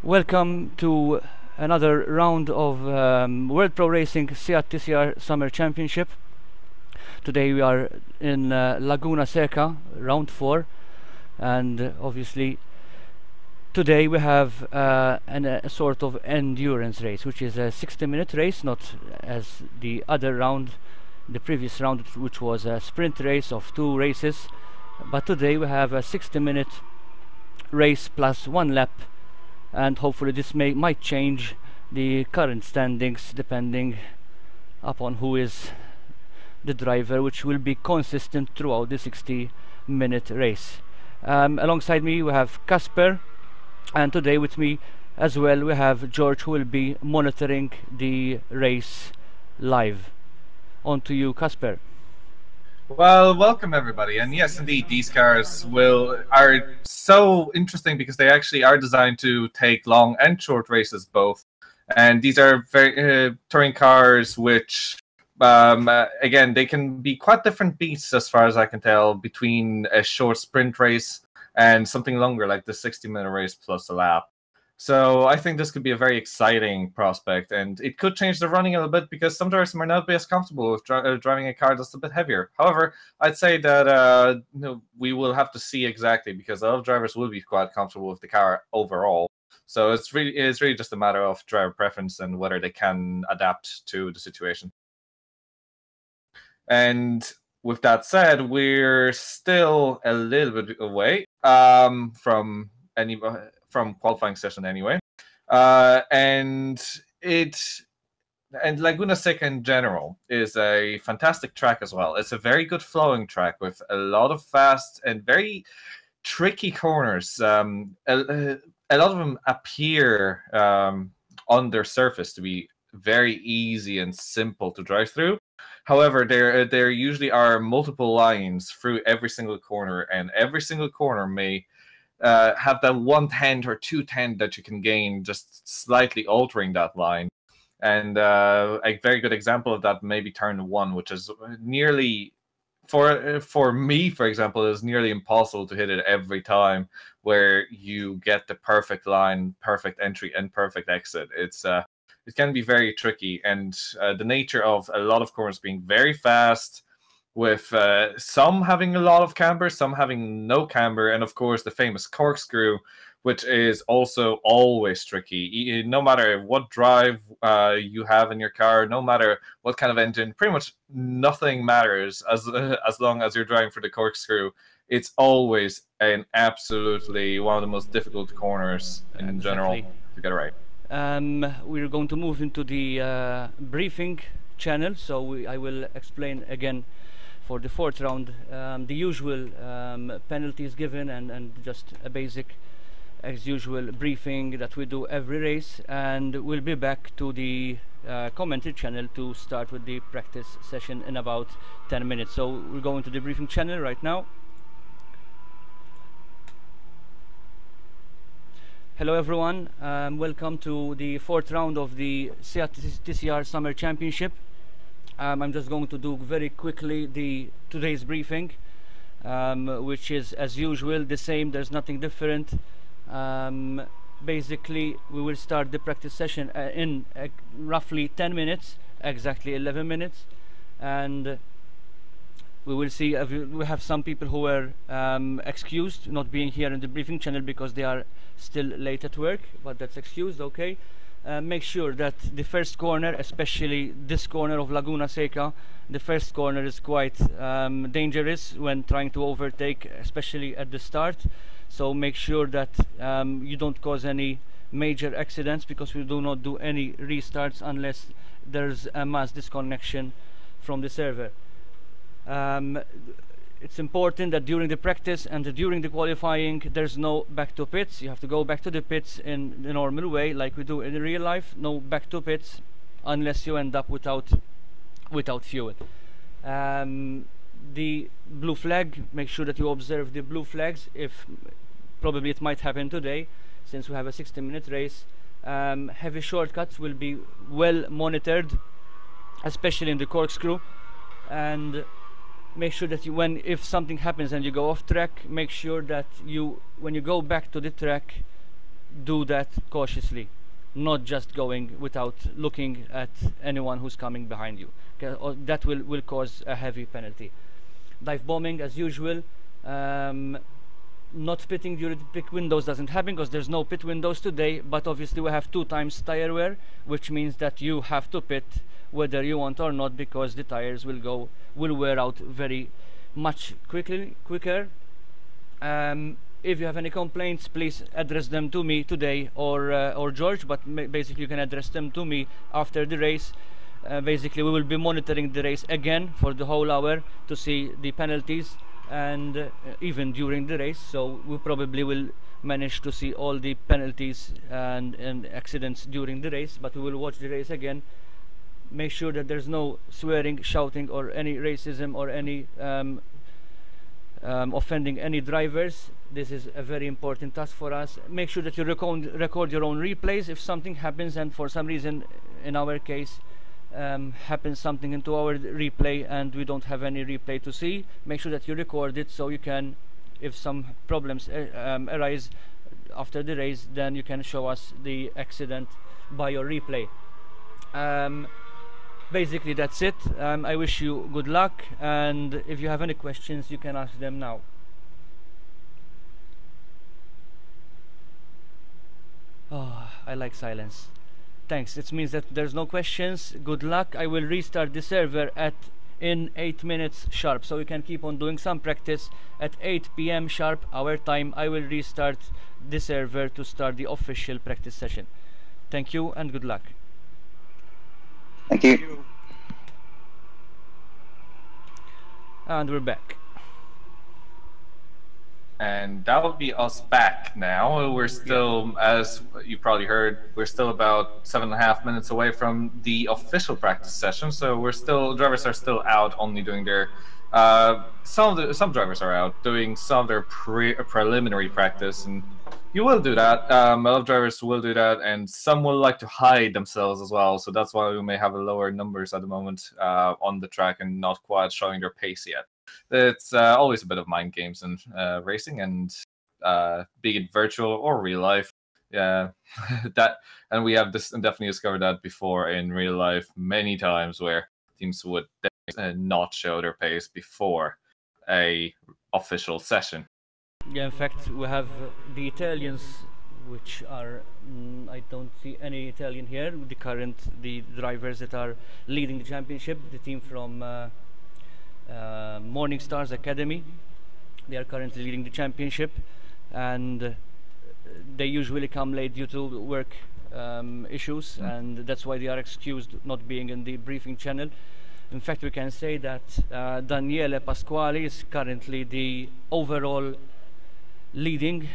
Welcome to another round of World Pro Racing SEAT TCR Summer Championship. Today we are in Laguna Seca, round 4, and obviously today we have a sort of endurance race, which is a 60-minute race, not as the other round, the previous round, which was a sprint race of 2 races. But today we have a 60-minute race plus 1 lap, and hopefully this might change the current standings depending upon who is the driver, which will be consistent throughout the 60-minute race. Alongside me we have Casper, and today with me as well we have George, who will be monitoring the race live. On to you, Casper. Well, welcome everybody, and yes, indeed, these cars are so interesting because they actually are designed to take long and short races both, and these are very touring cars, which again, they can be quite different beasts as far as I can tell, between a short sprint race and something longer like the 60-minute race plus a lap. So I think this could be a very exciting prospect, and it could change the running a little bit because some drivers might not be as comfortable with driving a car that's a bit heavier. However, I'd say that we will have to see exactly, because a lot of drivers will be quite comfortable with the car overall. So it's really just a matter of driver preference and whether they can adapt to the situation. And with that said, we're still a little bit away from qualifying session anyway, and Laguna Seca in general is a fantastic track as well. It's a very good flowing track with a lot of fast and very tricky corners. A lot of them appear on their surface to be very easy and simple to drive through. However, there usually are multiple lines through every single corner, and every single corner may have that 1/10 or 2/10 that you can gain just slightly altering that line. And a very good example of that may be turn 1, which is nearly, for me, for example, is nearly impossible to hit it every time, where you get the perfect line, perfect entry, and perfect exit. It can be very tricky, and the nature of a lot of corners being very fast, with some having a lot of camber, some having no camber, and of course the famous corkscrew, which is also always tricky. No matter what drive you have in your car, no matter what kind of engine, pretty much nothing matters as long as you're driving for the corkscrew. It's always absolutely one of the most difficult corners in general to get right. We're going to move into the briefing channel, so I will explain again for the 4th round the usual penalties given, and just a basic, as usual, briefing that we do every race, and we'll be back to the commented channel to start with the practice session in about 10 minutes. So we're going to the briefing channel right now. Hello everyone, welcome to the 4th round of the SEAT TCR Summer Championship. I'm just going to do very quickly today's briefing, which is as usual the same. There's nothing different. Basically, we will start the practice session in roughly 10 minutes, exactly 11 minutes, and we will see. We have some people who were excused not being here in the briefing channel because they are still late at work, but that's excused, okay? Make sure that the first corner, especially this corner of Laguna Seca, the first corner is quite dangerous when trying to overtake, especially at the start. So make sure that you don't cause any major accidents, because we do not do any restarts unless there's a mass disconnection from the server. It's important that during the practice and during the qualifying there's no back to pits. You have to go back to the pits in the normal way like we do in real life. No back to pits unless you end up without fuel. The blue flag, make sure that you observe the blue flags. If probably it might happen today, since we have a 60-minute race. Heavy shortcuts will be well monitored, especially in the corkscrew, and make sure that if something happens and you go off track, make sure that when you go back to the track, do that cautiously, not just going without looking at anyone who's coming behind you. That will cause a heavy penalty. Dive bombing as usual. Not pitting during the pit windows doesn't happen because there's no pit windows today, but obviously we have 2 times tire wear, which means that you have to pit whether you want or not, because the tires will wear out very much quicker. If you have any complaints, please address them to me today or George, but basically you can address them to me after the race. Basically we will be monitoring the race again for the whole hour to see the penalties, and even during the race, so we probably will manage to see all the penalties and accidents during the race, but we will watch the race again, make sure that there's no swearing, shouting, or any racism, or any offending any drivers. This is a very important task for us. Make sure that you record your own replays if something happens, and for some reason in our case happens something into our replay and we don't have any replay to see. Make sure that you record it, so you can, if some problems arise after the race, then you can show us the accident by your replay. Basically that's it. I wish you good luck, and if you have any questions you can ask them now. Oh, I like silence. Thanks. It means that there's no questions. Good luck. I will restart the server in 8 minutes sharp, so you can keep on doing some practice. At 8 p.m. sharp our time, I will restart the server to start the official practice session. Thank you and good luck. Thank you. And we're back. And that will be us back now. We're still, as you probably heard, we're still about 7.5 minutes away from the official practice session. So drivers are still out, only doing their, some drivers are out doing some of their preliminary practice, and you will do that. A lot of drivers will do that, and some will like to hide themselves as well. So that's why we may have lower numbers at the moment on the track and not quite showing their pace yet. It's always a bit of mind games in racing, and be it virtual or real life. Yeah, and we have definitely discovered that before in real life many times, where teams would not show their pace before a official session. Yeah, in fact, we have the Italians, which are I don't see any Italian here. The drivers that are leading the championship, the team from Morning Stars Academy. They are currently leading the championship, and they usually come late due to work issues, and that's why they are excused not being in the briefing channel. In fact, we can say that Daniele Pasquale is currently the overall leading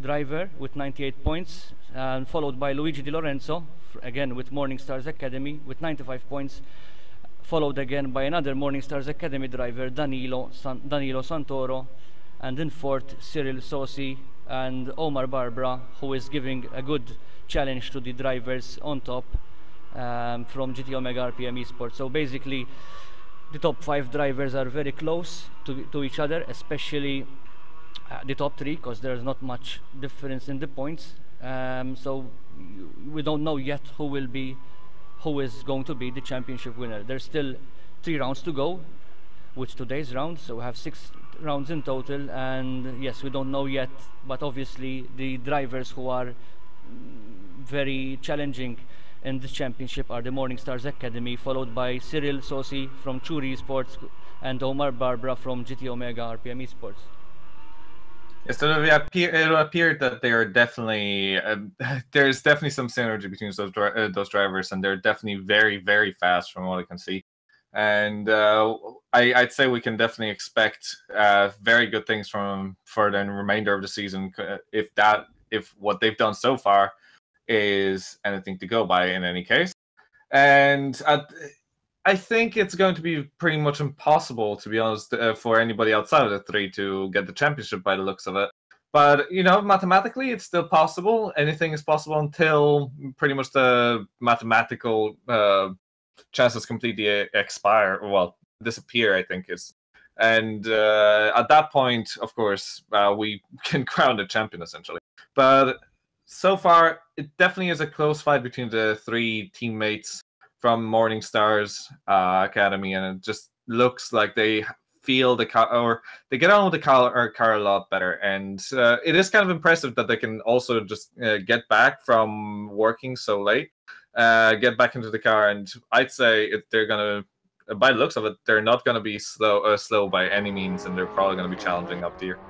driver with 98 points, and followed by Luigi Di Lorenzo, again with Morning Stars Academy, with 95 points. Followed again by another Morning Stars Academy driver, Danilo Santoro, and in fourth, Cyril Sosi and Omar Barbara, who is giving a good challenge to the drivers on top from GT Omega RPM Esports. So basically, the top 5 drivers are very close to each other, especially the top 3, because there's not much difference in the points. So we don't know yet who is going to be the championship winner. There's still 3 rounds to go with today's round, so we have 6 rounds in total, and yes, we don't know yet, but obviously the drivers who are very challenging in this championship are the Morning Stars Academy, followed by Cyril Sosi from Churi Esports and Omar Barbara from GT Omega RPM Esports. Yes, so it'll appear that they are definitely there's definitely some synergy between those drivers, and they're definitely very, very fast from what I can see. And I'd say we can definitely expect very good things from for the remainder of the season, if what they've done so far is anything to go by in any case. And I think it's going to be pretty much impossible, to be honest, for anybody outside of the 3 to get the championship by the looks of it. But, mathematically, it's still possible. Anything is possible until pretty much the mathematical chances completely expire, disappear, I think is. And at that point, of course, we can crown the champion, essentially. But so far, it definitely is a close fight between the three teammates from Morningstar's Academy, and it just looks like they feel the car, or they get on with the car a lot better. And it is kind of impressive that they can also just get back from working so late, get back into the car. And I'd say if they're gonna, by the looks of it, they're not gonna be slow by any means, and they're probably gonna be challenging up here.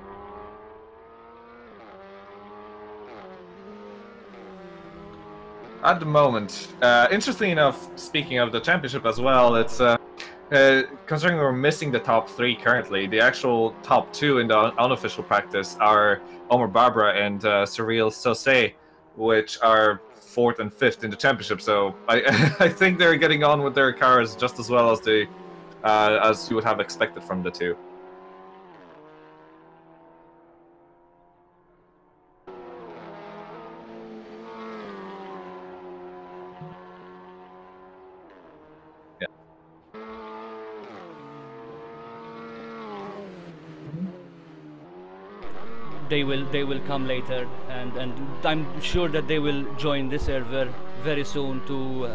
At the moment, interestingly enough, speaking of the championship as well, it's considering we're missing the top three currently, the actual top two in the unofficial practice are Omar Barbara and Surreal Sose, which are 4th and 5th in the championship. So I think they're getting on with their cars just as well as they as you would have expected from the two. They will come later, and I'm sure that they will join the server very soon to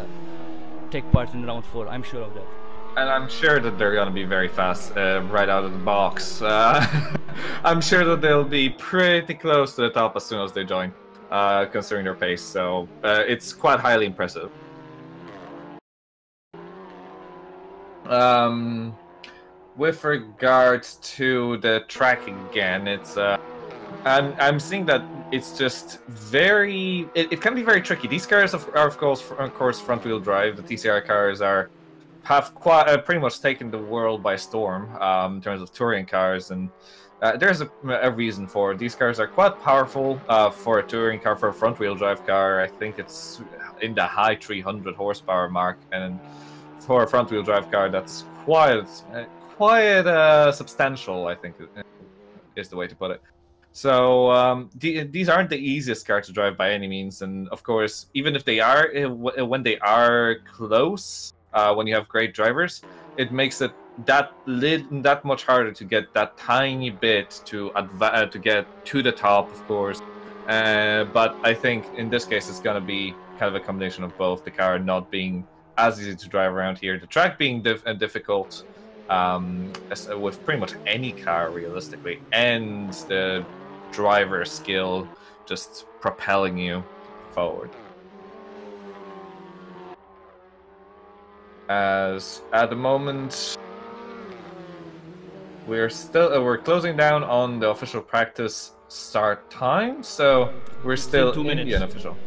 take part in round 4. I'm sure of that. And I'm sure that they're going to be very fast right out of the box. I'm sure that they'll be pretty close to the top as soon as they join, considering their pace. So it's quite highly impressive. With regards to the track again, it's I'm seeing that it's just very. It can be very tricky. These cars are of course front-wheel drive. The TCR cars have quite pretty much taken the world by storm in terms of touring cars, and there's a reason for it. These cars are quite powerful for a touring car, for a front-wheel drive car. I think it's in the high 300 horsepower mark, and for a front-wheel drive car, that's quite substantial. I think is the way to put it. So these aren't the easiest cars to drive by any means, and of course, even if they are, when they are close, when you have great drivers, it makes it that much harder to get that tiny bit to get to the top, of course. But I think in this case, it's going to be kind of a combination of both. The car not being as easy to drive around here, the track being difficult with pretty much any car realistically, and the driver skill just propelling you forward. As at the moment we're closing down on the official practice start time, so we're still in the unofficial.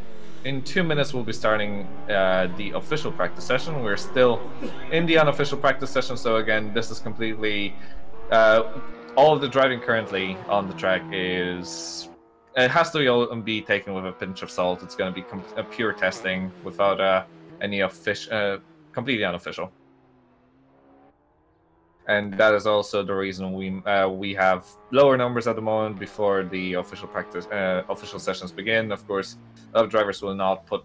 In 2 minutes we'll be starting the official practice session. We're still in the unofficial practice session, so again, this is completely all of the driving currently on the track is it has to be taken with a pinch of salt. It's going to be a pure testing without any official, completely unofficial. And that is also the reason we have lower numbers at the moment before the official practice official sessions begin. Of course, a lot of drivers will not put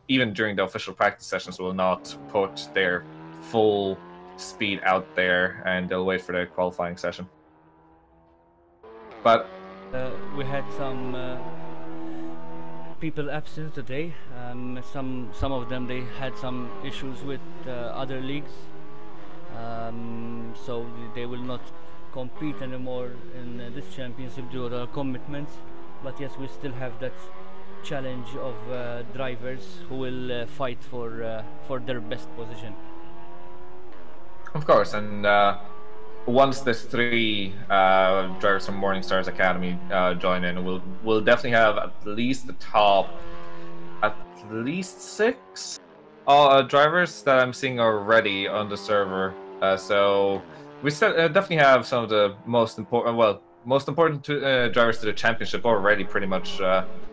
even during the official practice sessions will not put their full speed out there, and they'll wait for the qualifying session. But we had some people absent today. Some of them, they had some issues with other leagues. So they will not compete anymore in this championship due to their commitments. But yes, we still have that challenge of drivers who will fight for their best position. Of course, and once the three drivers from Morningstar's Academy join in, we'll definitely have at least the top, at least 6 drivers that I'm seeing already on the server. So we definitely have some of the most important drivers to the championship already pretty much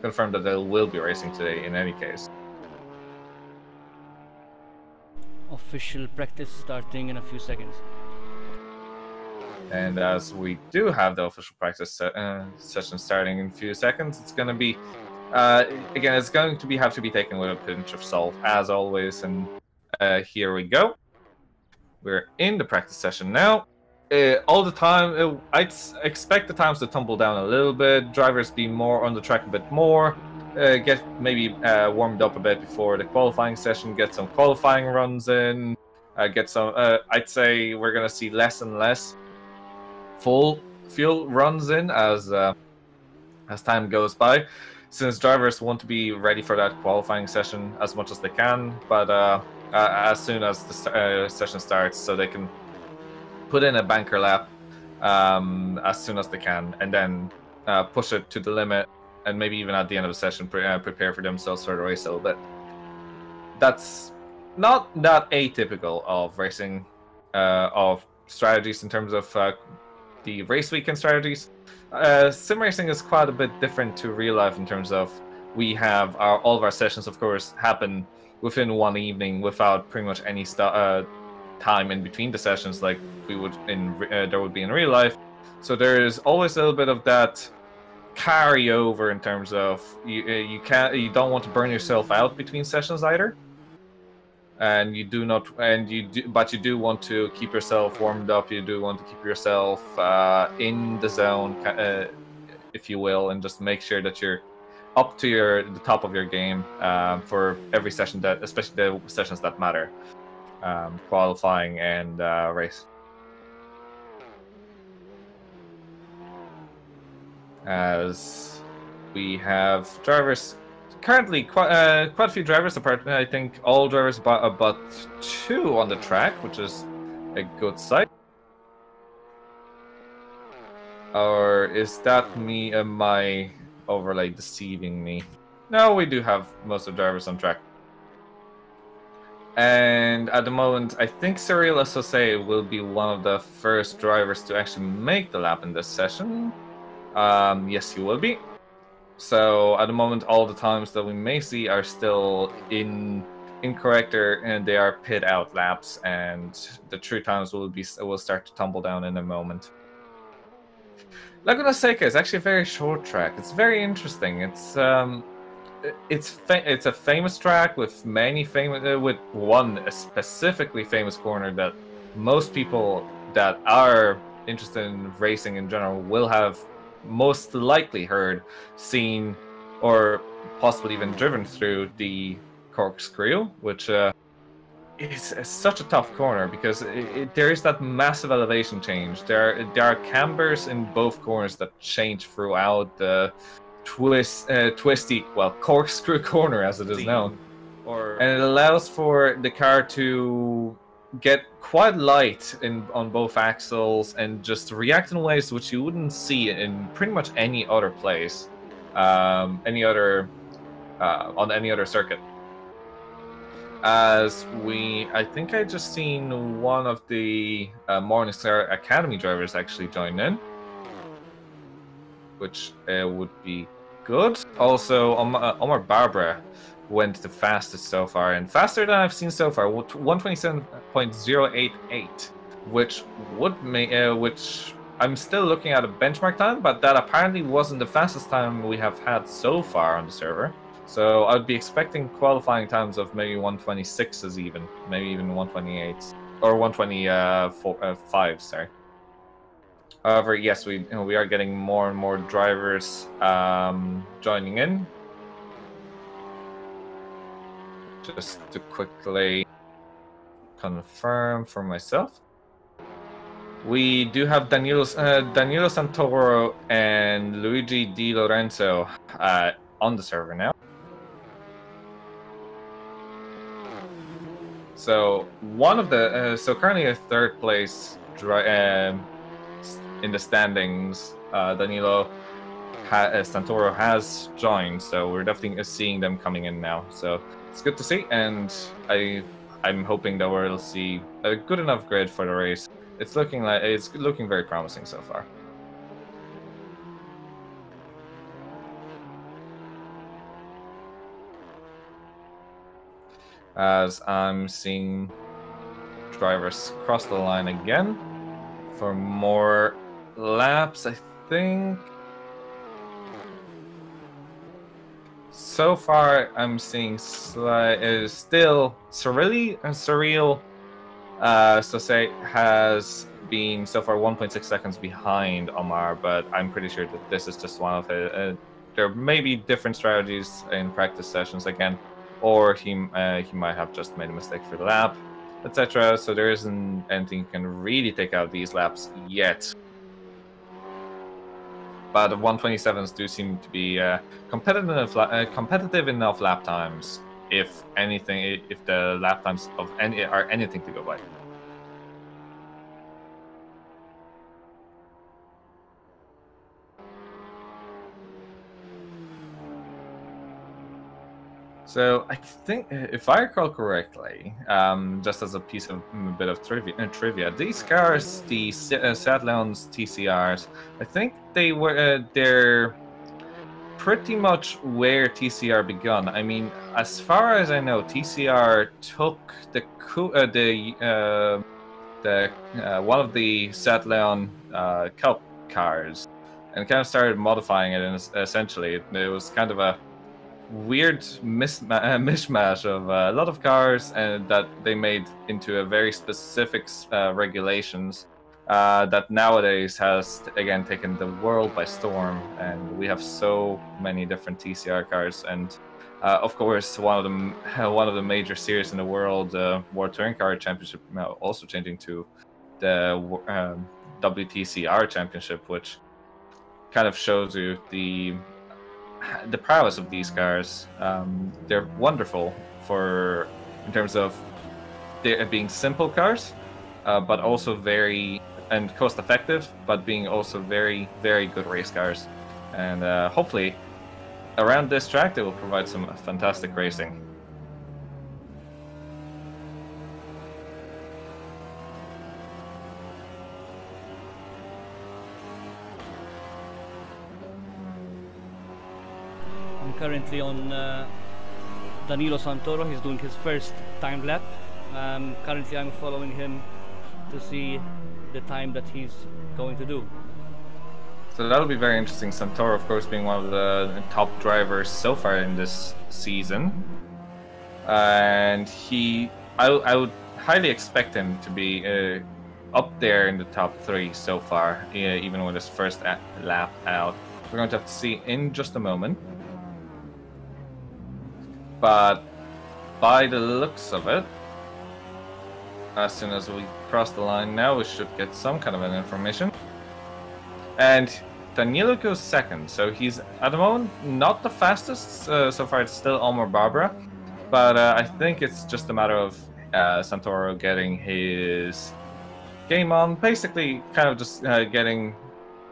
confirmed that they will be racing today in any case. Official practice starting in a few seconds. And as we do have the official practice session starting in a few seconds, it's going to be again, it's going to have to be taken with a pinch of salt as always. And here we go. We're in the practice session now. All the time, I'd expect the times to tumble down a little bit, drivers be more on the track a bit more, get maybe warmed up a bit before the qualifying session, get some qualifying runs in, get some. I'd say we're gonna see less and less full fuel runs in as time goes by, since drivers want to be ready for that qualifying session as much as they can. But as soon as the session starts, so they can put in a banker lap as soon as they can, and then push it to the limit, and maybe even at the end of the session prepare for themselves for the race a little bit. That's not that atypical of racing, of strategies in terms of the race weekend strategies. Sim racing is quite a bit different to real life in terms of we have all of our sessions, of course, happen within one evening without pretty much any time in between the sessions like we would there would be in real life. So there is always a little bit of that carryover in terms of you don't want to burn yourself out between sessions either, and you do not, but you do want to keep yourself warmed up. You do want to keep yourself in the zone, if you will, and just make sure that you're up to the top of your game for every session, that especially the sessions that matter, qualifying and race. As we have drivers currently, quite a few drivers, apart, I think all drivers but 2 on the track, which is a good sight. Or is that me and my overlay deceiving me? No, we do have most of the drivers on track. And at the moment, I think Cyril Assose will be one of the first drivers to actually make the lap in this session. Yes, he will be. So at the moment, all the times that we may see are still incorrect, and they are pit out laps, and the true times will start to tumble down in a moment. Laguna Seca is actually a very short track. It's very interesting. It's a famous track with many with one specifically famous corner that most people that are interested in racing in general will have most likely heard, seen, or possibly even driven through the corkscrew, which is such a tough corner because there is that massive elevation change. There are cambers in both corners that change throughout the twisty, well, corkscrew corner as it is known, and it allows for the car to get quite light on both axles and just react in ways which you wouldn't see in pretty much any other place, on any other circuit. As I think I just seen one of the Morningstar Academy drivers actually join in, which would be good. Also, Omar Barbara went the fastest so far, and faster than I've seen so far, 127.088, which would make which I'm still looking at a benchmark time, but that apparently wasn't the fastest time we have had so far on the server. So I'd be expecting qualifying times of maybe 126s, maybe even 128 or 125. Sorry. However, yes, we are getting more and more drivers joining in. Just to quickly confirm for myself, we do have Danilo Santoro and Luigi Di Lorenzo on the server now. So one of the currently a third place in the standings, Danilo Santoro has joined, so we're definitely seeing them coming in now. So it's good to see, and I'm hoping that we'll see a good enough grid for the race. It's looking very promising so far. As I'm seeing drivers cross the line again for more laps, I think. So far, I'm seeing still Surreal Sose has been so far 1.6 seconds behind Omar, but I'm pretty sure that this is just one of there may be different strategies in practice sessions again, or he might have just made a mistake for the lap, etc. So there isn't anything you can really take out of these laps yet. But the 127s do seem to be competitive enough lap times. If anything, if the lap times of any are anything to go by. So I think, if I recall correctly, just as a piece of a bit of trivia, these cars, the Seat Leon's TCRs, I think they're pretty much where TCR begun. I mean, as far as I know, TCR took the one of the Seat Leon Cup cars and kind of started modifying it, and essentially it was kind of a weird mishmash of a lot of cars, and that they made into a very specific regulations that nowadays has again taken the world by storm, and we have so many different TCR cars, and of course one of the major series in the world, World Touring Car Championship, now also changing to the WTCR Championship, which kind of shows you the prowess of these cars. They're wonderful in terms of being simple cars, but also very and cost effective, but being also very, very good race cars. And hopefully around this track they will provide some fantastic racing. I'm currently on Danilo Santoro. He's doing his first time lap. Currently I'm following him to see the time that he's going to do. So that'll be very interesting. Santoro, of course, being one of the top drivers so far in this season. And I would highly expect him to be up there in the top 3 so far, even with his first lap out. We're going to have to see in just a moment. But by the looks of it, as soon as we cross the line now, we should get some kind of an information. And Danilo goes second, so he's at the moment not the fastest. So far it's still Omar Barbara, but I think it's just a matter of Santoro getting his game on, basically kind of just getting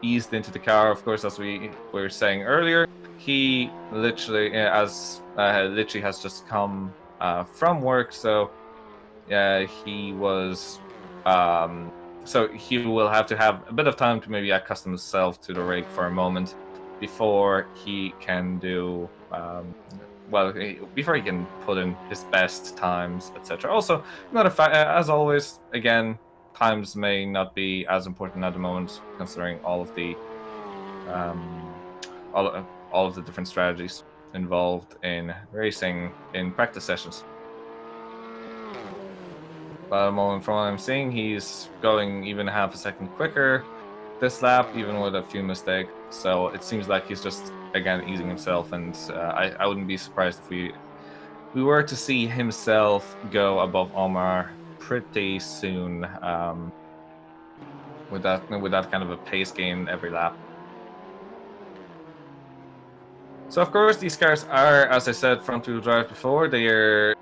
eased into the car. Of course, as we were saying earlier, he literally literally has just come from work, so he was so he will have to have a bit of time to maybe accustom himself to the rig for a moment before he can do before he can put in his best times, etc. Also, as always, again, times may not be as important at the moment, considering all of the all of the different strategies involved in racing in practice sessions. But at the moment, from what I'm seeing, he's going even half a second quicker this lap, even with a few mistakes. So it seems like he's just, again, easing himself, and I wouldn't be surprised if we were to see himself go above Omar pretty soon, with that kind of a pace gain every lap. So of course these cars are, as I said, front-wheel drive before. They are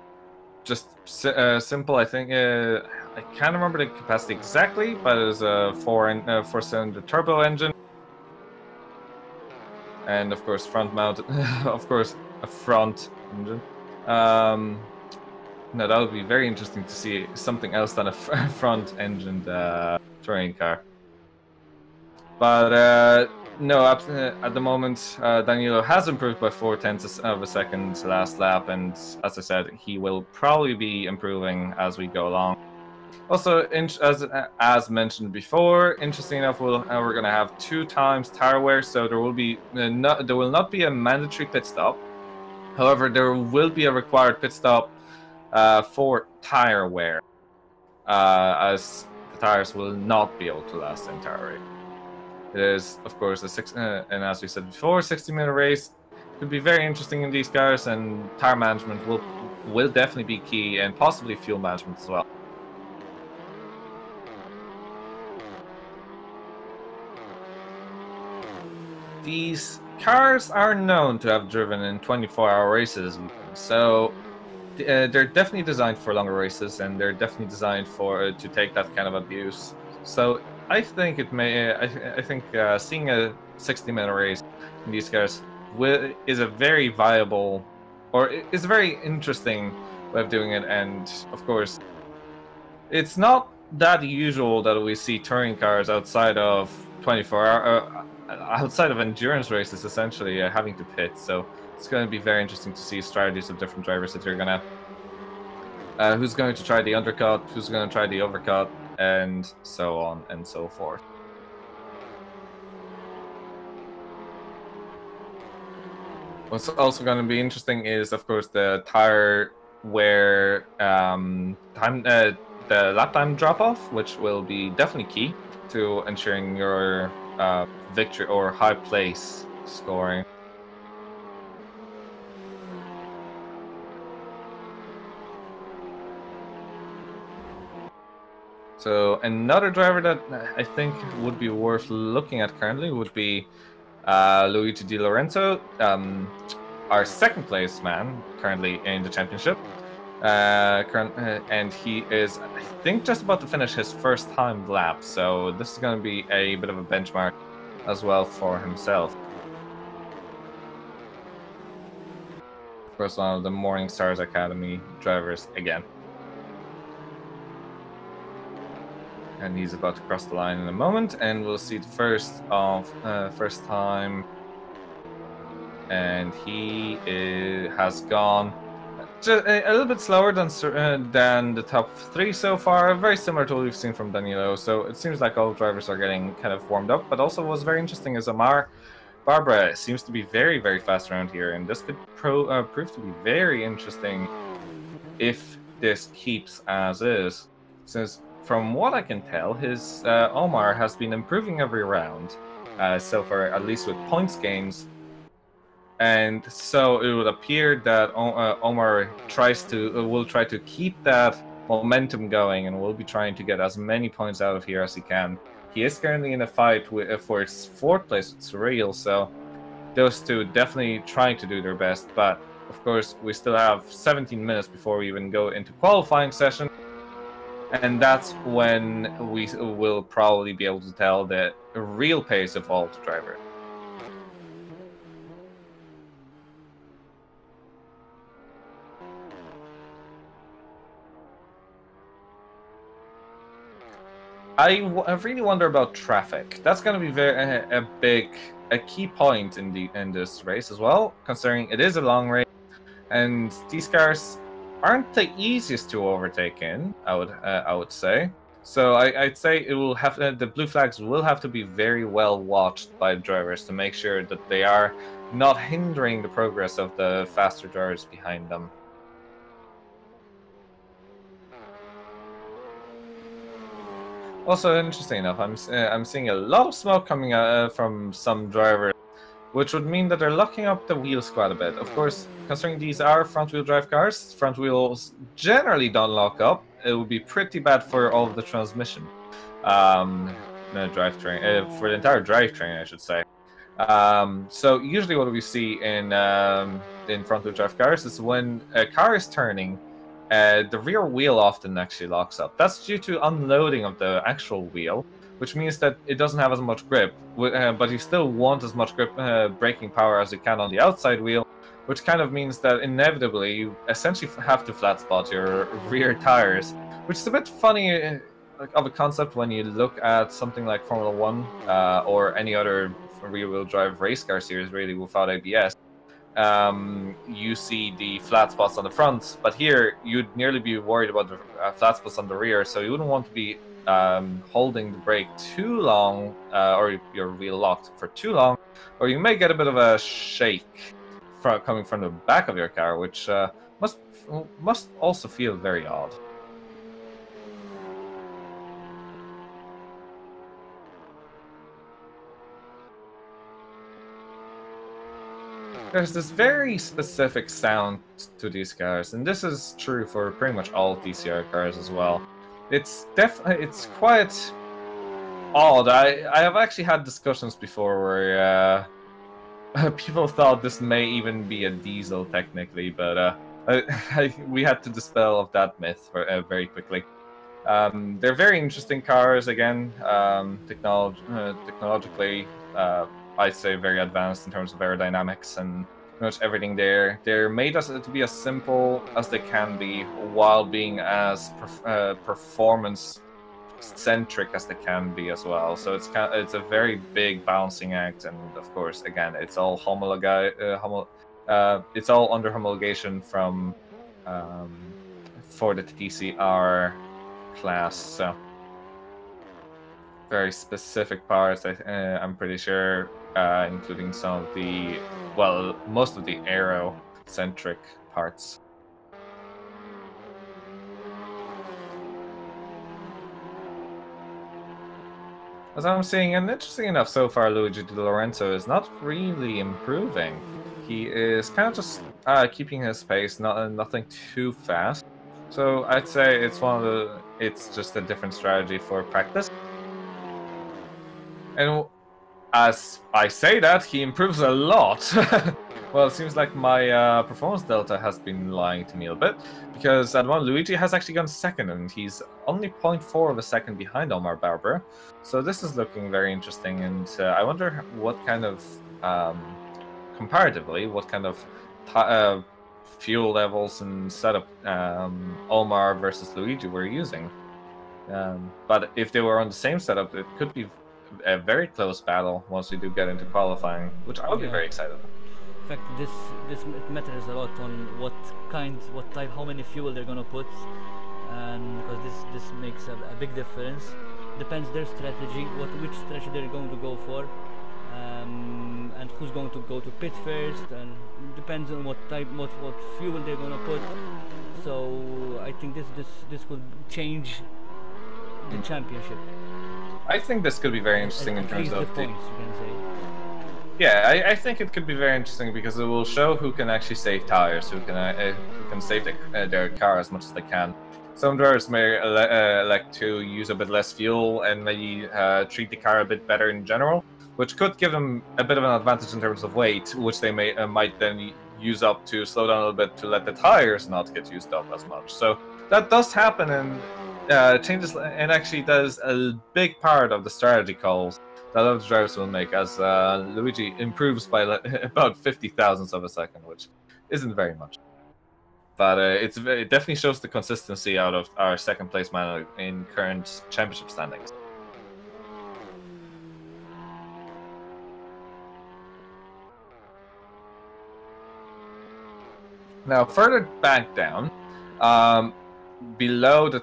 just simple. I think I can't remember the capacity exactly, but it was a four-cylinder turbo engine, and of course front-mounted. Of course, a front engine. No, that would be very interesting to see something else than a front-engined touring car. But no, at the moment, Danilo has improved by 0.4 of a second last lap, and as I said, he will probably be improving as we go along. Also, as mentioned before, interesting enough, we're going to have 2 times tire wear, so there will not be a mandatory pit stop. However, there will be a required pit stop for tire wear, as the tires will not be able to last the entire race. It is, of course, and as we said before, 60-minute race. could be very interesting in these cars, and tire management will definitely be key, and possibly fuel management as well. These cars are known to have driven in 24-hour races, so they're definitely designed for longer races, and they're definitely designed for to take that kind of abuse. So I think it may. I think seeing a 60-minute race in these cars is a very viable, or is a very interesting way of doing it. And of course, it's not that usual that we see touring cars outside of 24-hour, outside of endurance races, essentially having to pit. So it's going to be very interesting to see strategies of different drivers that you're gonna. Who's going to try the undercut? Who's going to try the overcut? And so on and so forth. What's also going to be interesting is, of course, the tire wear the lap time drop off, which will be definitely key to ensuring your victory or high place scoring. So another driver that I think would be worth looking at currently would be Luigi Di Lorenzo, our second place man currently in the championship. And he is, I think, just about to finish his first time lap. So this is going to be a bit of a benchmark as well for himself. Of course, one of the Morning Stars Academy drivers again. And he's about to cross the line in a moment, and we'll see the first time. And he has gone just a little bit slower than the top three so far, very similar to what we've seen from Danilo. So it seems like all drivers are getting kind of warmed up. But also what's very interesting is Barbara seems to be very, very fast around here, and this could prove to be very interesting if this keeps as is. Since from what I can tell, his Omar has been improving every round so far, at least with points gains. And so it would appear that Omar will try to keep that momentum going, and will be trying to get as many points out of here as he can. He is currently in a fight for his fourth place with Surreal, so those two definitely trying to do their best. But of course, we still have 17 minutes before we even go into qualifying session, and that's when we will probably be able to tell the real pace of all the drivers. I really wonder about traffic. That's going to be a key point in this race as well, considering it is a long race, and these cars aren't the easiest to overtake in. I would say. So I'd say it will have the blue flags will have to be very well watched by drivers to make sure that they are not hindering the progress of the faster drivers behind them. Also, interesting enough, I'm seeing a lot of smoke coming from some drivers, which would mean that they're locking up the wheel squad a bit. Of course, considering these are front-wheel drive cars, front wheels generally don't lock up. It would be pretty bad for all of the transmission, drivetrain, for the entire drivetrain, I should say. So usually, what we see in front-wheel drive cars is when a car is turning, the rear wheel often actually locks up. That's due to unloading of the actual wheel, which means that it doesn't have as much grip, but you still want as much grip braking power as you can on the outside wheel, which kind of means that inevitably you essentially have to flat spot your rear tires, which is a bit funny of a concept when you look at something like Formula 1 or any other rear-wheel drive race car series really without ABS. You see the flat spots on the front, but here you'd nearly be worried about the flat spots on the rear, so you wouldn't want to be holding the brake too long, or your wheel locked for too long, or you may get a bit of a shake coming from the back of your car, which must also feel very odd. there's this very specific sound to these cars, and this is true for pretty much all TCR cars as well. It's quite odd. I have actually had discussions before where people thought this may even be a diesel technically, but we had to dispel of that myth very quickly. They're very interesting cars again. Technologically, I'd say very advanced in terms of aerodynamics and pretty much everything there. They're made to be as simple as they can be while being as performance centric as they can be as well. So it's a very big balancing act, and of course, again, it's all it's all under homologation from for the TCR class. So very specific parts. I'm pretty sure, including some of the most of the aero centric parts. As I'm seeing, and interesting enough, so far Luigi Di Lorenzo is not really improving. He is kind of just keeping his pace, nothing too fast. So I'd say it's just a different strategy for practice. And as I say that, he improves a lot. Well, it seems like my performance delta has been lying to me a bit, because at one Luigi has actually gone second, and he's only 0.4 of a second behind Omar Barbara. So this is looking very interesting, and I wonder what kind of, comparatively, what kind of fuel levels and setup Omar versus Luigi were using. But if they were on the same setup, it could be a very close battle once we do get into qualifying, which I would be very excited about. In fact, this matters a lot on what type, how many fuel they're gonna put, and because this makes a big difference. Depends their strategy, which strategy they're going to go for, and who's going to go to pit first, and depends on what fuel they're gonna put. So I think this could change the championship. I think this could be very interesting in terms of the points, you can say. Yeah, I think it could be very interesting because it will show who can actually save tires, who can save their car as much as they can. Some drivers may elect to use a bit less fuel and maybe treat the car a bit better in general, which could give them a bit of an advantage in terms of weight, which they might then use up to slow down a little bit to let the tires not get used up as much. So that does happen, and changes, and actually that is a big part of the strategy calls that other drivers will make, as Luigi improves by about 50 thousandths of a second, which isn't very much. But it definitely shows the consistency out of our second place man in current championship standings. Now, further back down, below the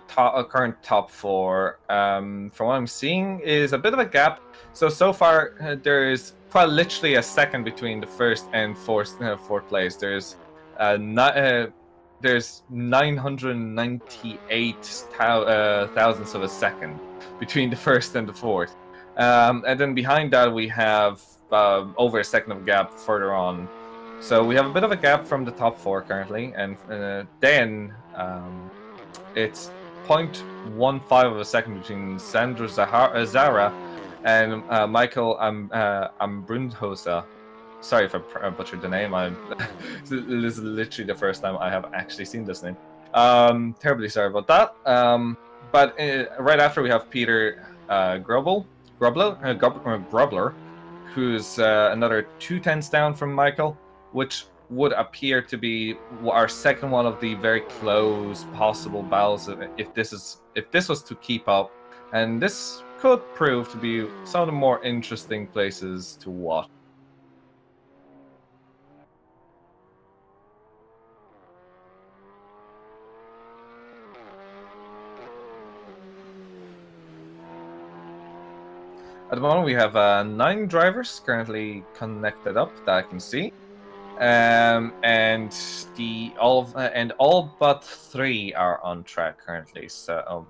current top four, from what I'm seeing, is a bit of a gap. So far, there is quite literally a second between the first and fourth place. There's 998 thousandths of a second between the first and the fourth. And then behind that, we have over a second of gap further on. So we have a bit of a gap from the top four currently, and then it's 0.15 of a second between Sandro Zara and Michael Ambrunhosa. Sorry if I butchered the name. This is literally the first time I have actually seen this name. Terribly sorry about that. But right after we have Peter Grobler, who's another 2/10 down from Michael, which would appear to be our second one of the very close possible battles if this was to keep up, and this could prove to be some of the more interesting places to watch. At the moment, we have 9 drivers currently connected up that I can see, and all but 3 are on track currently. So,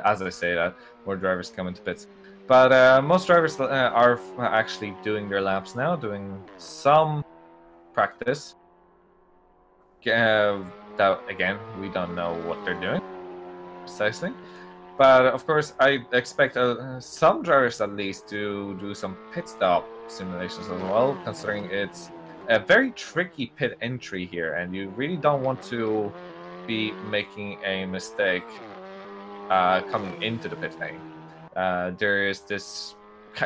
as I say that, more drivers come into pits, but most drivers are actually doing their laps now, doing some practice. That again, we don't know what they're doing precisely. But of course, I expect some drivers at least to do some pit stop simulations as well, considering it's a very tricky pit entry here, and you really don't want to be making a mistake coming into the pit lane. There is this,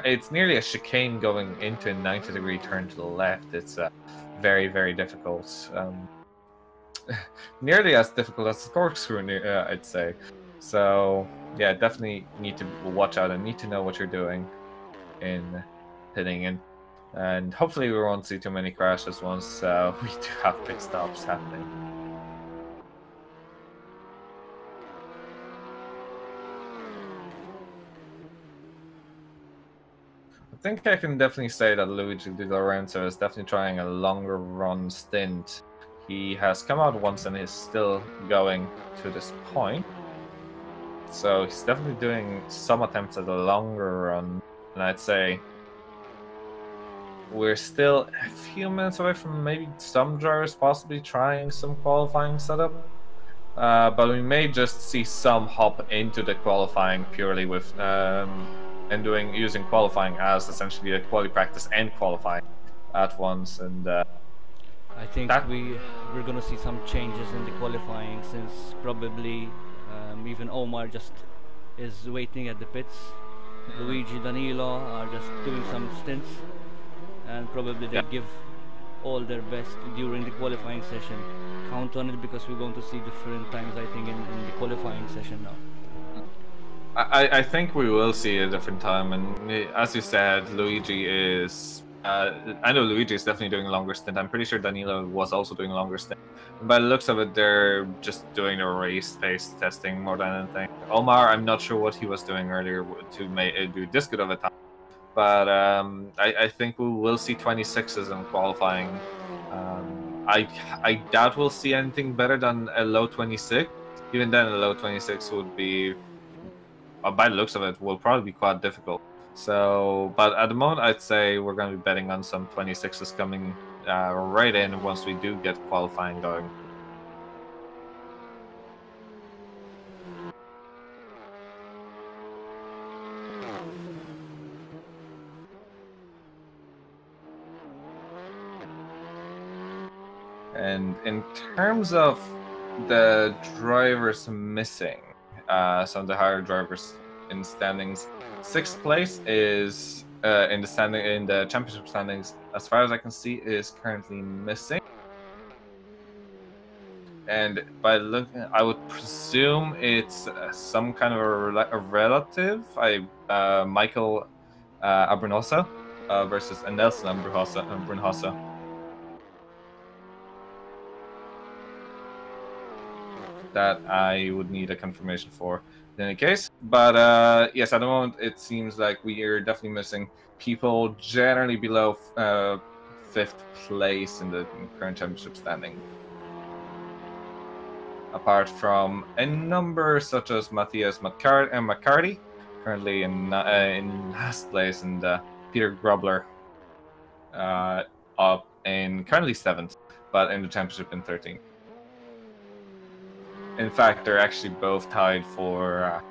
it's nearly a chicane going into a 90-degree turn to the left. It's very, very difficult. Nearly as difficult as the corkscrew, I'd say. So yeah, definitely need to watch out and need to know what you're doing in hitting in. And hopefully we won't see too many crashes once we do have pit stops happening. I think I can definitely say that Luigi Di Lorenzo is definitely trying a longer run stint. He has come out once and is still going to this point. So he's definitely doing some attempts at a longer run. And I'd say we're still a few minutes away from maybe some drivers possibly trying some qualifying setup. But we may just see some hop into the qualifying purely with and using qualifying as essentially a quali practice and qualifying at once. And I think we're gonna see some changes in the qualifying, since probably even Omar just is waiting at the pits. Luigi, Danilo are just doing some stints, and probably they'll give all their best during the qualifying session. Count on it, because we're going to see different times, I think, in the qualifying session now. I think we will see a different time, and as you said, Luigi is. I know Luigi is definitely doing a longer stint. I'm pretty sure Danilo was also doing a longer stint. By the looks of it, they're just doing a race pace testing more than anything. Omar, I'm not sure what he was doing earlier to do this good of a time, but I think we will see 26s in qualifying. I doubt we'll see anything better than a low 26. Even then, a low 26 would be, by the looks of it, will probably be quite difficult. So, but at the moment, I'd say we're going to be betting on some 26s coming right in once we do get qualifying going. And in terms of the drivers missing, some of the higher drivers in standings, 6th place is in the championship standings, as far as I can see, is currently missing. And by looking, I would presume it's some kind of a relative. Michael Abrunosa versus Nelson Abrunosa. That I would need a confirmation for in any case. But yes, at the moment it seems like we are definitely missing people generally below 5th place in the current championship standing. Apart from a number such as Matthias McCarty, currently in last place, and Peter Grobler up in currently 7th, but in the championship in 13th. In fact, they're actually both tied for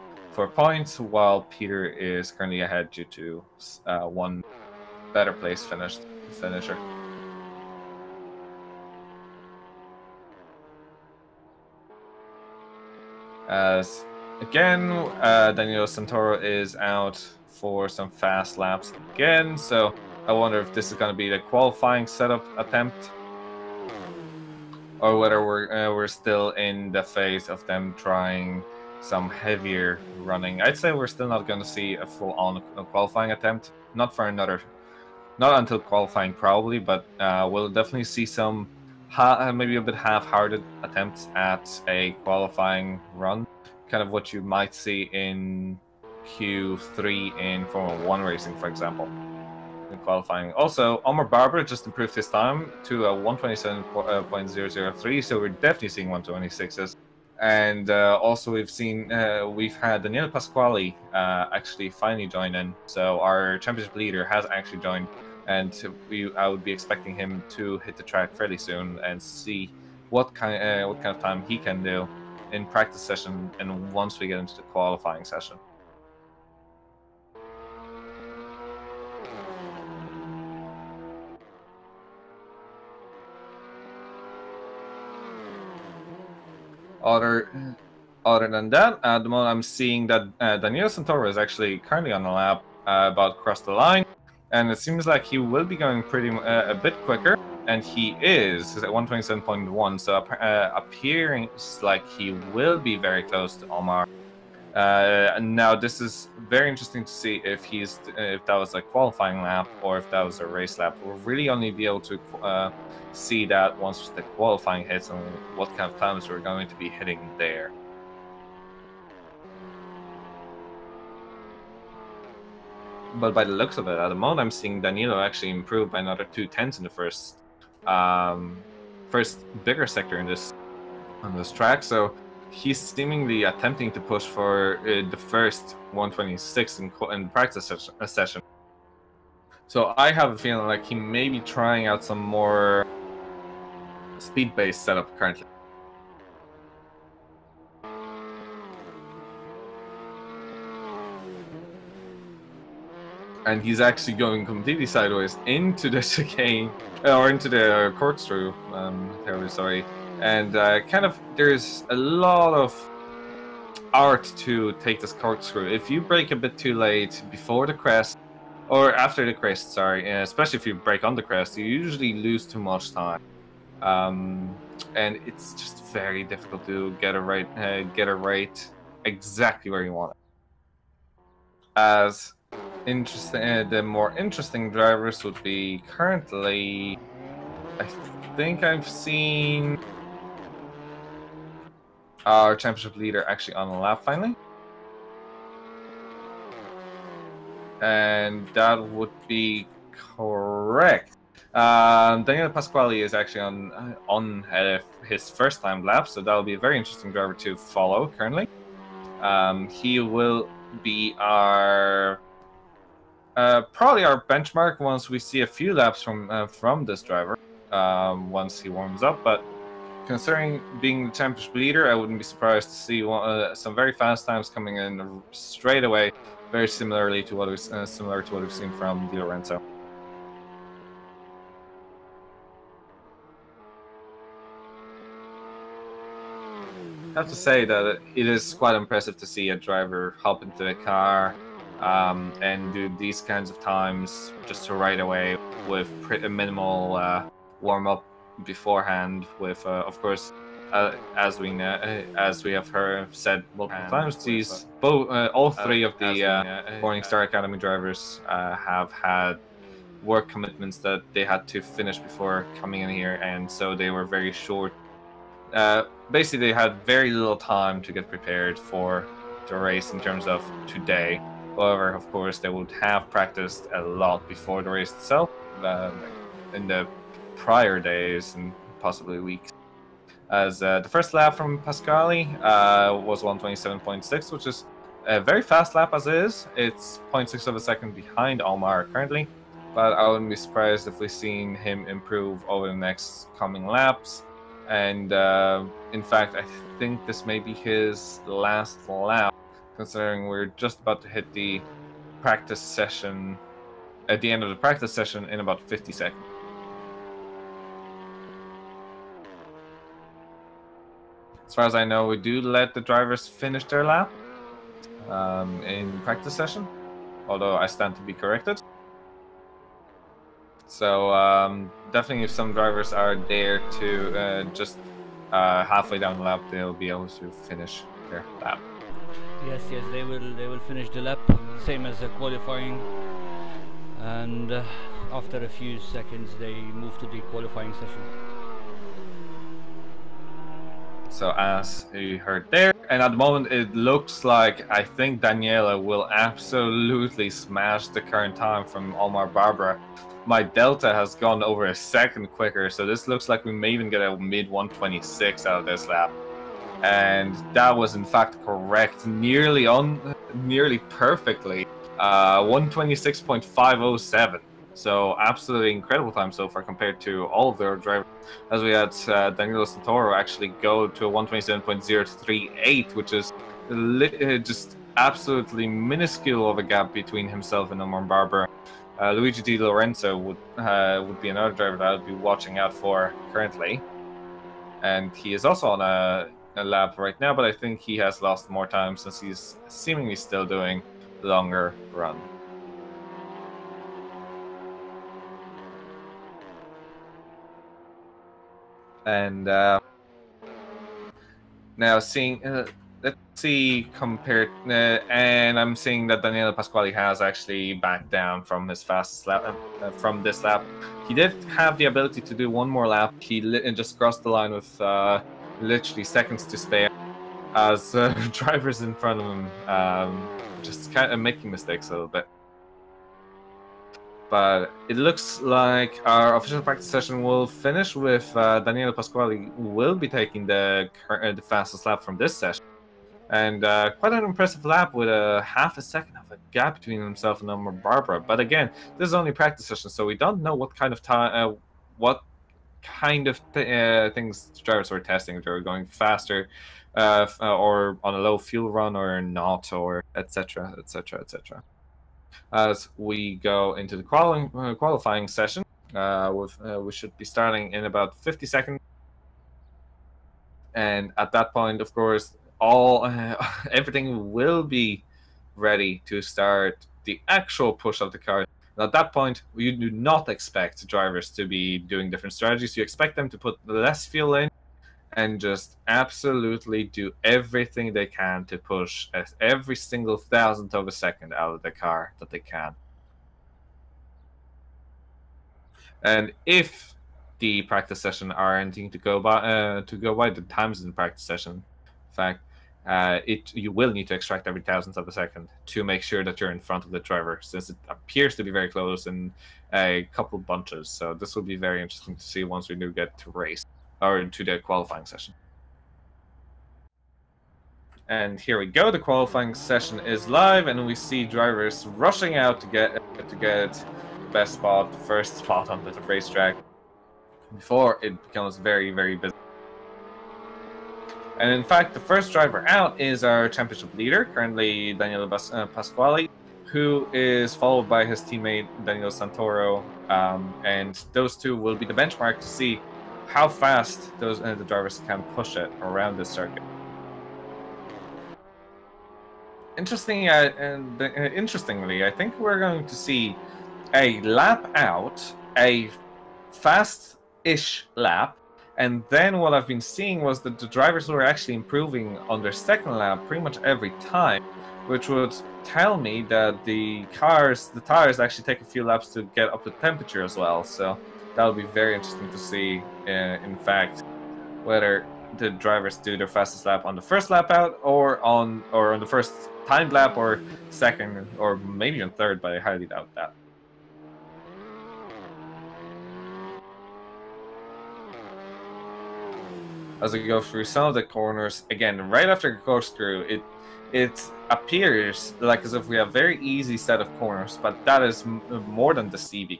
points, while Peter is currently ahead due to one better place finisher. As again, Danilo Santoro is out for some fast laps again, so I wonder if this is going to be the qualifying setup attempt, or whether we're still in the phase of them trying some heavier running. I'd say we're still not going to see a full-on qualifying attempt, not until qualifying probably, but we'll definitely see some maybe a bit half-hearted attempts at a qualifying run, kind of what you might see in Q3 in Formula 1 racing, for example. In qualifying. Also, Omar Barber just improved his time to a 127.003, so we're definitely seeing 126s. And also we've had Daniele Pasquale actually finally join in. So our championship leader has actually joined, and I would be expecting him to hit the track fairly soon and see what kind of time he can do in practice session and once we get into the qualifying session. Other than that, at the moment I'm seeing that Daniel Santoro is actually currently on the lap about across the line, and it seems like he will be going a bit quicker, and he is at 127.1, so appearing like he will be very close to Omar. And now this is very interesting to see if that was a qualifying lap or if that was a race lap. We'll really only be able to see that once the qualifying hits and what kind of times we're going to be hitting there. But by the looks of it, at the moment I'm seeing Danilo actually improve by another 2/10 in the first bigger sector on this track. So he's seemingly attempting to push for the first 126 in practice session. So I have a feeling like he may be trying out some more speed-based setup currently. And he's actually going completely sideways into the chicane, or into the corkscrew, terribly sorry. And there's a lot of art to take this corkscrew. If you brake a bit too late before the crest, or after the crest, sorry, especially if you brake on the crest, you usually lose too much time. And it's just very difficult to get it right exactly where you want it. As interesting, the more interesting drivers would be currently, I think I've seen our championship leader actually on the lap finally. And that would be correct. Daniele Pasquale is actually on his first time lap, so that'll be a very interesting driver to follow currently. He will be our probably our benchmark once we see a few laps from this driver once he warms up. But considering being the championship leader, I wouldn't be surprised to see some very fast times coming in straight away, very similar to what we've seen from Di Lorenzo. I have to say that it is quite impressive to see a driver hop into the car and do these kinds of times just right away with pretty minimal warm-up beforehand. With of course, as we have said multiple times, all three of the Morningstar Academy drivers have had work commitments that they had to finish before coming in here, and so they were very short. Basically, they had very little time to get prepared for the race in terms of today. However, of course, they would have practiced a lot before the race itself, in the prior days and possibly weeks. As the first lap from Pasquale was 127.6, which is a very fast lap as is. It's 0.6 of a second behind Omar currently, but I wouldn't be surprised if we've seen him improve over the next coming laps. And in fact, I think this may be his last lap, considering we're just about to hit the practice session, at the end of the practice session in about 50 seconds. As far as I know, we do let the drivers finish their lap in practice session, although I stand to be corrected. So definitely if some drivers are there to just halfway down the lap, they'll be able to finish their lap. Yes, they will finish the lap, same as the qualifying, and after a few seconds they move to the qualifying session. So as you heard there, and at the moment it looks like I think Daniela will absolutely smash the current time from Omar Barbara. My delta has gone over a second quicker, so this looks like we may even get a mid 126 out of this lap. and that was in fact correct, nearly perfectly. 126.507. So absolutely incredible time so far compared to all of their drivers. As we had Danilo Santoro actually go to a 127.038, which is just absolutely minuscule of a gap between himself and Omar Barbara. Luigi Di Lorenzo would be another driver that I would be watching out for currently, and he is also on a lap right now, but I think he has lost more time since he's seemingly still doing longer run. And now seeing, let's see compared, and I'm seeing that Daniele Pasquale has actually backed down from his fastest lap, from this lap. He did have the ability to do one more lap. He just crossed the line with literally seconds to spare, as drivers in front of him just kind of making mistakes a little bit. But it looks like our official practice session will finish with Daniele Pasquale will be taking the fastest lap from this session. And quite an impressive lap with a half a second of a gap between himself and Omar Barbara. But again, this is only practice session, so we don't know what kind of time, things drivers were testing. If they were going faster, or on a low fuel run, or not, or etc., etc., etc. As we go into the qualifying session, we should be starting in about 50 seconds. And at that point, of course, everything will be ready to start the actual push of the car. And at that point, you do not expect drivers to be doing different strategies. You expect them to put less fuel in and just absolutely do everything they can to push every single thousandth of a second out of the car that they can. And if the practice session are anything to go by, the times in the practice session, in fact, you will need to extract every thousandth of a second to make sure that you're in front of the driver, since it appears to be very close in a couple bunches. So this will be very interesting to see once we do get to race, or to the qualifying session. And here we go. The qualifying session is live, and we see drivers rushing out to get the best spot, the first spot on the racetrack, before it becomes very, very busy. And in fact, the first driver out is our championship leader, currently Daniele Pasquale, who is followed by his teammate Danilo Santoro, and those two will be the benchmark to see how fast the drivers can push it around this circuit. Interestingly, I think we're going to see a lap out, a fast-ish lap, and then what I've been seeing was that the drivers were actually improving on their second lap pretty much every time, which would tell me that the tires actually take a few laps to get up to temperature as well. So that'll be very interesting to see, in fact, whether the drivers do their fastest lap on the first lap out, or on the first timed lap, or second, or maybe on third, but I highly doubt that. As we go through some of the corners, again, right after the corkscrew, it appears like as if we have a very easy set of corners, but that is more than deceiving.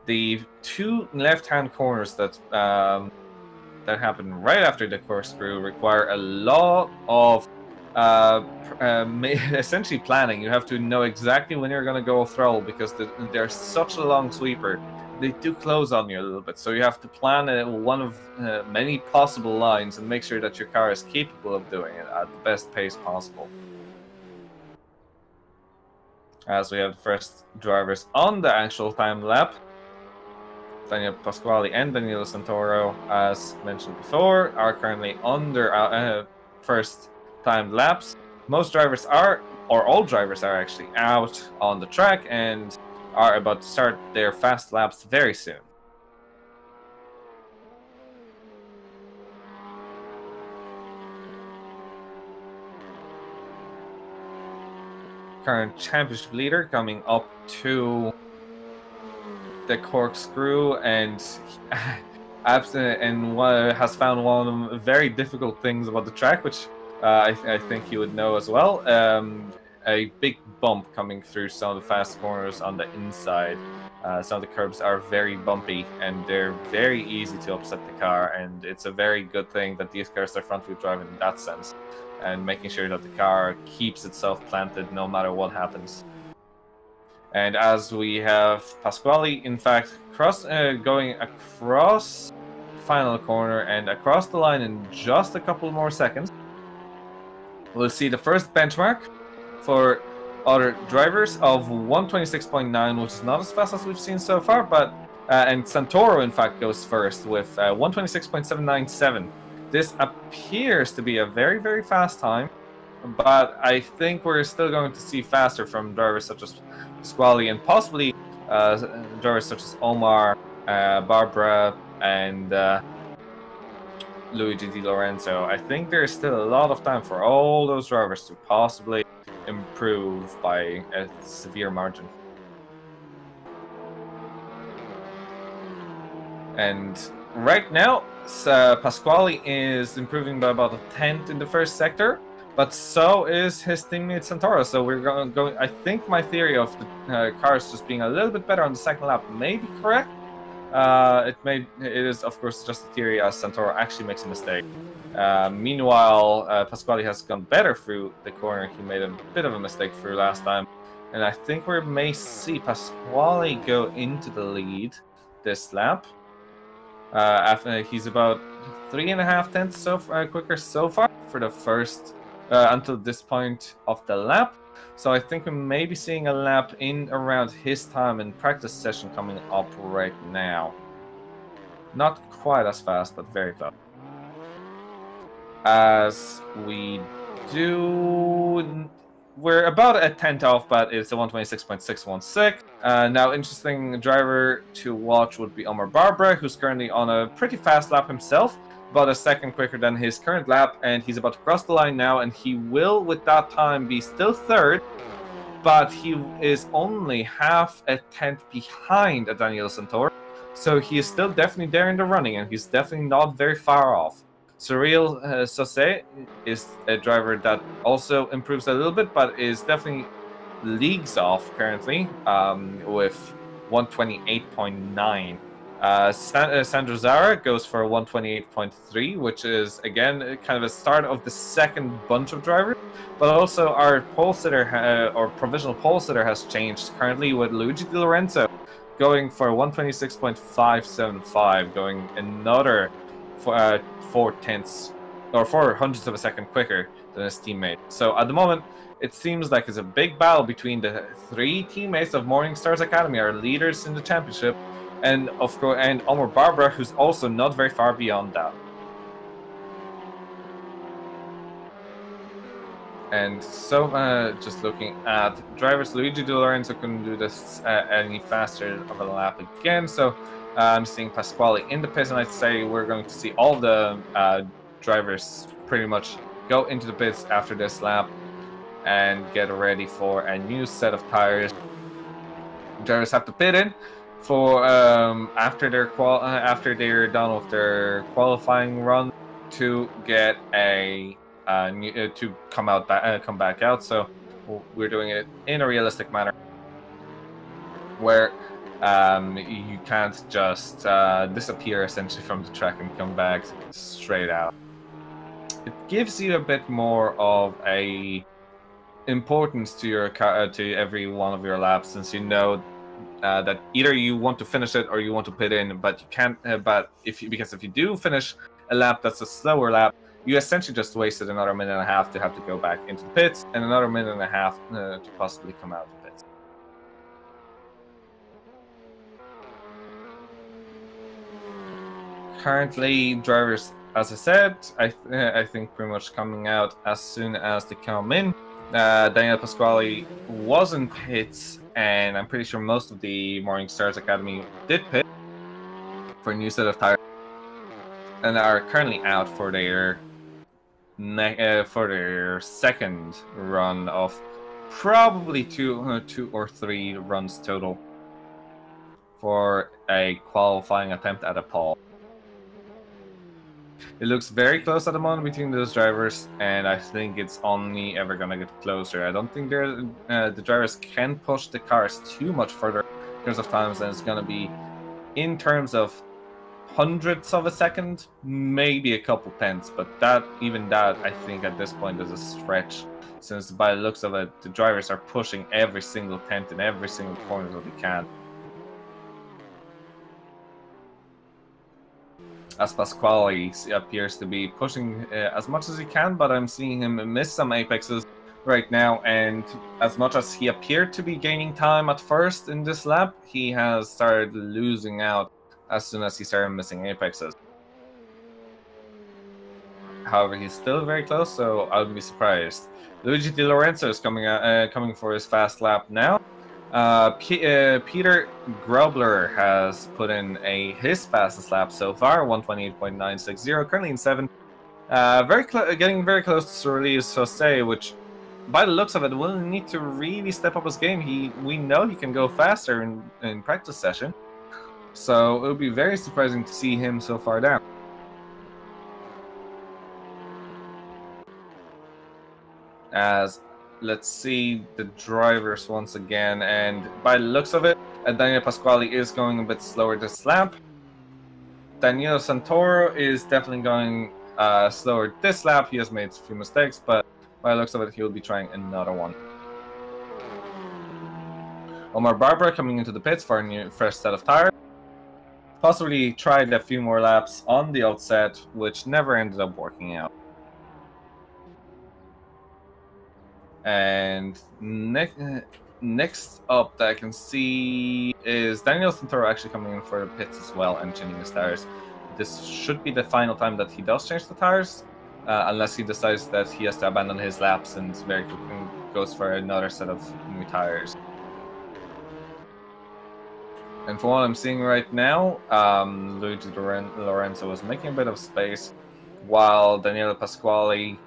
The two left-hand corners that happen right after the corkscrew require a lot of essentially planning. You have to know exactly when you're going to go throttle, because they're such a long sweeper. They do close on you a little bit, so you have to plan one of many possible lines and make sure that your car is capable of doing it at the best pace possible. As we have the first drivers on the actual time lap, Daniele Pasquale and Danilo Santoro, as mentioned before, are currently on their first timed laps. Most drivers are, or all drivers are actually out on the track and are about to start their fast laps very soon. Current championship leader coming up to the corkscrew, and has found one of the very difficult things about the track, which I think you would know as well. A big bump coming through some of the fast corners on the inside. Some of the curbs are very bumpy and they're very easy to upset the car, and it's a very good thing that these cars are front wheel drive in that sense, and making sure that the car keeps itself planted no matter what happens. And as we have Pasquale, in fact, going across final corner and across the line in just a couple more seconds, we'll see the first benchmark for other drivers of 126.9, which is not as fast as we've seen so far, but and Santoro in fact goes first with 126.797. This appears to be a very, very fast time, but I think we're still going to see faster from drivers such as Pasquale and possibly drivers such as Omar, Barbara, and Luigi Di Lorenzo. I think there's still a lot of time for all those drivers to possibly improve by a severe margin. And right now, Pasquale is improving by about a tenth in the first sector, but so is his teammate Santoro. So we're going. I think my theory of the cars just being a little bit better on the second lap may be correct. It is of course just a theory, as Santoro actually makes a mistake. Meanwhile, Pasquale has gone better through the corner. He made a bit of a mistake through last time, and I think we may see Pasquale go into the lead this lap. After he's about 3.5 tenths quicker so far for the first until this point of the lap. So I think we may be seeing a lap in around his time in practice session coming up right now. Not quite as fast, but very close. As we do, we're about a tenth off, but it's a 126.616. Now, interesting driver to watch would be Omar Barbara, who's currently on a pretty fast lap himself, about a second quicker than his current lap, and he's about to cross the line now, and he will, with that time, be still third, but he is only half a tenth behind Daniel Santoro, so he is still definitely there in the running, and he's definitely not very far off. Cyril Sauce is a driver that also improves a little bit, but is definitely leagues off currently with 128.9. Sandro Zara goes for 128.3, which is again kind of a start of the second bunch of drivers. But also our pole sitter or provisional pole sitter has changed currently, with Luigi Di Lorenzo going for 126.575, going another 4 tenths or 4 hundredths of a second quicker than his teammate. So at the moment, it seems like it's a big battle between the 3 teammates of Morningstar's Academy, our leaders in the championship, and of course, and Omar Barbara, who's also not very far beyond that. And so, just looking at drivers, Luigi Di Lorenzo couldn't do this any faster of a lap again. So I'm seeing Pasquale in the pits, and I'd say we're going to see all the drivers pretty much go into the pits after this lap and get ready for a new set of tires. Drivers have to pit in for after they're done with their qualifying run to get a to come back out. So we're doing it in a realistic manner, where you can't just disappear essentially from the track and come back straight out. It gives you a bit more of a importance to your to every one of your laps, since you know that either you want to finish it or you want to pit in, but you can't. But because if you do finish a lap that's a slower lap, you essentially just wasted another minute and a half to have to go back into the pits, and another minute and a half to possibly come out of the pits. Currently, drivers, as I said, I think pretty much coming out as soon as they come in. Daniel Pasquale was in pits, and I'm pretty sure most of the Morningstar's Academy did pit for a new set of tires, and are currently out for their second run of probably two or three runs total for a qualifying attempt at a pole. It looks very close at the moment between those drivers, and I think it's only ever going to get closer. I don't think the drivers can push the cars too much further in terms of times, and it's going to be in terms of hundredths of a second, maybe a couple tenths, but even that, I think at this point is a stretch, since by the looks of it, the drivers are pushing every single tenth in every single corner that they can. As Pasquale appears to be pushing as much as he can, but I'm seeing him miss some apexes right now, and as much as he appeared to be gaining time at first in this lap, he has started losing out as soon as he started missing apexes. However, he's still very close, so I wouldn't be surprised. Luigi Di Lorenzo is coming for his fast lap now. Peter Grobler has put in his fastest lap so far, 128.960, currently in 7th. Getting very close to Solis Jose, which, by the looks of it, will need to really step up his game. We know he can go faster in practice session, so it would be very surprising to see him so far down. As let's see the drivers once again, and by the looks of it, Daniele Pasquale is going a bit slower this lap. Danilo Santoro is definitely going slower this lap. He has made a few mistakes, but by the looks of it, he'll be trying another one. Omar Barbara coming into the pits for a new fresh set of tires. Possibly tried a few more laps on the outset, which never ended up working out. And next up that I can see is Daniel Santoro actually coming in for the pits as well and changing his tires. This should be the final time that he does change the tires, unless he decides that he has to abandon his laps and very quickly goes for another set of new tires. And from what I'm seeing right now, Luigi Lorenzo is making a bit of space, while Daniele Pasquale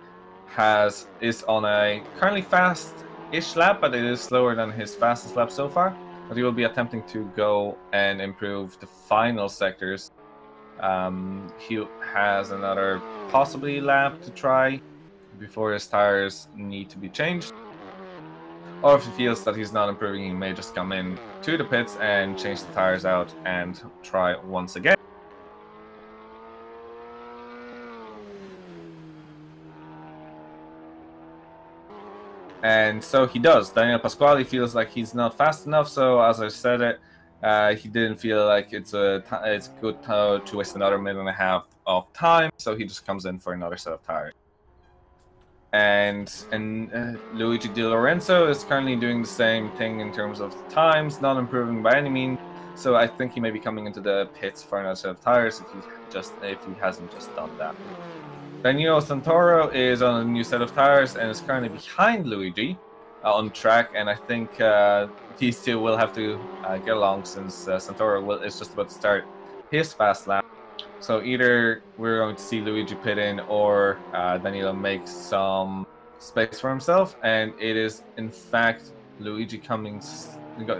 is on a currently fast-ish lap, but it is slower than his fastest lap so far. But he will be attempting to go and improve the final sectors. He has another possibly lap to try before his tires need to be changed. Or if he feels that he's not improving, he may just come in to the pits and change the tires out and try once again. And so he does. Daniel Pasquale feels like he's not fast enough, so as I said it, he didn't feel like it's good to waste another minute and a half of time, so he just comes in for another set of tires. And Luigi Di Lorenzo is currently doing the same thing in terms of times, not improving by any means, so I think he may be coming into the pits for another set of tires if he hasn't just done that. Danilo Santoro is on a new set of tires and is currently behind Luigi on track, and I think these two will have to get along since Santoro is just about to start his fast lap. So either we're going to see Luigi pit in or Danilo make some space for himself, and it is in fact Luigi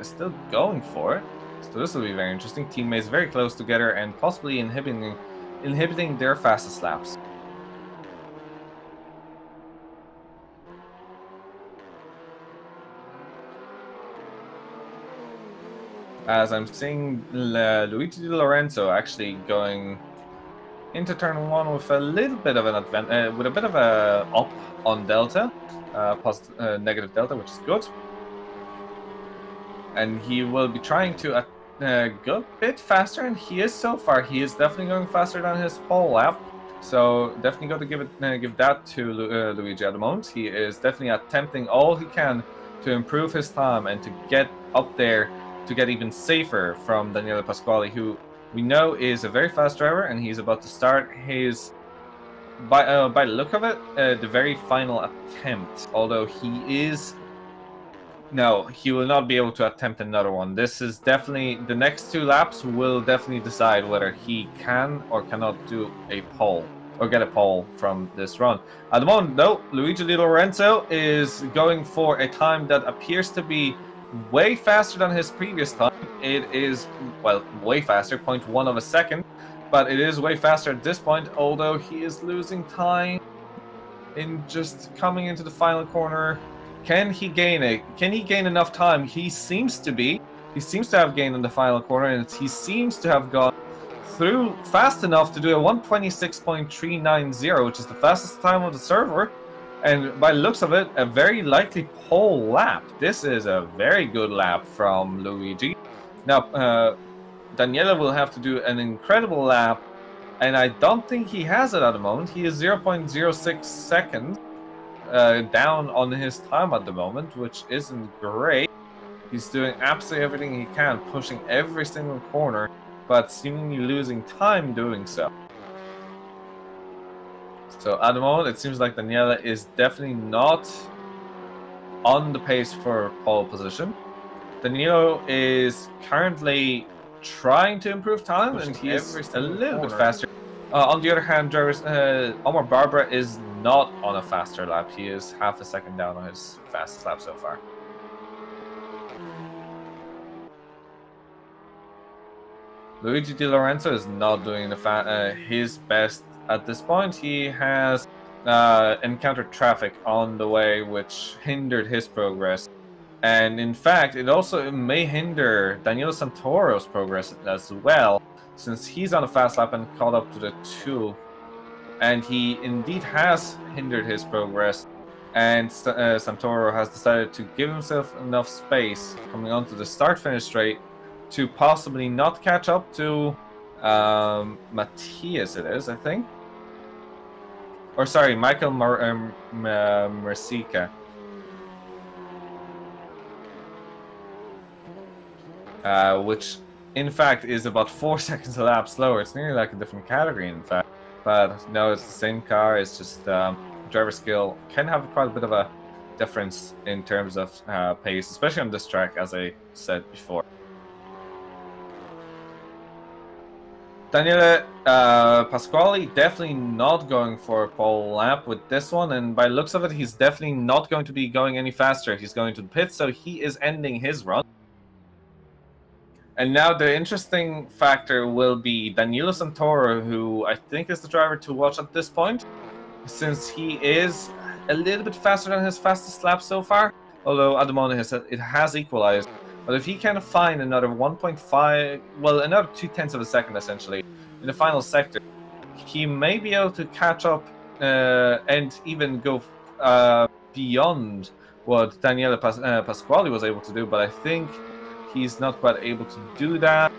still going for it. So this will be very interesting. Teammates very close together and possibly inhibiting their fastest laps. As I'm seeing Luigi Di Lorenzo actually going into turn 1 with a little bit of an with a bit of a up on delta, negative delta, which is good. And he will be trying to go a bit faster, and he is so far. He is definitely going faster than his pole lap, so definitely got to give that to Luigi at the moment. He is definitely attempting all he can to improve his time and to get up there, to get even safer from Daniele Pasquale, who we know is a very fast driver, and he's about to start his, by the look of it, the very final attempt. Although he will not be able to attempt another one. This is definitely, the next 2 laps will definitely decide whether he can or cannot do a pole, or get a pole from this run. At the moment, though, Luigi Di Lorenzo is going for a time that appears to be way faster than his previous time. It is, well, way faster, 0.1 of a second. but it is way faster at this point, although he is losing time in just coming into the final corner. Can he gain it? Can he gain enough time? He seems to be. He seems to have gained in the final corner, and he seems to have gone through fast enough to do a 1:26.390, which is the fastest time of the server. And by the looks of it, a very likely pole lap. This is a very good lap from Luigi. Now, Daniele will have to do an incredible lap, and I don't think he has it at the moment. He is 0.06 seconds down on his time at the moment, which isn't great. He's doing absolutely everything he can, pushing every single corner, but seemingly losing time doing so. So at the moment, it seems like Daniele is definitely not on the pace for pole position. Danilo is currently trying to improve time, and he's a little bit faster. On the other hand, drivers, Omar Barbara is not on a faster lap. He is half a second down on his fastest lap so far. Luigi Di Lorenzo is not doing his best at this point. He has encountered traffic on the way, which hindered his progress. And in fact, it also may hinder Danilo Santoro's progress as well, since he's on a fast lap and caught up to the 2. And he indeed has hindered his progress. And Santoro has decided to give himself enough space coming onto the start-finish straight to possibly not catch up to Matthias, it is, I think. Or sorry, Michael Mercica. Which, in fact, is about 4 seconds a lap slower. It's nearly like a different category, in fact. But no, it's the same car. It's just driver skill can have quite a bit of a difference in terms of pace, especially on this track, as I said before. Daniele Pasquale definitely not going for a pole lap with this one, and by looks of it, he's definitely not going to be going any faster. He's going to the pit, so he is ending his run. And now the interesting factor will be Danilo Santoro, who I think is the driver to watch at this point, since he is a little bit faster than his fastest lap so far, although at the moment it has equalized. But if he can find another 1.5, well, another 0.2 of a second essentially in the final sector, he may be able to catch up and even go beyond what Daniele Pasquale was able to do. But I think he's not quite able to do that.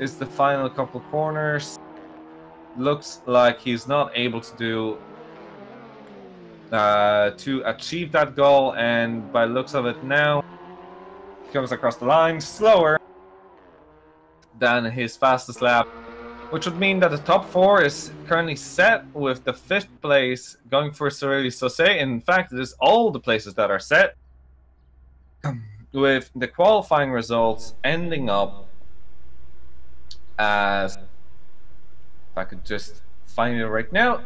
It's the final couple corners. Looks like he's not able to do to achieve that goal, and by looks of it now, comes across the line slower than his fastest lap, which would mean that the top 4 is currently set, with the 5th place going for Sorelli Sosé. In fact, it is all the places that are set, with the qualifying results ending up as, if I could just find it right now,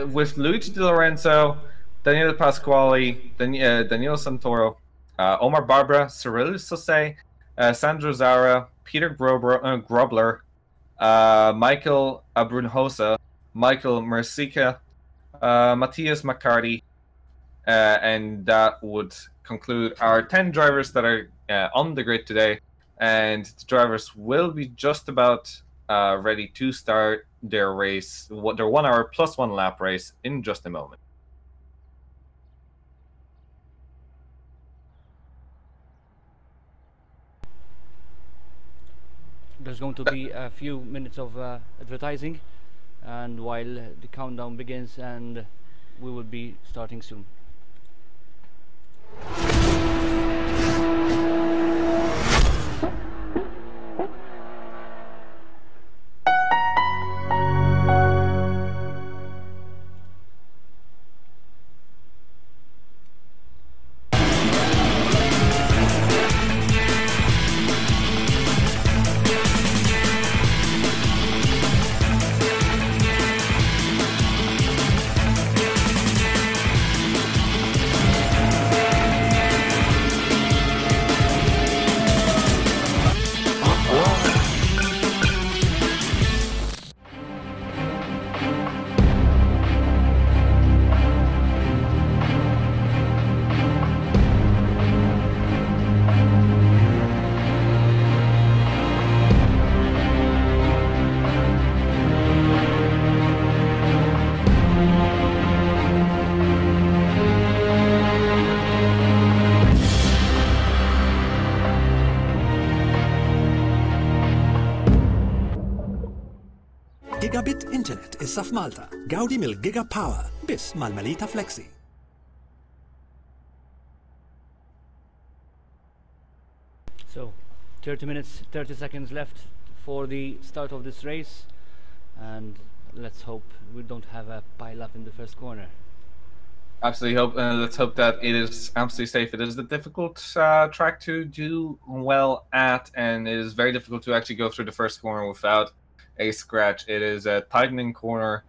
with Luigi Di Lorenzo, Daniele Pasquale, Danilo Santoro, Omar Barbara, Cyril Sosé, Sandro Zara, Peter Grobler, Michael Abrunhosa, Michael Mercica, Matthias McCarty, and that would conclude our 10 drivers that are on the grid today. And the drivers will be just about ready to start their race, their 1 hour plus 1 lap race, in just a moment. There's going to be a few minutes of advertising, and while the countdown begins, and we will be starting soon. Gigabit Internet issa f'Malta. Gawdi mill-Giga Power biss mal-Melita Flexi. So, 30 minutes, 30 seconds left for the start of this race, and let's hope we don't have a pile-up in the first corner. Absolutely hope. Let's hope that it is absolutely safe. It is a difficult track to do well at, and it is very difficult to actually go through the first corner without a scratch. It is a tightening corner,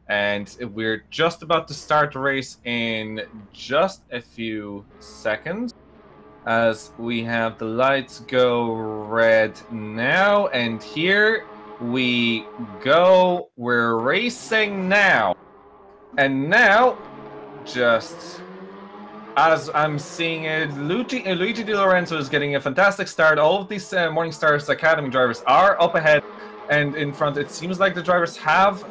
and we're just about to start the race in just a few seconds, as we have the lights go red now, and here we go. We're racing now, and now, just as I'm seeing it, Luigi Di Lorenzo is getting a fantastic start. All of these Morning Stars Academy drivers are up ahead and in front. It seems like the drivers have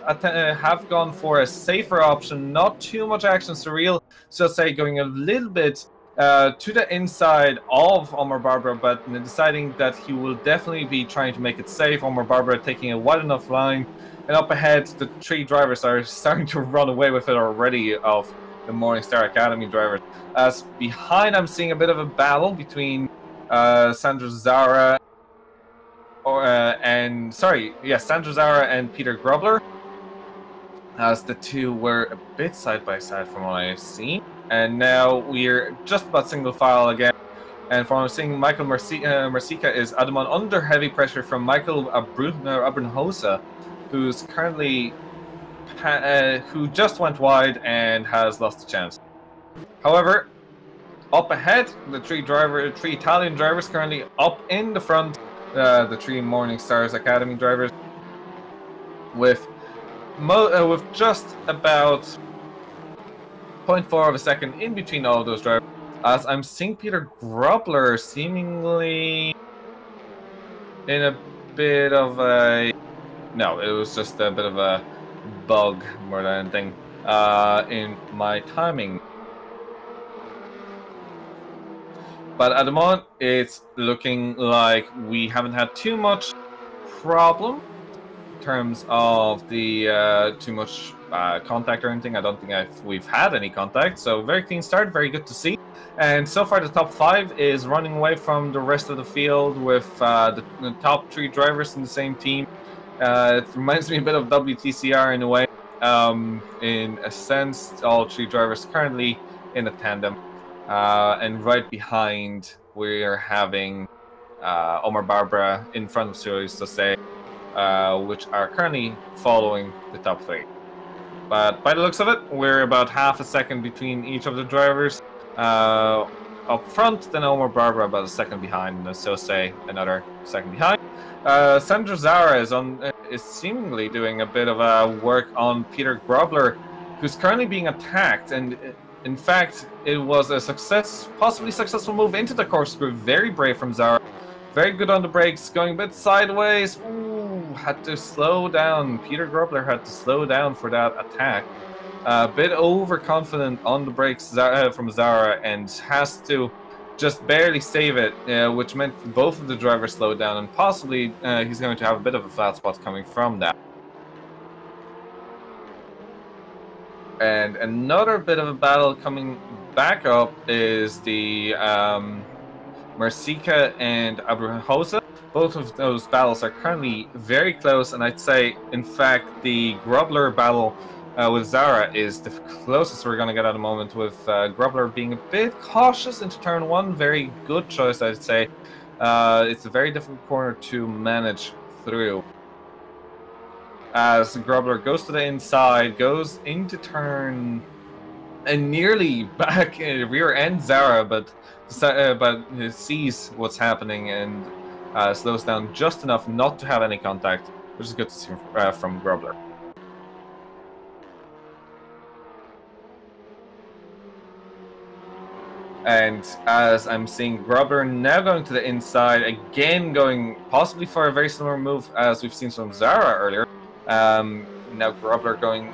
gone for a safer option, not too much action. Surreal, so say, going a little bit to the inside of Omar Barbara, but deciding that he will definitely be trying to make it safe. Omar Barbara taking a wide enough line, and up ahead, the three drivers are starting to run away with it already of the Morningstar Academy drivers. As behind, I'm seeing a bit of a battle between Sandra Zara Sandra Zara and Peter Grobler, as the two were a bit side by side from what I've seen. And now we're just about single file again. And from what I'm seeing, Michael Mercica is Adamon under heavy pressure from Michael Abranhosa, who's currently who just went wide and has lost the chance. However, up ahead, the three Italian drivers currently up in the front, the three Morning Stars Academy drivers, with just about 0.4 of a second in between all of those drivers. As I'm seeing Peter Grobler seemingly in a bit of a... No, it was just a bit of a bug more than anything in my timing. But at the moment, it's looking like we haven't had too much problem in terms of the too much contact or anything. I don't think we've had any contact, so very clean start, very good to see. And so far the top 5 is running away from the rest of the field with the top 3 drivers in the same team. It reminds me a bit of WTCR in a way. In a sense, all 3 drivers currently in a tandem. And right behind, we're having Omar Barbara in front of Series to say, which are currently following the top 3. But by the looks of it, we're about half a second between each of the drivers. Up front, then Omar Barbara about a second behind, and so say another second behind. Sandra Zara is seemingly doing a bit of work on Peter Grobler, who's currently being attacked, and in fact, it was a possibly successful move into the corkscrew. Very brave from Zara. Very good on the brakes, going a bit sideways. Ooh, had to slow down. Peter Grobler had to slow down for that attack. A bit overconfident on the brakes from Zara, and has to just barely save it, which meant both of the drivers slowed down, and possibly he's going to have a bit of a flat spot coming from that. And another bit of a battle coming back up is the Mercica and Abrahosa. Both of those battles are currently very close, and I'd say, in fact, the Grobler battle with Zara is the closest we're going to get at the moment, with Grobler being a bit cautious into turn 1. Very good choice, I'd say. It's a very difficult corner to manage through. As Grobler goes to the inside, goes into turn, and nearly back rear end Zara, but sees what's happening and slows down just enough not to have any contact, which is good to see from Grobler. And as I'm seeing Grobler now going to the inside, again going possibly for a very similar move as we've seen from Zara earlier. Now Grobler going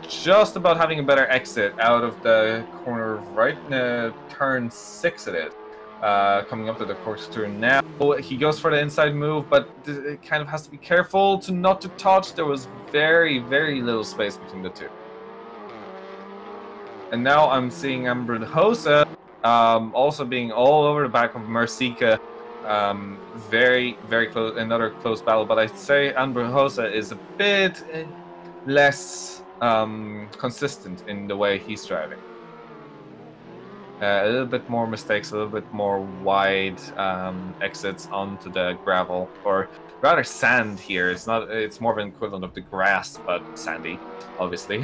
just about having a better exit out of the corner right turn 6 it is. coming up to the corkscrew now. He goes for the inside move, but it kind of has to be careful to not to touch. There was very, very little space between the two. And now I'm seeing Ambrohosa also being all over the back of Mercika. Very, very close, another close battle. But I'd say Ambrohosa is a bit less consistent in the way he's driving. A little bit more mistakes, a little bit more wide exits onto the gravel, or rather sand here. It's not. It's more of an equivalent of the grass, but sandy, obviously.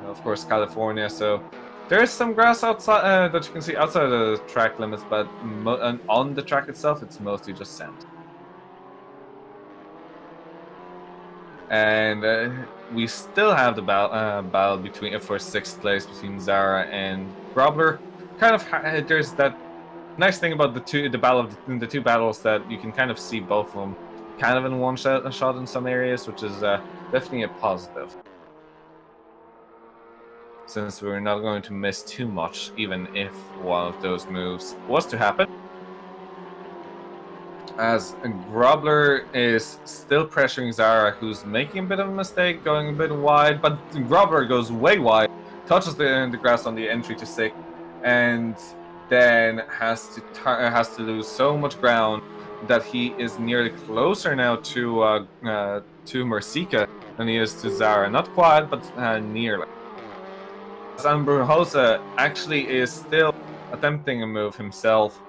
Of course, California. So there is some grass outside that you can see outside the track limits, but on the track itself, it's mostly just sand. And we still have the battle between for 6th place between Zara and Grobler. Kind of there's that nice thing about the two battles that you can kind of see both of them kind of in one shot in some areas, which is definitely a positive. Since we're not going to miss too much, even if one of those moves was to happen. As Grobler is still pressuring Zara, who's making a bit of a mistake, going a bit wide, but Grobler goes way wide, touches the grass on the entry to 6th, and then has to lose so much ground that he is nearly closer now to Mercika than he is to Zara. Not quite, but nearly. Ambrohosa actually is still attempting a move himself,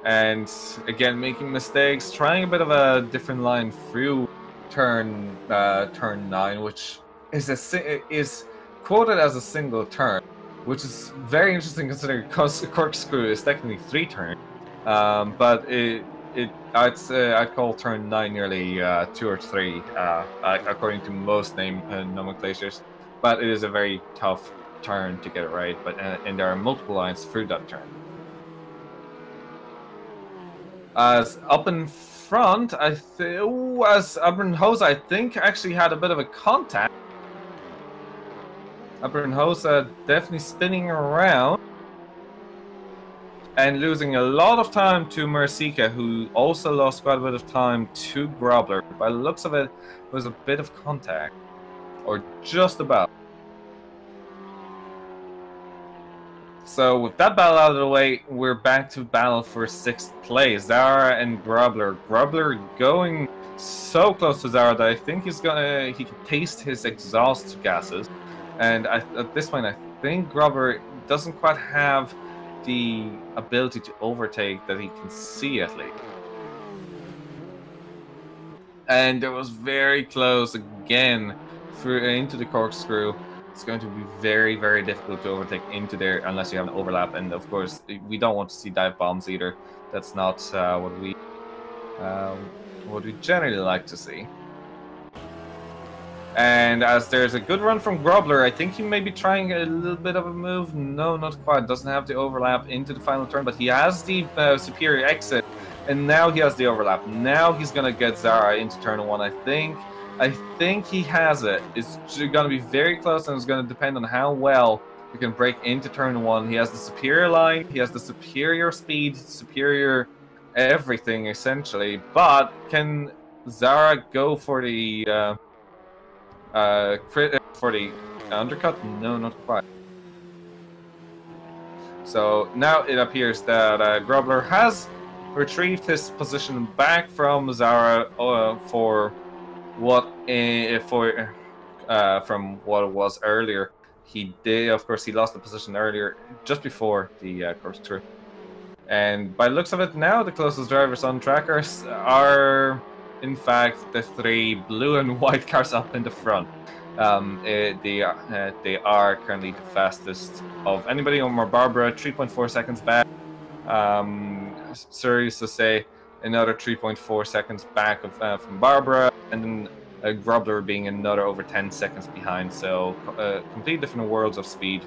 and again making mistakes, trying a bit of a different line through turn 9, which is quoted as a single turn, which is very interesting considering corkscrew is technically 3 turns, but I'd call turn 9 nearly 2 or 3 according to most nomenclatures, but it is a very tough turn to get it right. But and there are multiple lines through that turn. As up in front, as Ambrohosa, I think, actually had a bit of a contact. Ambrohosa definitely spinning around and losing a lot of time to Mercika, who also lost quite a bit of time to Grobler. By the looks of it, it was a bit of contact, or just about. So with that battle out of the way, we're back to battle for 6th place. Zara and Grobler. Grobler going so close to Zara that I think he can taste his exhaust gases. And at this point, I think Grobler doesn't quite have the ability to overtake that he can see, at least. And it was very close again into the corkscrew. It's going to be very, very difficult to overtake into there unless you have an overlap. And of course, we don't want to see dive bombs either. That's not what we generally like to see. And as there's a good run from Grobler, I think he may be trying a little bit of a move. No, not quite. Doesn't have the overlap into the final turn, but he has the superior exit. And now he has the overlap. Now he's going to get Zara into turn 1, I think he has it. It's going to be very close, and it's going to depend on how well he can break into turn 1. He has the superior line, he has the superior speed, superior everything, essentially. But can Zara go for the undercut? No, not quite. So now it appears that Grobler has retrieved his position back from Zara from what it was earlier. He did, of course, he lost the position earlier, just before the corkscrew. And by the looks of it, now the closest drivers on trackers are, in fact, the 3 blue and white cars up in the front. They are currently the fastest of anybody on Barbara, 3.4 seconds back. Serious to say, another 3.4 seconds back from Barbara, and then Grobler being another over 10 seconds behind. So complete different worlds of speed.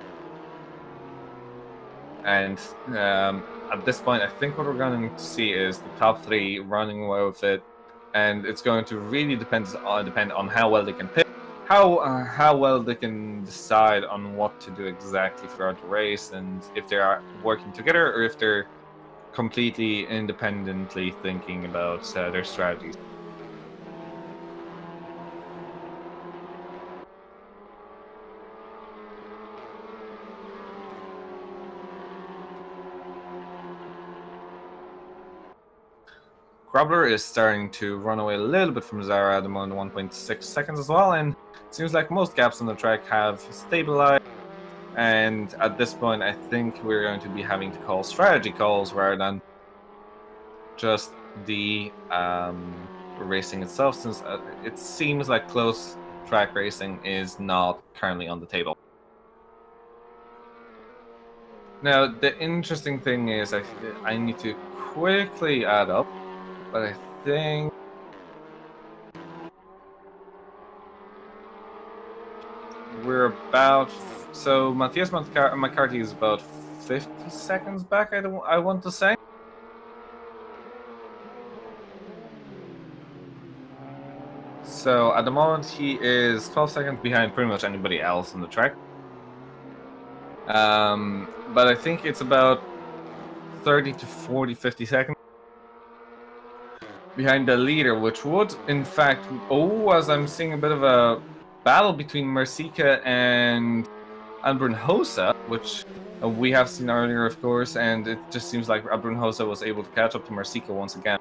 And at this point, I think what we're going to see is the top 3 running away with it, and it's going to really depend on how well they can pick, how well they can decide on what to do exactly throughout the race, and if they are working together or if they're completely independently thinking about their strategies. Grobler is starting to run away a little bit from Zara at the moment, 1.6 seconds as well, and it seems like most gaps on the track have stabilized. And at this point, I think we're going to be having to call strategy calls rather than just the racing itself, since it seems like close track racing is not currently on the table. Now, the interesting thing is I need to quickly add up, but I think we're about... So Matthias McCarthy is about 50 seconds back, I want to say. So at the moment he is 12 seconds behind pretty much anybody else on the track. But I think it's about 30 to 40, 50 seconds behind the leader, which would in fact... Oh, as I'm seeing a bit of a battle between Mercica and Brunhosa, which we have seen earlier, of course, and it just seems like Brunhosa was able to catch up to Mercica once again.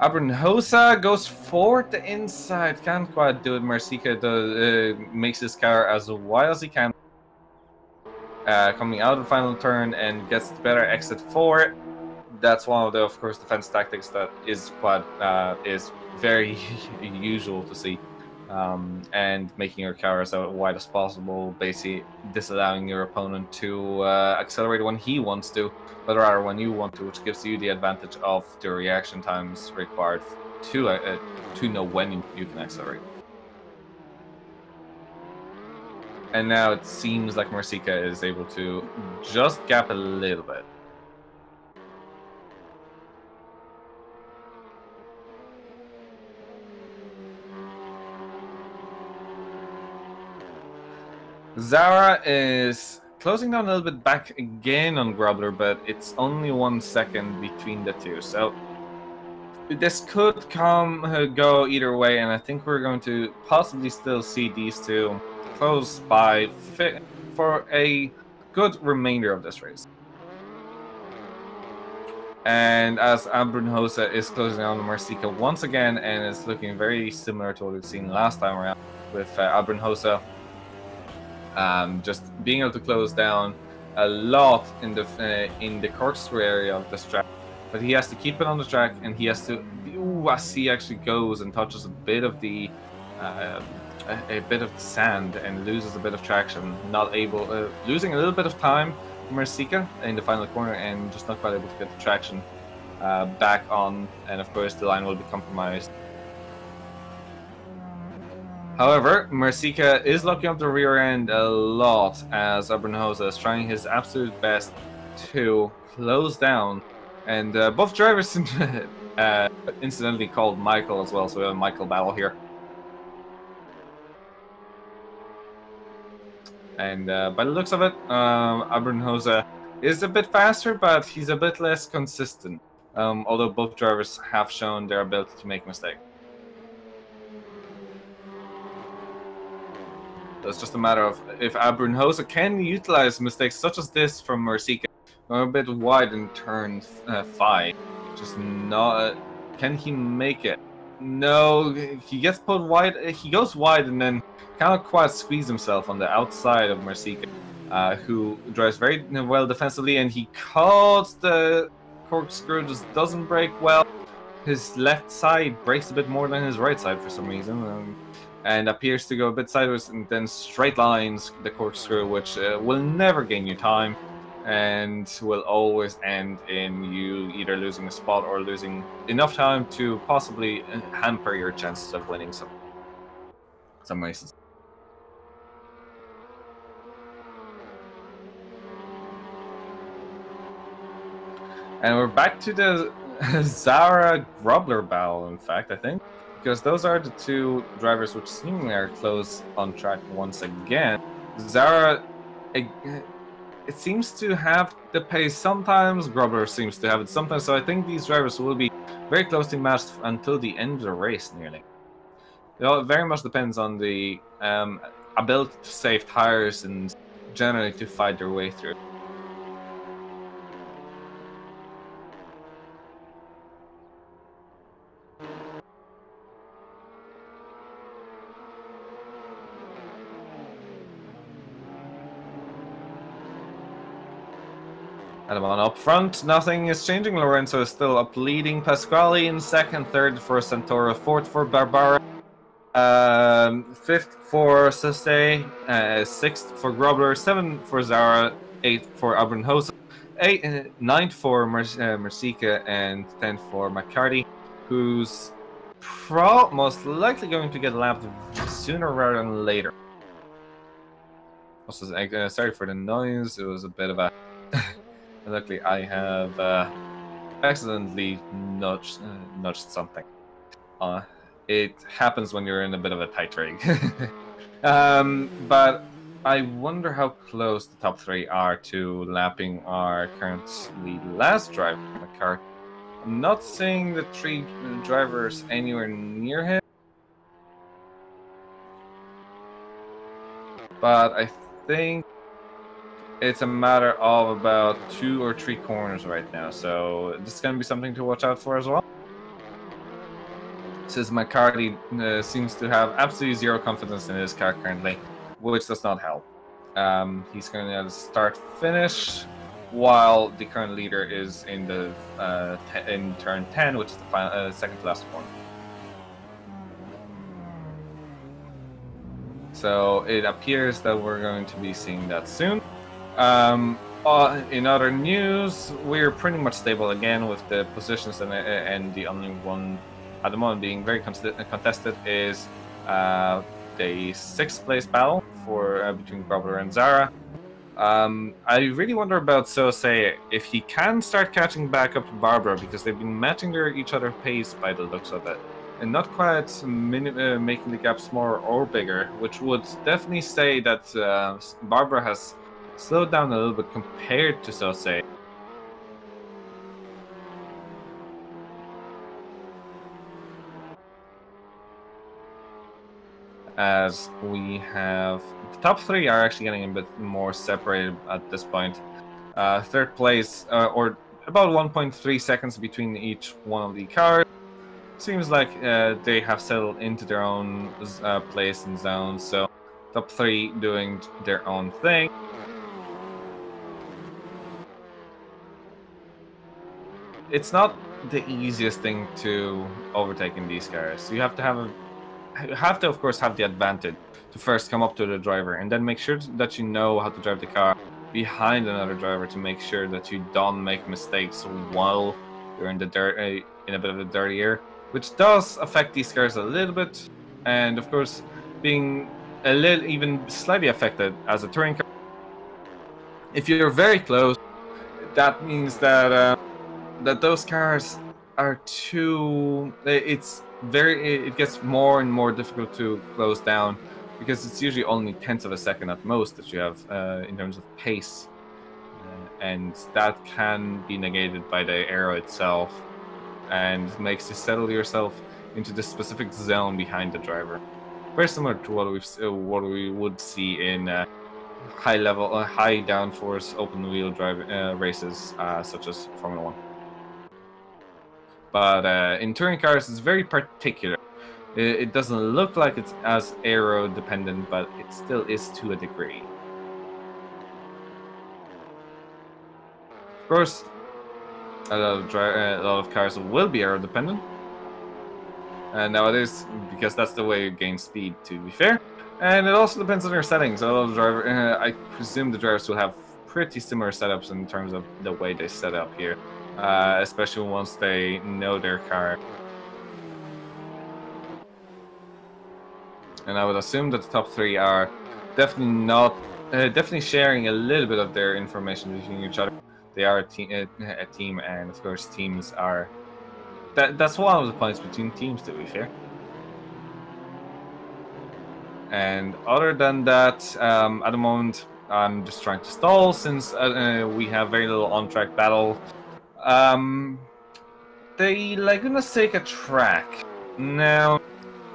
Brunhosa goes for the inside, can't quite do it. Mercica makes his car as wide as he can, coming out of the final turn and gets the better exit for it. That's one of the, of course, defense tactics that is quite is very usual to see. And making your car as wide as possible, basically disallowing your opponent to accelerate when he wants to, but rather when you want to, which gives you the advantage of the reaction times required to know when you can accelerate. And now it seems like Mercica is able to just gap a little bit. Zara is closing down a little bit back again on Grobler, but it's only 1 second between the two. So this could go either way, and I think we're going to possibly still see these two close by for a good remainder of this race. And as Brunhosa is closing down on Mercica once again, and it's looking very similar to what we've seen last time around with Brunhosa. Just being able to close down a lot in the corkscrew area of this track, but he has to keep it on the track, and he has to. As he actually goes and touches a bit of the sand and loses a bit of traction, not able, losing a little bit of time. Mercica in the final corner and just not quite able to get the traction back on, and of course the line will be compromised. However, Mercica is locking up the rear end a lot as Brunhosa is trying his absolute best to close down, and both drivers incidentally called Michael as well, so we have a Michael battle here. And by the looks of it, Brunhosa is a bit faster, but he's a bit less consistent, although both drivers have shown their ability to make mistakes. It's just a matter of if Brunhosa can utilize mistakes such as this from Mercica, going a bit wide in turn 5. Just not. Can he make it? No, he gets put wide. He goes wide and then cannot quite squeeze himself on the outside of Mercica, who drives very well defensively, and he caught the corkscrew, just doesn't brake well. His left side brakes a bit more than his right side for some reason. And appears to go a bit sideways and then straight lines the corkscrew, which will never gain you time and will always end in you either losing a spot or losing enough time to possibly hamper your chances of winning some races. And we're back to the Zara Grobler battle, in fact, I think. Because those are the two drivers which seemingly are close on track once again. Zara it seems to have the pace sometimes. Grubber seems to have it sometimes. So I think these drivers will be very closely matched until the end of the race, nearly. It all very much depends on the ability to save tires and generally to fight their way through. Adamon up front, nothing is changing. Lorenzo is still up leading. Pasquale in second, third for Santoro, fourth for Barbara, fifth for Seste, sixth for Grobler, seventh for Zara, eighth for Abramhosa, ninth for Mercica, and 10th for McCarty, who's most likely going to get lapped sooner rather than later. Also, sorry for the noise, it was a bit of a... Luckily, I have accidentally nudged something. It happens when you're in a bit of a tight rig. But I wonder how close the top three are to lapping our currently last driver in the car. I'm not seeing the three drivers anywhere near him, but I think it's a matter of about 2 or 3 corners right now, so this is going to be something to watch out for as well. Since McCarty seems to have absolutely zero confidence in his car currently, which does not help. He's going to start-finish, while the current leader is in the in turn 10, which is the final, second to last one. So it appears that we're going to be seeing that soon. In other news, we're pretty much stable again with the positions, and the only one at the moment being very contested is the 6th place battle for between Grobler and Zara. I really wonder about Sose if he can start catching back up to Barbara, because they've been matching each other pace by the looks of it, and not quite making the gap smaller or bigger, which would definitely say that Barbara has slowed down a little bit compared to Sose. As we have the top 3 are actually getting a bit more separated at this point. 3rd place, or about 1.3 seconds between each one of the cars. Seems like they have settled into their own place and zone, so top 3 doing their own thing. It's not the easiest thing to overtake in these cars. You have to of course have the advantage to first come up to the driver, and then make sure that you know how to drive the car behind another driver to make sure that you don't make mistakes while you're in the dirt, in a bit of a dirty air, which does affect these cars a little bit, and of course being a little even slightly affected as a touring car. If you're very close, that means that that those cars are too... it gets more and more difficult to close down, because it's usually only tenths of a second at most that you have in terms of pace, and that can be negated by the aero itself, and makes you settle yourself into the specific zone behind the driver. Very similar to what we would see in high downforce open wheel drive races such as Formula 1. But in touring cars, it's very particular. It doesn't look like it's as aero dependent, but it still is to a degree. Of course, a lot of cars will be aero dependent nowadays, because that's the way you gain speed, to be fair. And it also depends on your settings. A lot of I presume the drivers will have pretty similar setups in terms of the way they set up here. Especially once they know their car. And I would assume that the top 3 are definitely sharing a little bit of their information between each other. They are a team, and of course teams are... That's one of the points between teams, to be fair. And other than that, at the moment, I'm just trying to stall since we have very little on-track battle. The Laguna Seca track. Now,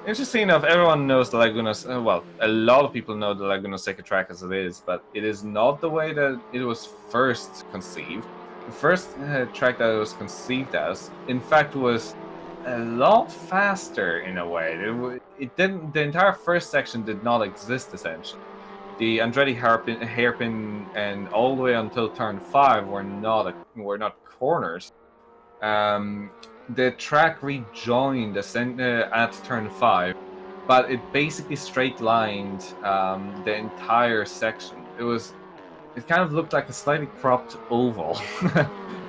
interesting enough, everyone knows the Laguna. Well, a lot of people know the Laguna Seca track as it is, but it is not the way that it was first conceived. The first track that it was conceived as, in fact, was a lot faster in a way. It didn't. The entire first section did not exist essentially. The Andretti hairpin and all the way until turn 5 were not corners. The track rejoined at turn 5, but it basically straight lined the entire section. It kind of looked like a slightly cropped oval,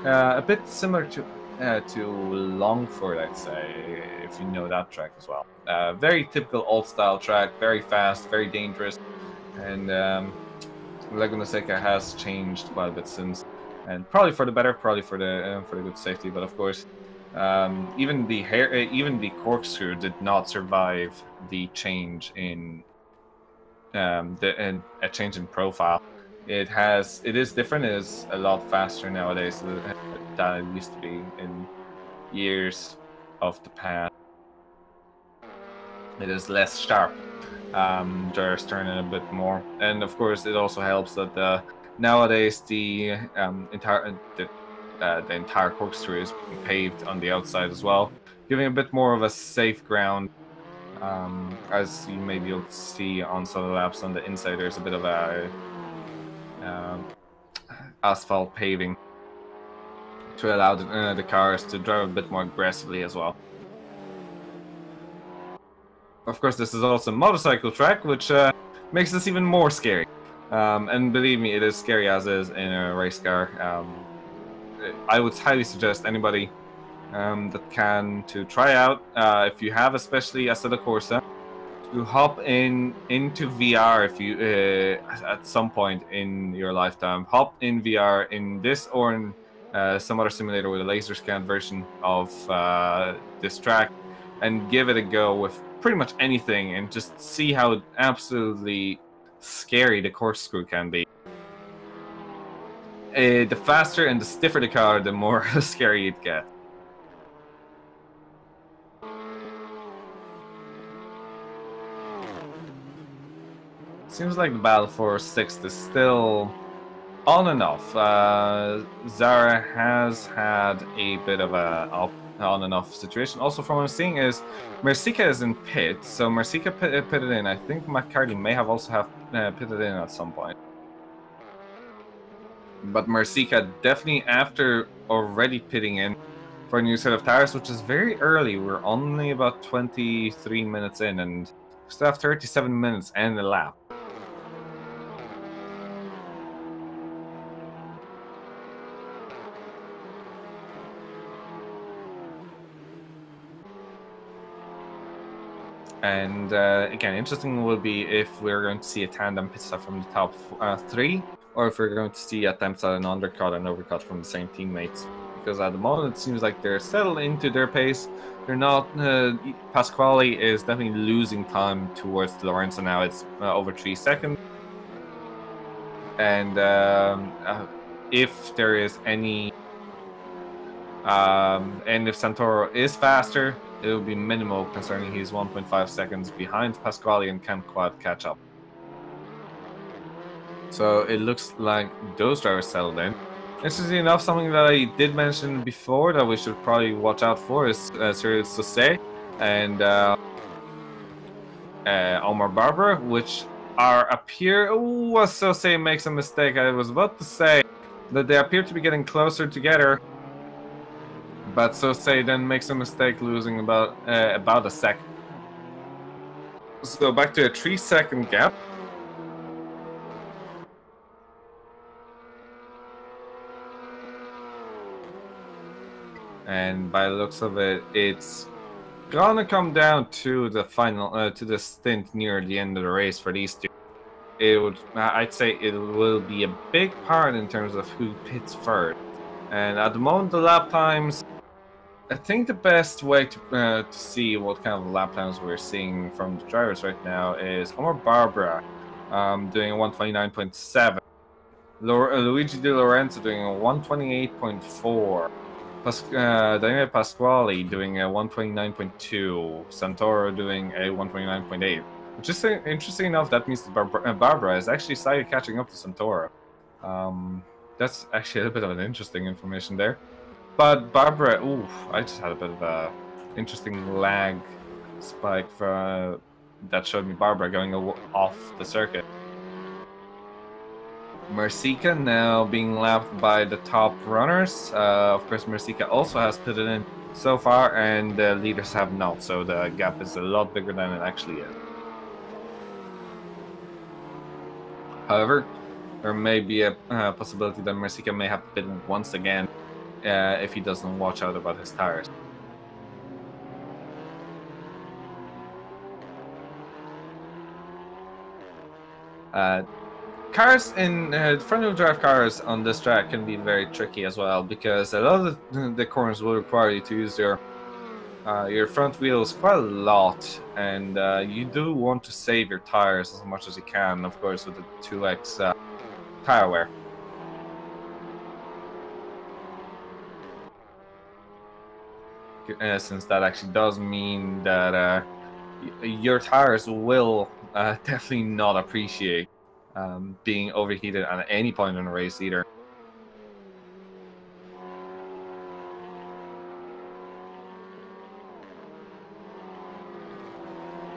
a bit similar to Longford, I'd say, if you know that track as well. Very typical old style track, very fast, very dangerous, and Laguna Seca has changed quite a bit since, and probably for the better, probably for the good safety. But of course, even the corkscrew did not survive the change in a change in profile. It is different. It is a lot faster nowadays than it used to be in years of the past. It is less sharp. Gyros turning a bit more, and of course, it also helps that nowadays the entire corkscrew is paved on the outside as well, giving a bit more of a safe ground. As you may be able to see on some of the laps on the inside, there's a bit of a asphalt paving to allow the cars to drive a bit more aggressively as well. Of course, this is also a motorcycle track, which makes this even more scary. And believe me, it is scary as is in a race car. I would highly suggest anybody that can to try out, if you have especially Assetto Corsa, to hop into VR if you at some point in your lifetime. Hop in VR in this or in some other simulator with a laser scan version of this track, and give it a go with pretty much anything, and just see how absolutely scary the corkscrew can be. The faster and the stiffer the car, the more scary it gets. Seems like the battle for 6th is still on and off. Zara has had a bit of a on and off situation. Also, from what I'm seeing, is Mercica is in pit, so Mercica pitted in. I think McCartney may have also pitted in at some point. But Mercica definitely, after already pitting in for a new set of tires, which is very early. We're only about 23 minutes in, and we still have 37 minutes and a lap. And again, interesting will be if we're going to see a tandem pit stop from the top 3, or if we're going to see attempts at an undercut and overcut from the same teammates. Because at the moment, it seems like they're settled into their pace. They're not. Pasquale is definitely losing time towards Lorenzo now. It's over 3 seconds. And if there is any, and if Santoro is faster, it will be minimal, concerning he's 1.5 seconds behind Pasquale and can't quite catch up. So it looks like those drivers settled in. Interestingly enough, something that I did mention before that we should probably watch out for is Cyril Sauce and Omar Barbara, which appear. Oh, Sauce makes a mistake. I was about to say that they appear to be getting closer together, but Sauce then makes a mistake, losing about a second. So back to a 3-second gap. And by the looks of it, it's gonna come down to the final, to the stint near the end of the race for these two. I'd say it will be a big part in terms of who pits first. And at the moment, the lap times, I think the best way to see what kind of lap times we're seeing from the drivers right now is Omar Barbara doing a 129.7. Luigi Di Lorenzo doing a 128.4. Daniele Pasquale doing a 129.2. Santoro doing a 129.8. Which is interesting enough. That means that Barbara is actually slightly catching up to Santoro. That's actually a bit of an interesting information there. But Barbara, ooh, I just had a bit of a interesting lag spike for, that showed me Barbara going off the circuit. Mercica now being lapped by the top runners. Of course, Mercica also has pitted in so far, and the leaders have not, so the gap is a lot bigger than it actually is. However, there may be a possibility that Mercica may have to pit once again if he doesn't watch out about his tires. Cars in front-wheel drive cars on this track can be very tricky as well, because a lot of the corners will require you to use your front wheels quite a lot, and you do want to save your tires as much as you can, of course, with the 2x tire wear. Since that actually does mean that your tires will definitely not appreciate being overheated at any point in a race either.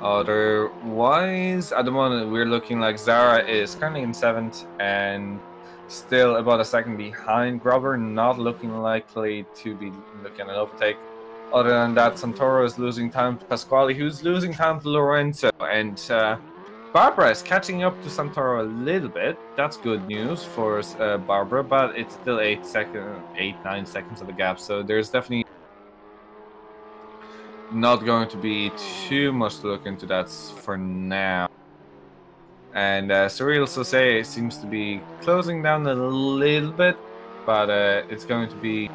Otherwise, at the moment, we're looking like Zara is currently in 7th and still about a second behind Grubber, not looking likely to be looking at an overtake. Other than that, Santoro is losing time to Pasquale, who's losing time to Lorenzo, and Barbara is catching up to Santoro a little bit. That's good news for Barbara, but it's still 9 seconds of a gap, so there's definitely not going to be too much to look into that for now. And Cyril Sauce seems to be closing down a little bit, but it's going to be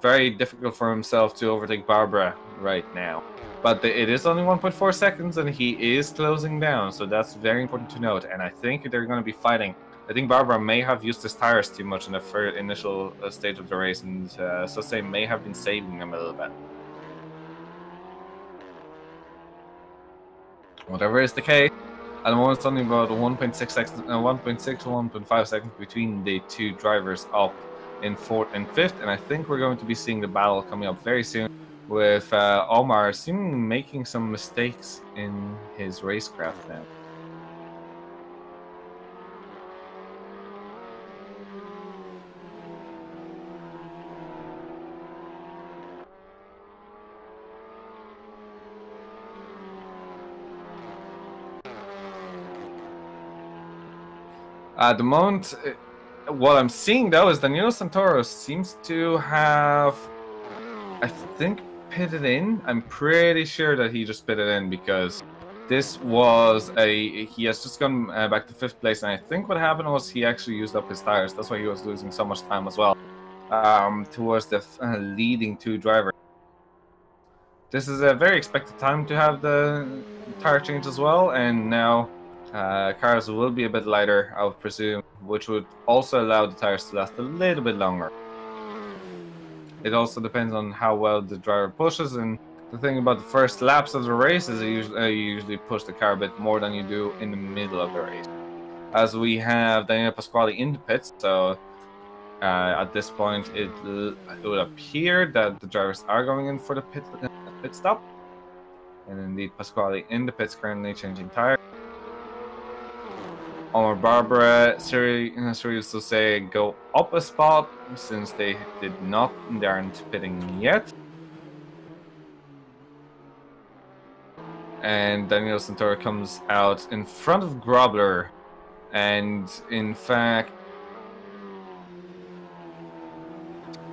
very difficult for himself to overtake Barbara right now. But it is only 1.4 seconds, and he is closing down, so that's very important to note. And I think they're going to be fighting. I think Barbara may have used his tires too much in the initial stage of the race, and Sauce may have been saving them a little bit. Whatever is the case, at the moment it's only about 1.6 seconds, 1.6 to 1.5 seconds between the two drivers up in 4th and 5th, and I think we're going to be seeing the battle coming up very soon, with Omar seemingly making some mistakes in his racecraft now. At the moment, what I'm seeing though is Danilo Santoro seems to have, I think, pitted in. I'm pretty sure that he just pitted in, because this was he has just gone back to 5th place, and I think what happened was he actually used up his tires. That's why he was losing so much time as well towards the leading two drivers. This is a very expected time to have the tire change as well, and now cars will be a bit lighter, I would presume, which would also allow the tires to last a little bit longer. It also depends on how well the driver pushes, and the thing about the first laps of the race is you usually push the car a bit more than you do in the middle of the race. As we have Daniele Pasquale in the pits, so at this point it would appear that the drivers are going in for the pit stop. And indeed, Pasquale in the pits currently changing tires. Omar Barbara, Cyril Sauce go up a spot since they aren't pitting yet. And Danilo Santoro comes out in front of Grobler, and in fact,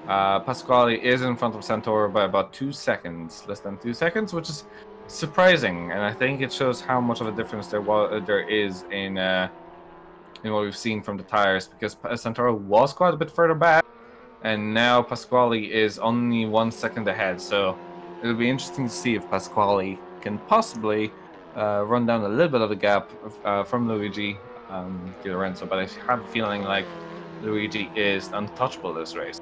Pasquale is in front of Santoro by about 2 seconds, less than 2 seconds, which is surprising, and I think it shows how much of a difference there is in what we've seen from the tires, because Santoro was quite a bit further back, and now Pasquale is only 1 second ahead, so it'll be interesting to see if Pasquale can possibly run down a little bit of the gap from Luigi Di Lorenzo, but I have a feeling like Luigi is untouchable this race.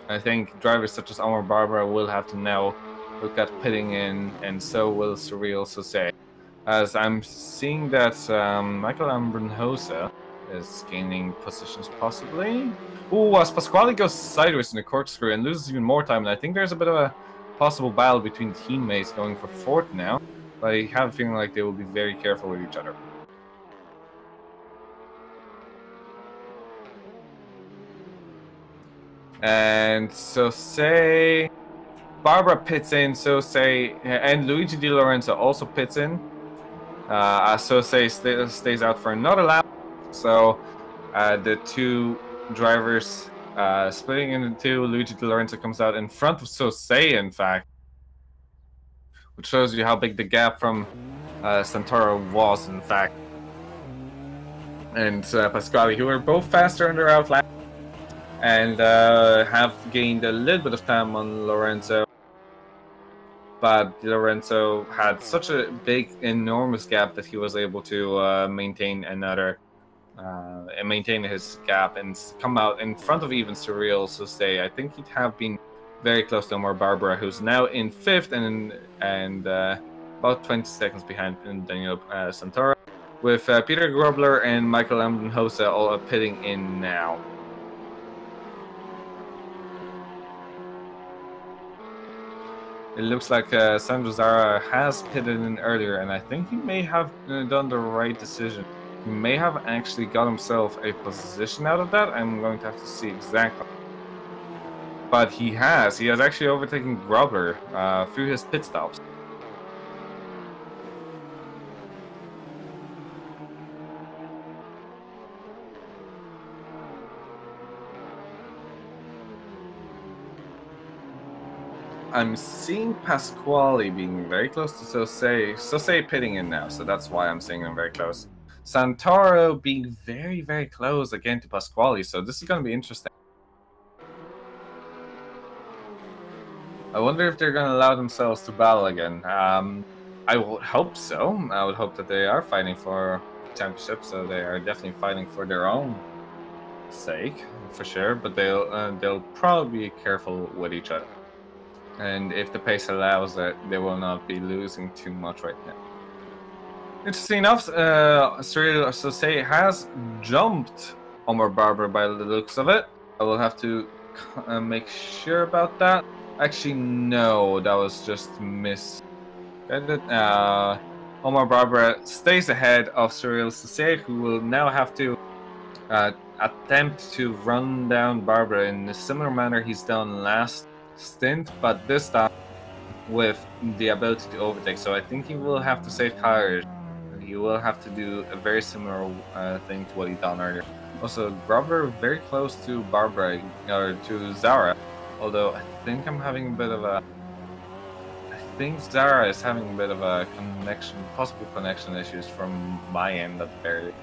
I think drivers such as Omar Barbara will have to now look at pitting in, and so will Surreal Sose. As I'm seeing that Michael Ambronhosa is gaining positions possibly. Ooh, as Pasquale goes sideways in the corkscrew and loses even more time, and I think there's a bit of a possible battle between teammates going for fourth now, but I have a feeling like they will be very careful with each other. And so say Barbara pits in, so say, and Luigi Di Lorenzo also pits in. So say stays out for another lap. So the two drivers splitting into two. Luigi Di Lorenzo comes out in front of Sosei, in fact, which shows you how big the gap from Santoro was, in fact. And Pasquale, who are both faster in their outlap, and have gained a little bit of time on Lorenzo. But Di Lorenzo had such a big, enormous gap that he was able to maintain his gap and come out in front of even Surreal Sose. I think he'd have been very close to Omar Barbara, who's now in fifth and about 20 seconds behind Daniel Santoro, with Peter Grobler and Michael Ambronhosa all pitting in now. It looks like Sandro Zara has pitted in earlier, and I think he may have done the right decision. He may have actually got himself a position out of that. I'm going to have to see exactly. But he has actually overtaken Grobler through his pit stops. I'm seeing Pasquale being very close to Sose pitting in now, so that's why I'm seeing him very close. Santoro being very, very close again to Pasquale, so this is going to be interesting. I wonder if they're going to allow themselves to battle again. I would hope so. I would hope that they are fighting for championship, so they are definitely fighting for their own sake, for sure, but they'll probably be careful with each other. And if the pace allows it, they will not be losing too much right now. Interesting enough, Cyril Sose has jumped Omar Barbara by the looks of it. I will have to make sure about that. Actually, no, that was just misguided. Omar Barbara stays ahead of Cyril Sose, who will now have to attempt to run down Barbara in a similar manner he's done last stint, but this time with the ability to overtake. So I think he will have to save tires. He will have to do a very similar thing to what he done earlier. Also, Grobler very close to Barbara or to Zara, although I think Zara is having a bit of a possible connection issues from my end at the very least.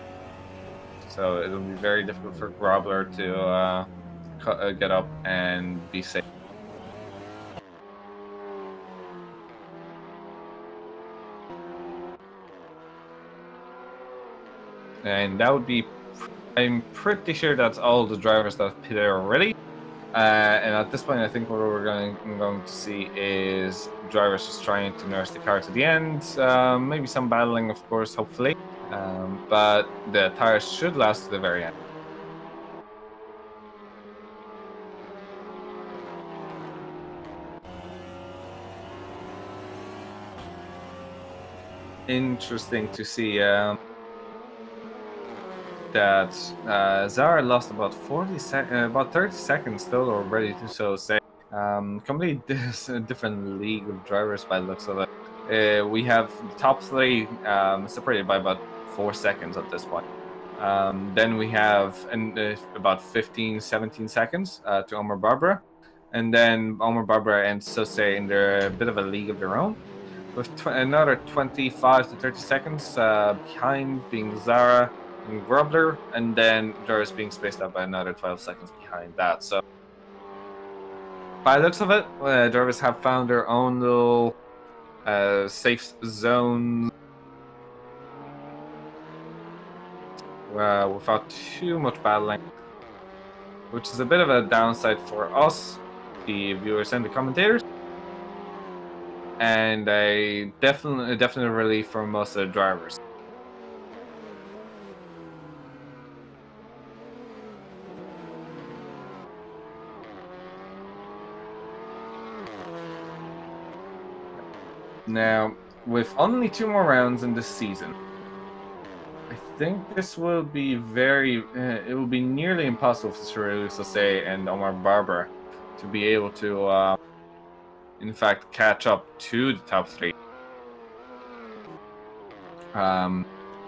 So it'll be very difficult for Grobler to get up and be safe. And that would be, I'm pretty sure that's all the drivers that have pitted already. And at this point, I think what we're going to see is drivers just trying to nurse the car to the end. Maybe some battling, of course, hopefully. But the tires should last to the very end. Interesting to see that Zara lost about 30 seconds total already to say. Completely different league of drivers by the looks of it. We have the top three separated by about 4 seconds at this point. Then we have about 15-17 seconds to Omar Barbara, and then Omar Barbara and Sose in a bit of a league of their own, with another 25 to 30 seconds behind being Zara and Grobler, and then drivers being spaced out by another 12 seconds behind that. So by the looks of it, drivers have found their own little safe zone without too much battling, which is a bit of a downside for us, the viewers and the commentators, and a definite relief for most of the drivers. Now, with only 2 more rounds in this season, I think this will be it will be nearly impossible for Cyril Sosé and Omar Barbara to be able to, in fact, catch up to the top 3.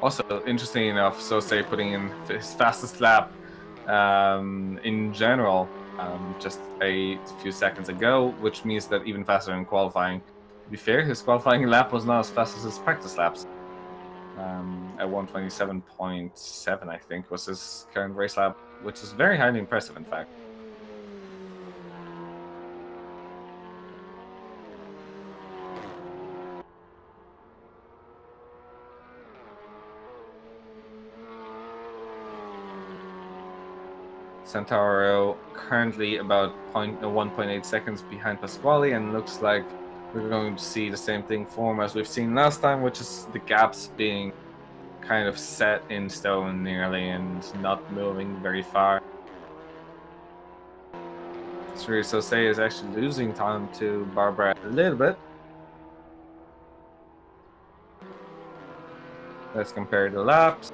Also, interesting enough, Sosé putting in his fastest lap in general just a few seconds ago, which means that even faster in qualifying. To be fair, his qualifying lap was not as fast as his practice laps. At 127.7, I think, was his current race lap, which is very highly impressive, in fact. Centauro currently about 1.8 seconds behind Pasquale, and looks like we're going to see the same thing form as we've seen last time, which is the gaps being kind of set in stone nearly and not moving very far. Cyril Sosé is actually losing time to Barbara a little bit. Let's compare the laps.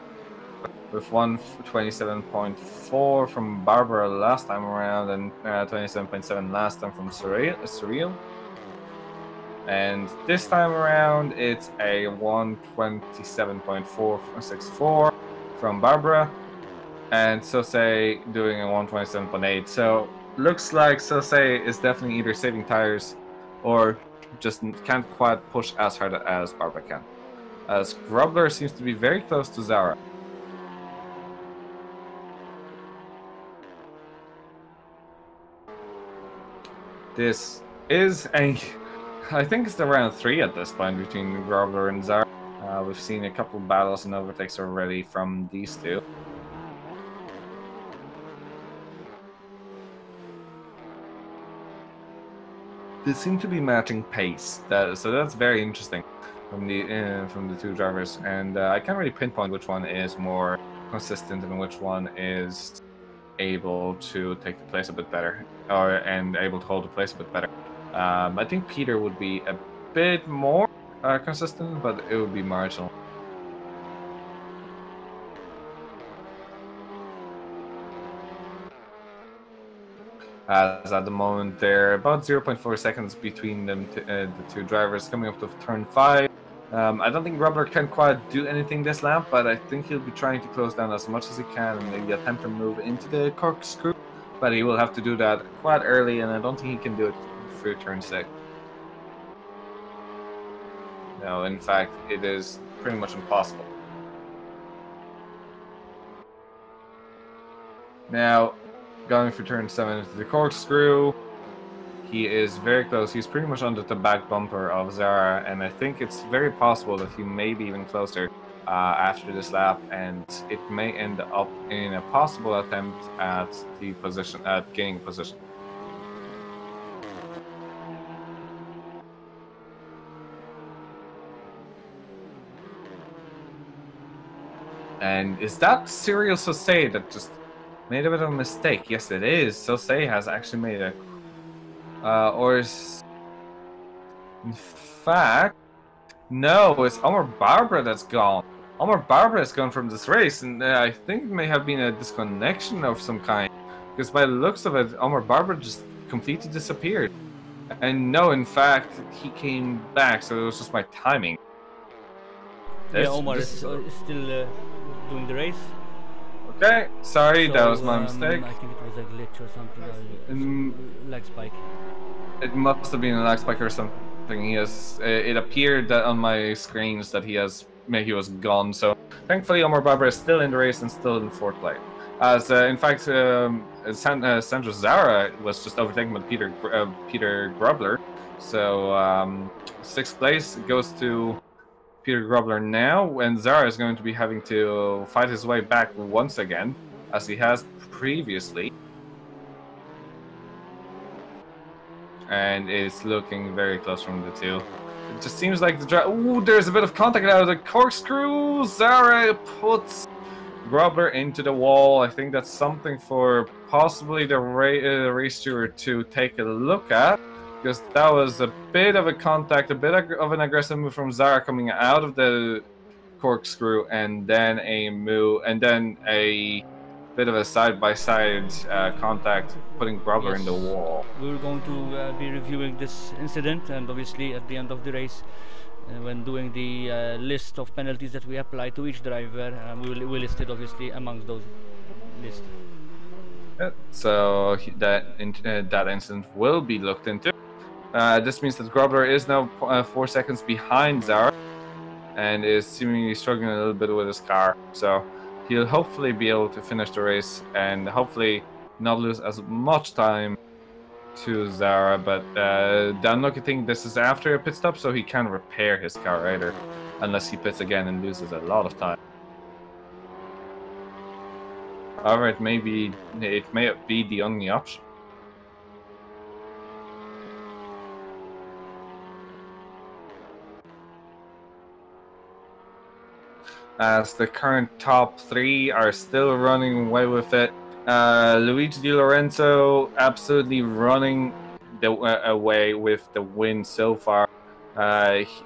With 127.4 from Barbara last time around and 27.7 last time from Cyril. And this time around, it's a 127.464 from Barbara, and Sosé doing a 127.8. So looks like Sosé is definitely either saving tires or just can't quite push as hard as Barbara can. As Grobler seems to be very close to Zara. This is I think it's the round 3 at this point between Grobler and Zara. We've seen a couple battles and overtakes already from these two. They seem to be matching pace, so that's very interesting from the two drivers, and I can't really pinpoint which one is more consistent and which one is able to take the place a bit better, and able to hold the place a bit better. I think Peter would be a bit more consistent, but it would be marginal. As at the moment, they're about 0.4 seconds between them, the two drivers coming up to turn 5. I don't think Grobler can quite do anything this lap, but I think he'll be trying to close down as much as he can and maybe attempt to move into the corkscrew, but he will have to do that quite early, and I don't think he can do it through turn 6. No, in fact, it is pretty much impossible. Now, going for turn 7 into the corkscrew, he is very close. He's pretty much under the back bumper of Zara, and I think it's very possible that he may be even closer after this lap, and it may end up in a possible attempt at gaining position. And is that Cyril Sosé that just made a bit of a mistake? Yes, it is. Sosé has actually made a... in fact, no, it's Omar Barbara that's gone. Omar Barbara has gone from this race, and I think it may have been a disconnection of some kind, because by the looks of it, Omar Barbara just completely disappeared. And no, in fact, he came back, so it was just my timing. Yeah, Omar is still doing the race. Okay, sorry, So, that was my mistake. I think it was a glitch or something, lag spike. It must have been a lag spike or something. It appeared that on my screens that he was gone. So thankfully, Omar Barbara is still in the race and still in 4th place. As in fact, Sandra Zara was just overtaken by Peter Grobler. So 6th place goes to Peter Grobler now, and Zara is going to be having to fight his way back once again, as he has previously. And it's looking very close from the two. It just seems like the ooh, there's a bit of contact out of the corkscrew. Zara puts Grobler into the wall. I think that's something for possibly the race steward to take a look at, because that was a bit of a contact, a bit of an aggressive move from Zara coming out of the corkscrew, and then a move, and then a bit of a side-by-side contact, putting Grobler in the wall. We're going to be reviewing this incident, and obviously at the end of the race, when doing the list of penalties that we apply to each driver, we listed obviously amongst those lists. So that incident will be looked into. This means that Grobler is now 4 seconds behind Zara, and is seemingly struggling a little bit with his car. So he'll hopefully be able to finish the race and hopefully not lose as much time to Zara. But the unlucky thing, this is after a pit stop, so he can't repair his car either, unless he pits again and loses a lot of time. However, it may be the only option. As the current top 3 are still running away with it. Luigi Di Lorenzo absolutely running away with the win so far.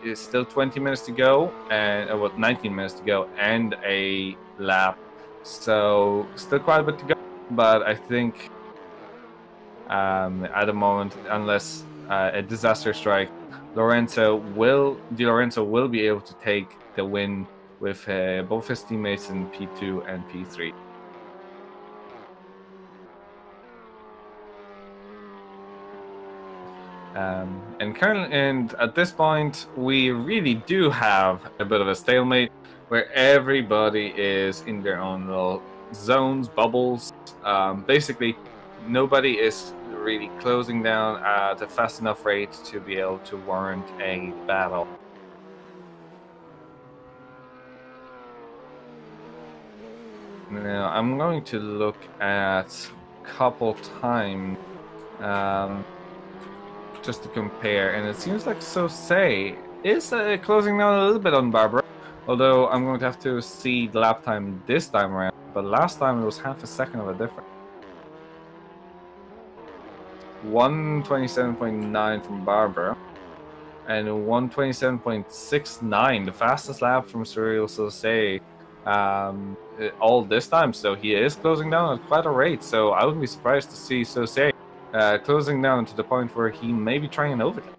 It's still 20 minutes to go, and about 19 minutes to go, and a lap. So still quite a bit to go, but I think at the moment, unless a disaster strike, Di Lorenzo will be able to take the win with both his teammates in P2 and P3. And at this point, we really do have a bit of a stalemate, where everybody is in their own little zones, bubbles. Basically, nobody is really closing down at a fast enough rate to be able to warrant a battle. Now, I'm going to look at couple time just to compare, and it seems like Sosei is closing down a little bit on Barbara, although I'm going to have to see the lap time this time around, but last time it was half a second of a difference. 1:27.9 from Barbara, and 1:27.69, the fastest lap from Cyril Sosei all this time, so he is closing down at quite a rate. So I wouldn't be surprised to see Sosei closing down to the point where he may be trying an overtake.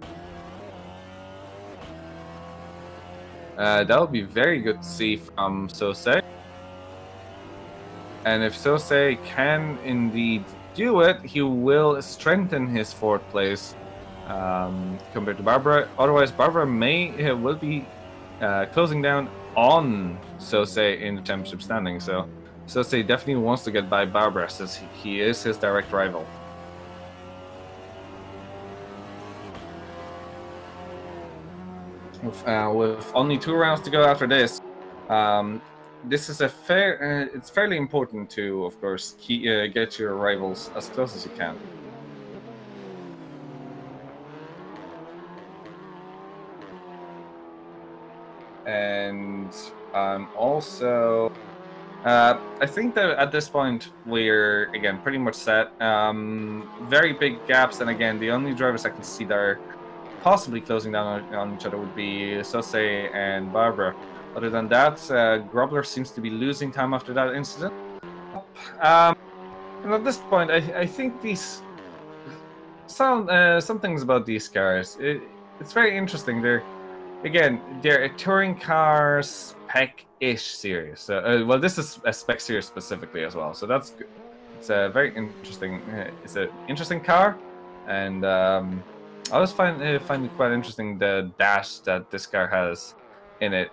That would be very good to see from Sosei. And if Sosei can indeed do it, he will strengthen his 4th place compared to Barbara. Otherwise, Barbara will be closing down on Sosei in the championship standing. So Sosei definitely wants to get by Barbara, since he is his direct rival. With only 2 rounds to go after this, this is it's fairly important to, of course, get your rivals as close as you can. And also, I think that at this point we're again pretty much set. Very big gaps, and again, the only drivers I can see that are possibly closing down on each other would be Sosei and Barbara. Other than that, Grobler seems to be losing time after that incident. And at this point, I think these some things about these cars. It's very interesting. They're a touring car spec-ish series. Well, this is a spec series specifically as well, so that's good. It's a very interesting. It's an interesting car, and I always find it quite interesting the dash that this car has in it.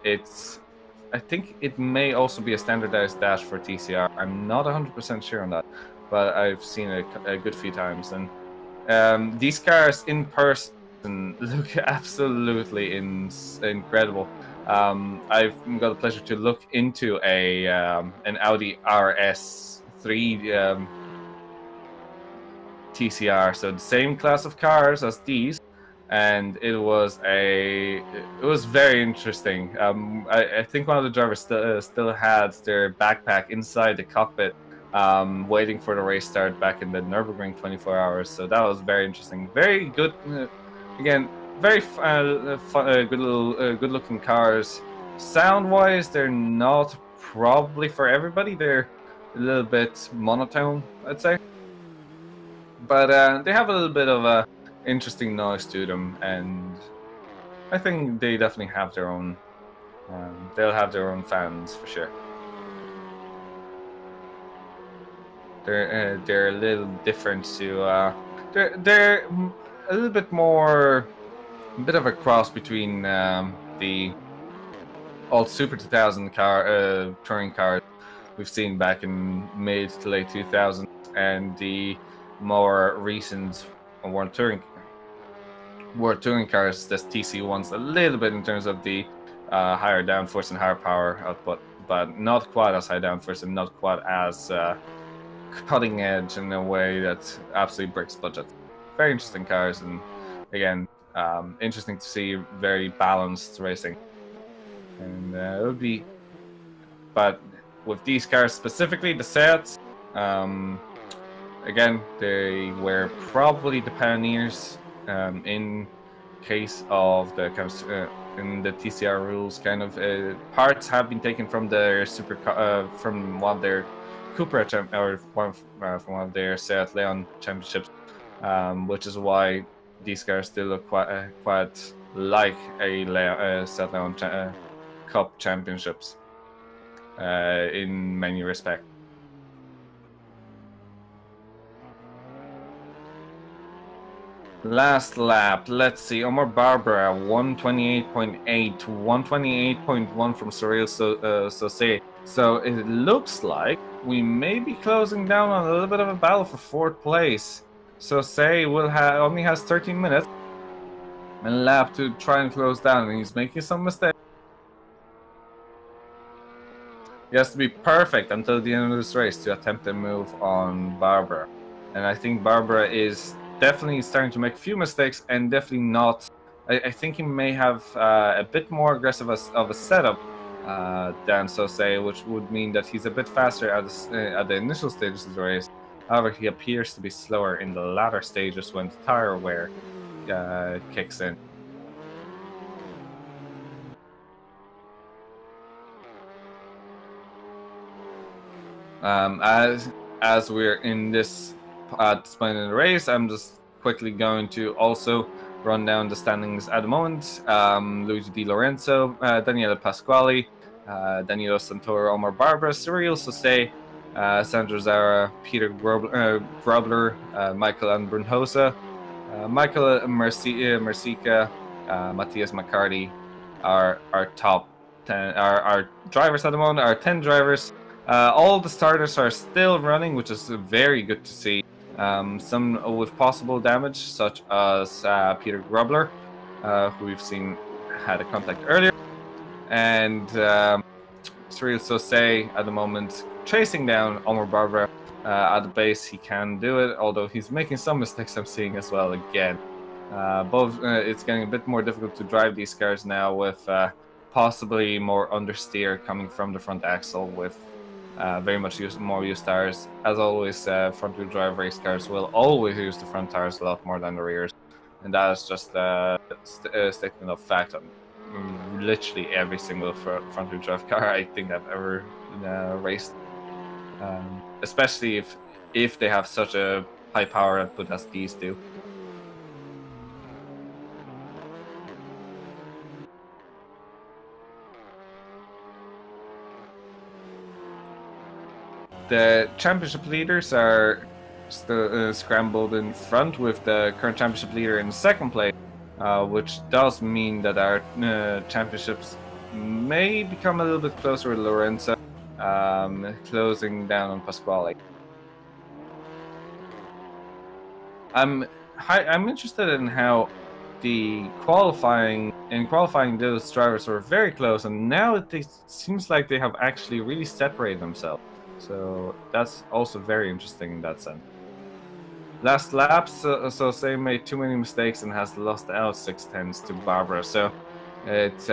I think it may also be a standardized dash for TCR. I'm not 100% sure on that, but I've seen it a good few times. And these cars in person and look absolutely incredible. I've got the pleasure to look into an Audi RS3 TCR, so the same class of cars as these, and it was very interesting. I think one of the drivers still had their backpack inside the cockpit, waiting for the race start back in the Nürburgring 24 hours. So that was very interesting. Very good. Again, very good looking cars. Sound wise, they're not probably for everybody. They're a little bit monotone, I'd say. But they have a little bit of a interesting noise to them, and I think they definitely have their own. They'll have their own fans for sure. They're a little different to. They're a little bit more, a bit of a cross between the old Super 2000 touring cars we've seen back in mid to late 2000s and the more recent World Touring cars. This TC one's a little bit in terms of the higher downforce and higher power output, but not quite as high downforce and not quite as cutting edge in a way that absolutely breaks budget. Very interesting cars, and again, interesting to see very balanced racing. And it would be, but with these cars specifically, the Seats, again, they were probably the pioneers in case of the kind of in the TCR rules. Kind of parts have been taken from their from one of their Cupra or from one of their Seat Leon championships, which is why these cars still look quite like a Seat Leon Cup championships in many respects. Last lap, let's see. Omar Barbara 128.8 to 128.1 from Cyril Sauce. So it looks like we may be closing down on a little bit of a battle for fourth place. Sauce only has 13 minutes and a lap to try and close down, and he's making some mistakes. He has to be perfect until the end of this race to attempt a move on Barbara. And I think Barbara is definitely starting to make a few mistakes, and definitely not. I think he may have a bit more aggressive of a setup than Sauce, which would mean that he's a bit faster at the initial stages of the race. However, he appears to be slower in the latter stages when the tire wear kicks in. As we're in this point in the race, I'm just quickly going to also run down the standings at the moment. Luigi Di Lorenzo, Daniele Pasquale, Danilo Santoro, Omar Barbara, Cyril Sauce, Sandro Zara, Peter Grobler, Michael Anbrunhosa, Michael Mercica, Matthias McCarty are our top 10. Our drivers at the moment are 10 drivers. All the starters are still running, which is very good to see. Some with possible damage, such as Peter Grobler, who we've seen had a contact earlier, and Cyril Sauce at the moment chasing down Omar Barbara at the base. He can do it, although he's making some mistakes I'm seeing as well again. It's getting a bit more difficult to drive these cars now with possibly more understeer coming from the front axle with very much more used tires. As always, front-wheel drive race cars will always use the front tires a lot more than the rears, and that is just a statement of fact on literally every single front-wheel drive car I think I've ever raced. Especially if they have such a high power output as these do. The championship leaders are still scrambled in front, with the current championship leader in second place, which does mean that our championships may become a little bit closer with Lorenzo, closing down on Pasquale. I'm interested in how the qualifying those drivers were very close, and now it seems like they have actually really separated themselves. So that's also very interesting in that sense. Last lap, Sosei made too many mistakes and has lost out 6 tenths to Barbara. So it's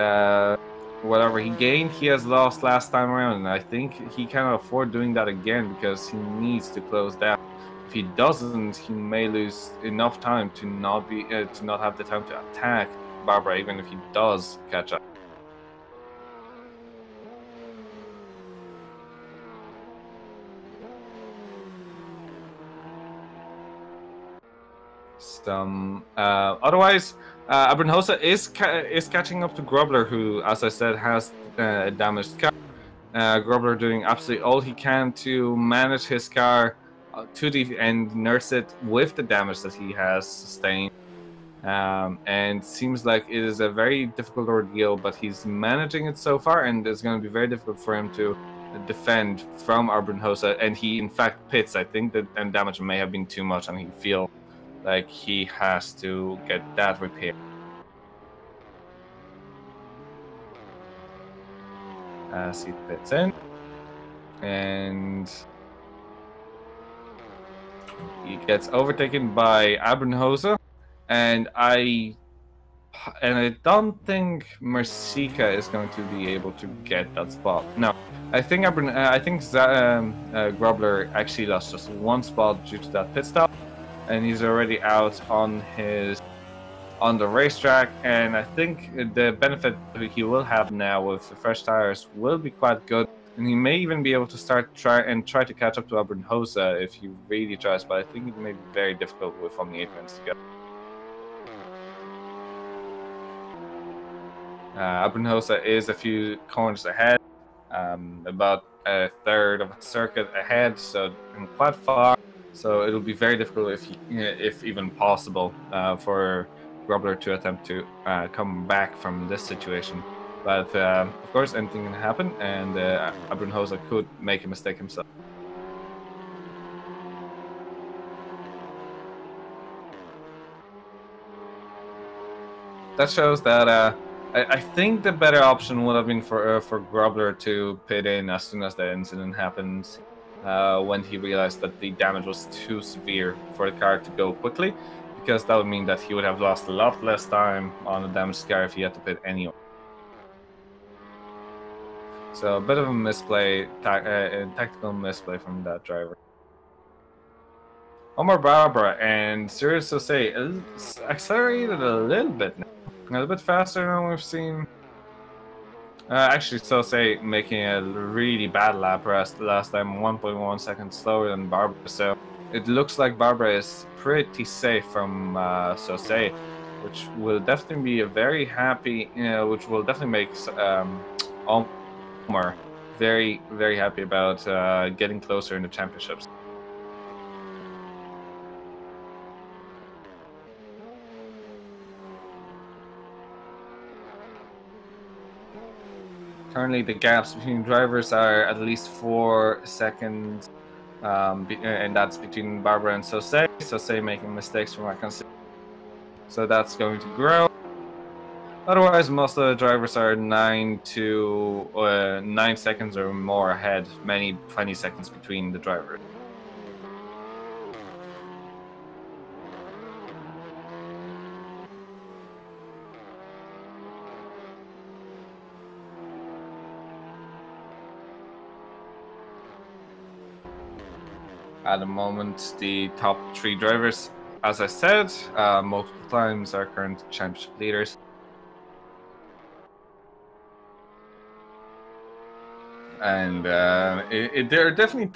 whatever he gained, he has lost last time around, and I think he cannot afford doing that again because he needs to close down. If he doesn't, he may lose enough time to not have the time to attack Barbara, even if he does catch up. Otherwise, Abernhosa is catching up to Grobler, who, as I said, has a damaged car. Grobler doing absolutely all he can to manage his car to the and nurse it with the damage that he has sustained. And seems like it is a very difficult ordeal, but he's managing it so far, and it's going to be very difficult for him to defend from Abernhosa. And he, in fact, pits. I think that damage may have been too much, and he feels like he has to get that repaired. As he pits in, and he gets overtaken by Abernhosa, and I don't think Mercica is going to be able to get that spot. No, I think Grobler actually lost just one spot due to that pit stop, and he's already out on the racetrack. And I think the benefit he will have now with the fresh tires will be quite good, and he may even be able to try to catch up to Abernhosa if he really tries. But I think it may be very difficult with only 8 minutes to go. Abernhosa is a few corners ahead, about a third of a circuit ahead, so quite far. So it'll be very difficult, if even possible, for Grobler to attempt to come back from this situation. But of course, anything can happen, and Abernhosa could make a mistake himself. That shows that I think the better option would have been for Grobler to pit in as soon as the incident happened, when he realized that the damage was too severe for the car to go quickly, because that would mean that he would have lost a lot less time on the damaged car if he had to pit anyway. So a bit of a misplay, tactical misplay from that driver. Omar Barbara and Sirius Sosei accelerated a little bit now. A little bit faster than we've seen. Actually, Sosei making a really bad lap last time, 1.1 seconds slower than Barbara. So it looks like Barbara is pretty safe from Sosei, which will definitely be a very happy, which will definitely make Omar very, very happy about getting closer in the championships. Currently, the gaps between drivers are at least 4 seconds, and that's between Barbara and Sosei. Sosei making mistakes from what I can see. So that's going to grow. Otherwise, most of the drivers are 9 seconds or more ahead, many 20 seconds between the drivers. At the moment, the top 3 drivers, as I said, multiple times, are current championship leaders. And they're definitely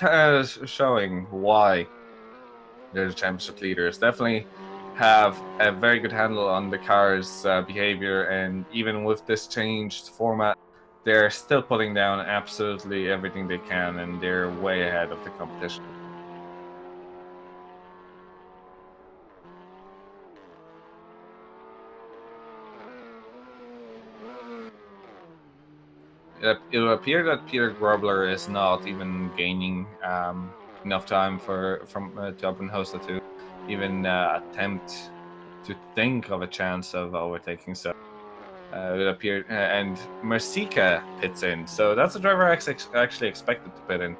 showing why they're the championship leaders. Definitely have a very good handle on the car's behavior, and even with this changed format, they're still putting down absolutely everything they can, and they're way ahead of the competition. It will appear that Peter Grobler is not even gaining enough time to Abernhosa to even attempt think of a chance of overtaking. So it appeared, and Mercica pits in. So that's a driver I actually expected to pit in.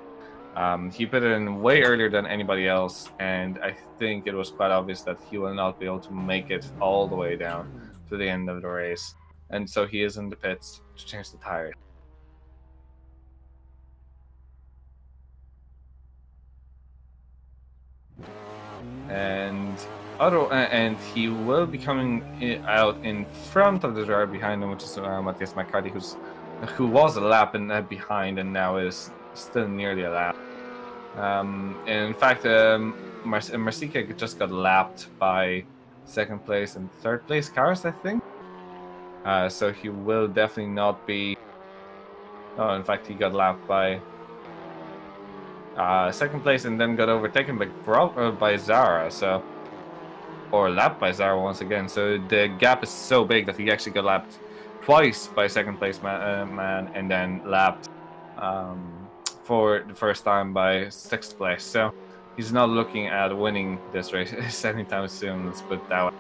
He put it in way earlier than anybody else, and I think it was quite obvious that he will not be able to make it all the way down to the end of the race. And so he is in the pits to change the tires. And he will be coming out in front of the driver behind him, which is Matthias McCarthy, who was a lap behind and now is still nearly a lap. In fact, Mercica just got lapped by second place and third place cars, I think. So he will definitely not be. Oh, in fact, he got lapped by second place and then got overtaken by Zara. So, or lapped by Zara once again. So the gap is so big that he actually got lapped twice by second place man and then lapped for the first time by sixth place. So he's not looking at winning this race anytime soon, let's put it that way.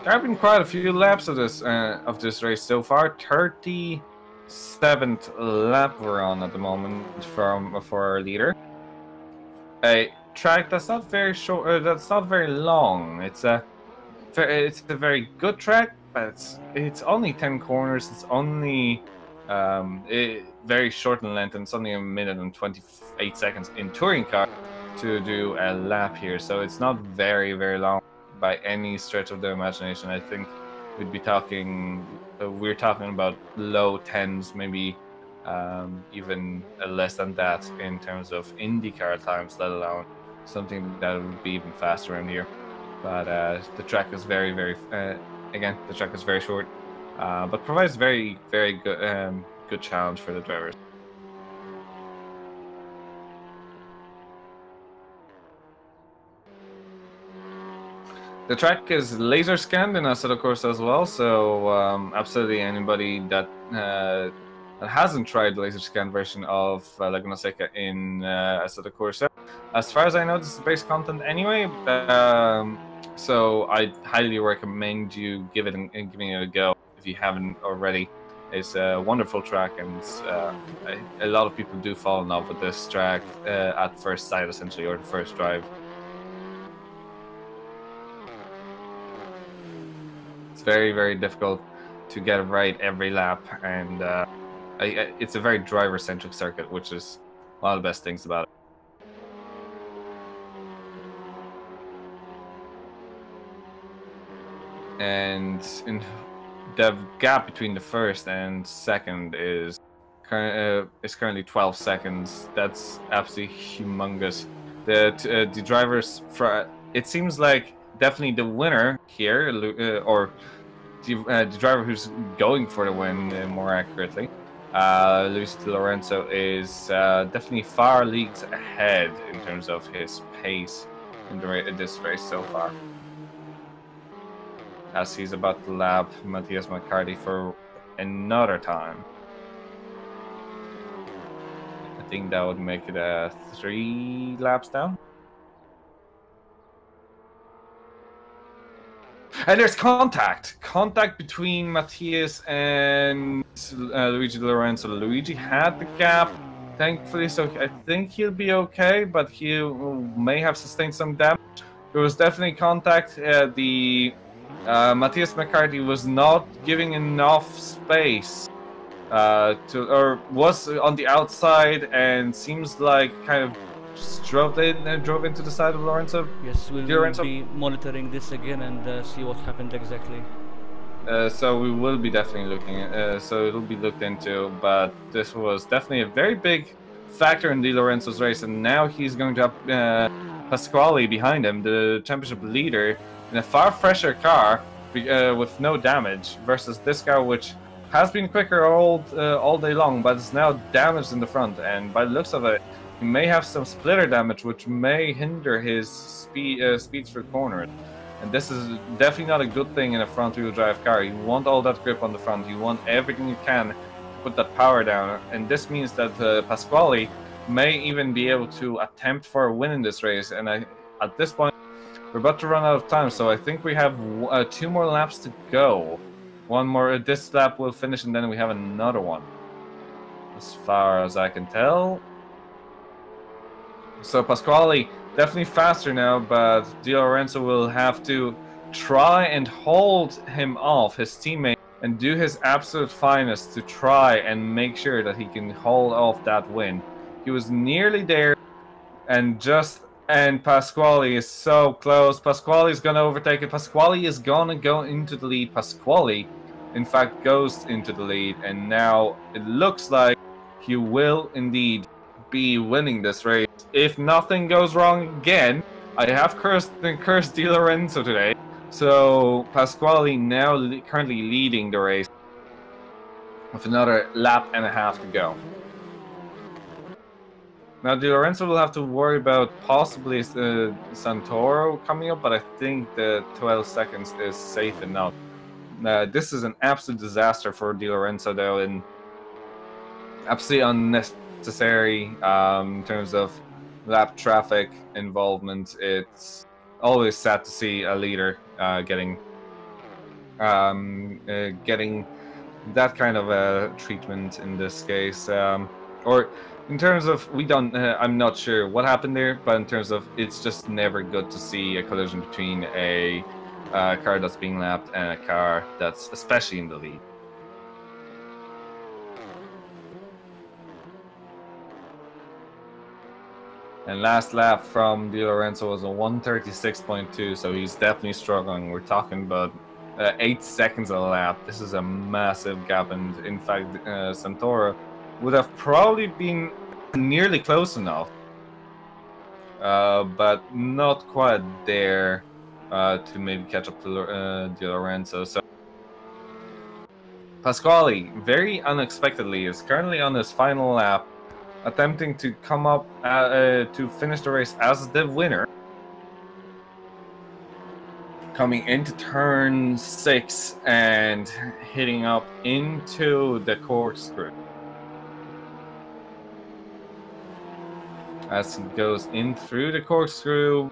There have been quite a few laps of this race so far. 37th lap we're on at the moment for our leader. A track that's not very short, that's not very long. It's a very good track, but it's only 10 corners. It's only very short in length, and it's only 1 minute and 28 seconds in touring car to do a lap here. So it's not very long by any stretch of the imagination. I think we'd be talking, we're talking about low 10s, maybe even less than that in terms of IndyCar times, let alone something that would be even faster in here. But the track is very again, the track is very short, but provides very good challenge for the drivers. The track is laser scanned in Assetto Corsa as well, so absolutely anybody that hasn't tried the laser scan version of Laguna Seca in Assetto Corsa, as far as I know, this is base content anyway. So I highly recommend you giving it a go if you haven't already. It's a wonderful track, and a lot of people do fall in love with this track at first sight, essentially, or the first drive. It's very difficult to get it right every lap, and it's a very driver-centric circuit, which is one of the best things about it. And the gap between the first and second is currently 12 seconds. That's absolutely humongous. The drivers, it seems like definitely the winner here, or the driver who's going for the win, more accurately, Luis Di Lorenzo, is definitely far leagues ahead in terms of his pace in this race so far, as he's about to lap Matthias McCarthy for another time. I think that would make it 3 laps down. And there's contact between Matthias and Luigi Di Lorenzo. Luigi had the gap, thankfully, so I think he'll be okay, but he may have sustained some damage. There was definitely contact. Matthias McCarthy was not giving enough space or was on the outside, and seems like kind of just drove into the side of Lorenzo. Yes, we'll be monitoring this again and see what happened exactly. So we will be definitely looking at, so it'll be looked into, but this was definitely a very big factor in Di Lorenzo's race, and now he's going to have Pasquale behind him, the championship leader, in a far fresher car with no damage, versus this car, which has been quicker all day long, but is now damaged in the front, and by the looks of it, he may have some splitter damage, which may hinder his speed through corners. And this is definitely not a good thing in a front-wheel drive car. You want all that grip on the front. You want everything you can to put that power down, and this means that Pasquale may even be able to attempt for a win in this race. And at this point, we're about to run out of time, so I think we have 2 more laps to go. One more. This lap will finish, and then we have another one, as far as I can tell. So Pasquale definitely faster now, but Di Lorenzo will have to try and hold him off, his teammate, and do his absolute finest to try and make sure that he can hold off that win. He was nearly there, and Pasquale is so close. Pasquale is gonna overtake it. Pasquale is gonna go into the lead. Pasquale, in fact, goes into the lead, and now it looks like he will indeed be winning this race. If nothing goes wrong again, I have cursed Di Lorenzo today. So Pasquale now currently leading the race with another lap and a half to go. Now Di Lorenzo will have to worry about possibly Santoro coming up, but I think the 12 seconds is safe enough. This is an absolute disaster for Di Lorenzo though, and absolutely unnecessary in terms of lap traffic involvement. It's always sad to see a leader getting that kind of treatment in this case, or in terms of I'm not sure what happened there, but in terms of it's just never good to see a collision between a car that's being lapped and a car that's especially in the lead. And last lap from Di Lorenzo was a 1:36.2, so he's definitely struggling. We're talking about 8 seconds a lap. This is a massive gap, and in fact, Santoro would have probably been nearly close enough, but not quite there to maybe catch up to Di Lorenzo. So Pasquale, very unexpectedly, is currently on his final lap, attempting to come up to finish the race as the winner. Coming into turn 6 and hitting up into the corkscrew. As he goes in through the corkscrew,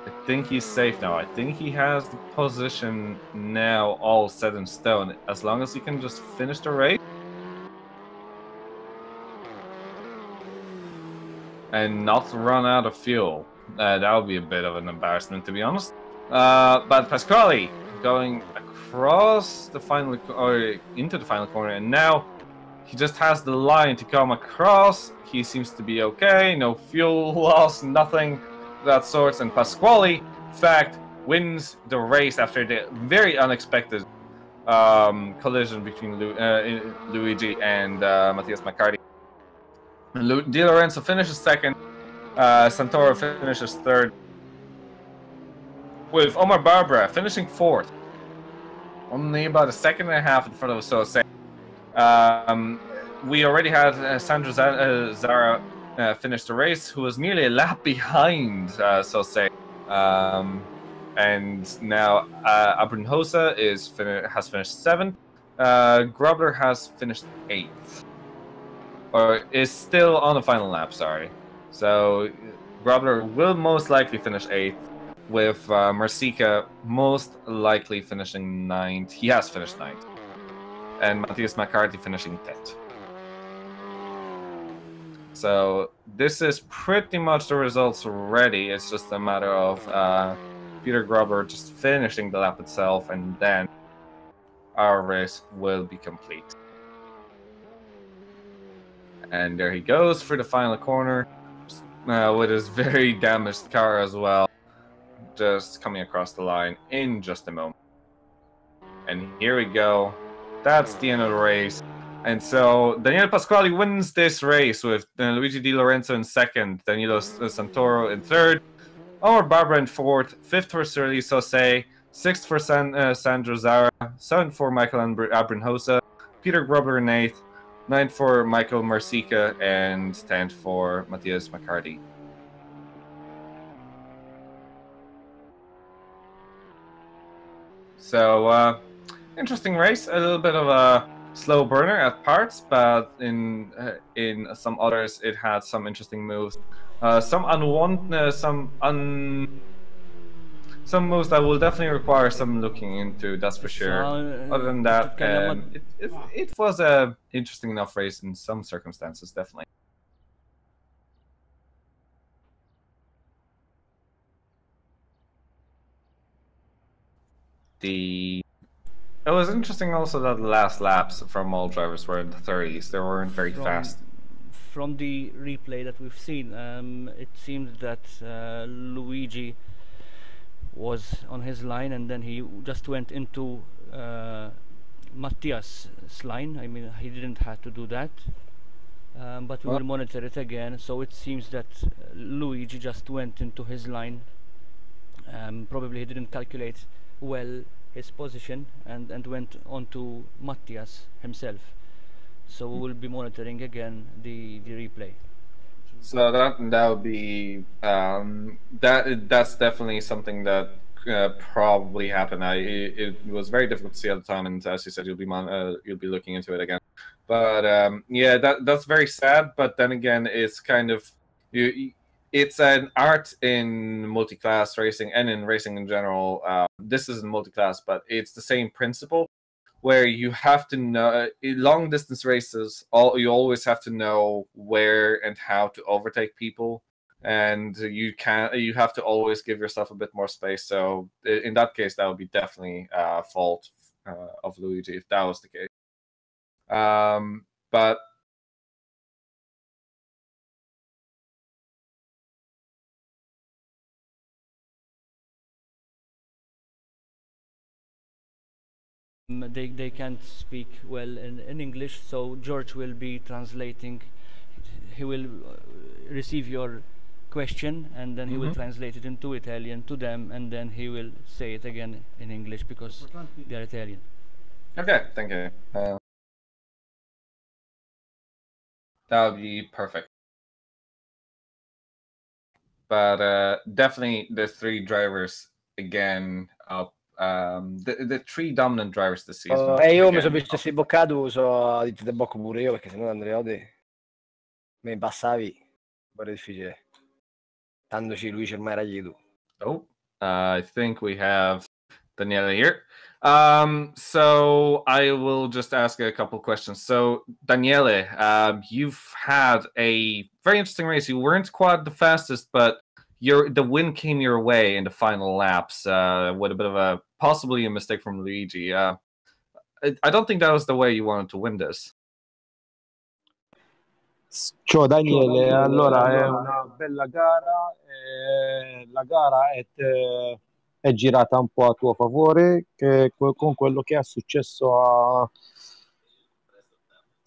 I think he's safe now. I think he has the position now all set in stone. As long as he can just finish the race and not run out of fuel. That would be a bit of an embarrassment, to be honest. But Pasquale going across the final, or into the final corner, and now he just has the line to come across. He seems to be okay, no fuel loss, nothing of that sort. And Pasquale, in fact, wins the race after the very unexpected collision between Luigi and Matthias McCarty. Di Lorenzo finishes second, Santoro finishes third, with Omar Barbara finishing fourth, only about a second and a half in front of Sose. We already had Sandra Zara finish the race, who was nearly a lap behind Sose. And now Abrinhosa has finished 7th. Grobler has finished 8th. Or is still on the final lap, sorry. So Grobler will most likely finish 8th, with Marsica most likely finishing 9th. He has finished 9th. And Matthias McCarty finishing 10th. So this is pretty much the results already. It's just a matter of Peter Grobler just finishing the lap itself, and then our race will be complete. And there he goes for the final corner with his very damaged car as well, just coming across the line in just a moment. And here we go. That's the end of the race. And so Daniele Pasquale wins this race with Luigi Di Lorenzo in second, Danilo Santoro in third, Omar Barbara in fourth, fifth for Shirley Sose, sixth for Sandro Zara, seventh for Michael Abrinhosa, Peter Grobler in eighth, ninth for Michael Marsica, and 10th for Matthias McCarty. So, interesting race. A little bit of a slow burner at parts, but in some others it had some interesting moves. Some moves that will definitely require some looking into. That's for sure. Other than that, it was a interesting enough race in some circumstances, definitely. It was interesting also that the last laps from all drivers were in the 30s. They weren't very fast. From the replay that we've seen, it seemed that Luigi was on his line, and then he just went into Mattias' line. I mean, he didn't have to do that, but we will monitor it again. So it seems that Luigi just went into his line. Probably he didn't calculate well his position and went on to Mattias himself. So we will be monitoring again the replay. So that would be that's definitely something that probably happened. It was very difficult to see at the time, and as you said, you'll be looking into it again. But yeah, that's very sad. But then again, it's kind of it's an art in multi-class racing and in racing in general. This isn't multi-class, but it's the same principle, where you have to know in long distance races. You always have to know where and how to overtake people, and you have to always give yourself a bit more space. So in that case, that would be definitely a fault of Luigi if that was the case. But they can't speak well in English, so George will be translating. He will receive your question, and then he will translate it into Italian to them, and then he will say it again in English because they are Italian. Okay, thank you. That would be perfect. But definitely the three drivers again up. The three dominant drivers this season. E io mi sono visto se boccato, so detto te bocco pure io, perché sennò Andreotti mi passavi, pure difficile. Tandoci Luigi ormai era tu. Oh, I think we have Daniela here. So I will just ask a couple questions. So Daniele, you've had a very interesting race. You weren't quite the fastest, but the win came your way in the final laps with a bit of a possibly a mistake from Luigi. I don't think that was the way you wanted to win this. Ciao Daniele, allora è una bella gara, la gara è girata un po' a tuo favore con quello che è successo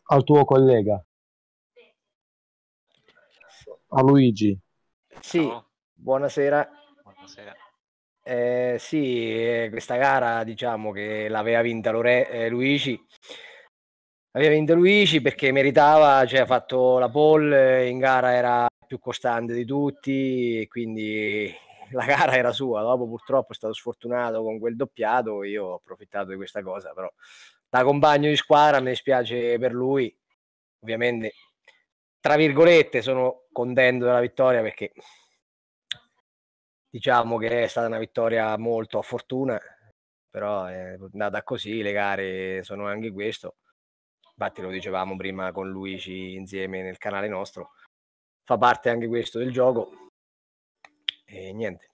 al tuo collega, a Luigi. Sì, Ciao. buonasera. Buonasera. Sì, questa gara diciamo che l'aveva vinta Luigi. Aveva vinto Luigi perché meritava, cioè ha fatto la pole, in gara era più costante di tutti, e quindi la gara era sua. Dopo purtroppo è stato sfortunato con quel doppiato, io ho approfittato di questa cosa, però da compagno di squadra mi dispiace per lui. Ovviamente, tra virgolette, sono contento della vittoria perché diciamo che è stata una vittoria molto a fortuna, però è andata così, le gare sono anche questo. Infatti lo dicevamo prima con Luigi insieme nel canale nostro, fa parte anche questo del gioco e niente.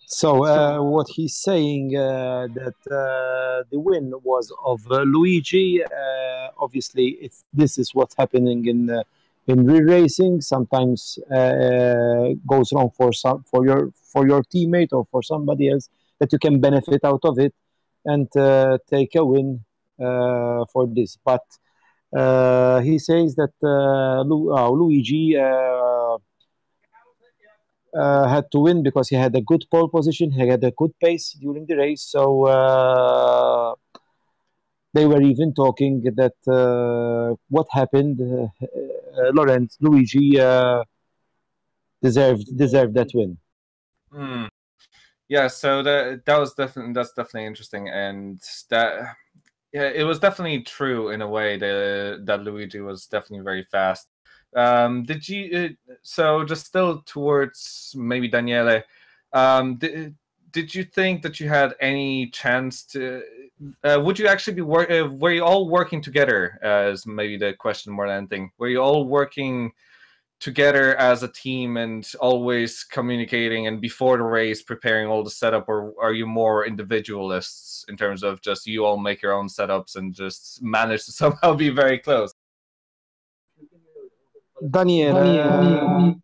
So what he's saying that the win was of Luigi. Obviously, this is what's happening in re-racing. Sometimes goes wrong for your teammate or for somebody else, that you can benefit out of it and take a win for this. But he says that Luigi had to win because he had a good pole position, he had a good pace during the race. So they were even talking that what happened, Luigi deserved that win. Yeah, so that's definitely interesting, and that Yeah, it was definitely true in a way that Luigi was definitely very fast. Did you? So just still towards maybe Daniele. Did you think that you had any chance to? Would you actually be were you all working together? Is maybe the question more than anything. Were you all working together as a team and always communicating and before the race preparing all the setup, or are you more individualists in terms of just you all make your own setups and just manage to somehow be very close? Daniele,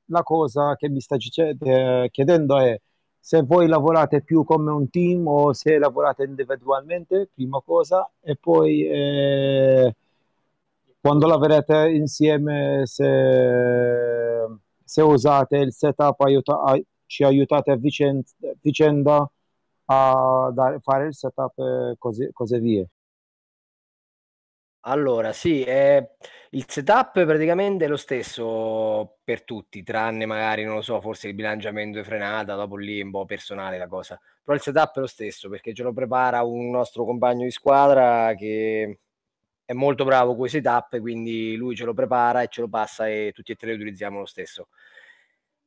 la cosa che mi sta chiedendo è se voi lavorate più come un team o se lavorate individualmente, prima cosa, e poi quando lavorate insieme, se usate il setup, ci aiutate a vicenda a fare il setup e così via. Allora, sì, il setup praticamente è lo stesso per tutti, tranne magari, non lo so, forse il bilanciamento di frenata, dopo lì è un po' personale la cosa. Però il setup è lo stesso perché ce lo prepara un nostro compagno di squadra che è molto bravo con i setup, quindi lui ce lo prepara e ce lo passa e tutti e tre lo utilizziamo lo stesso.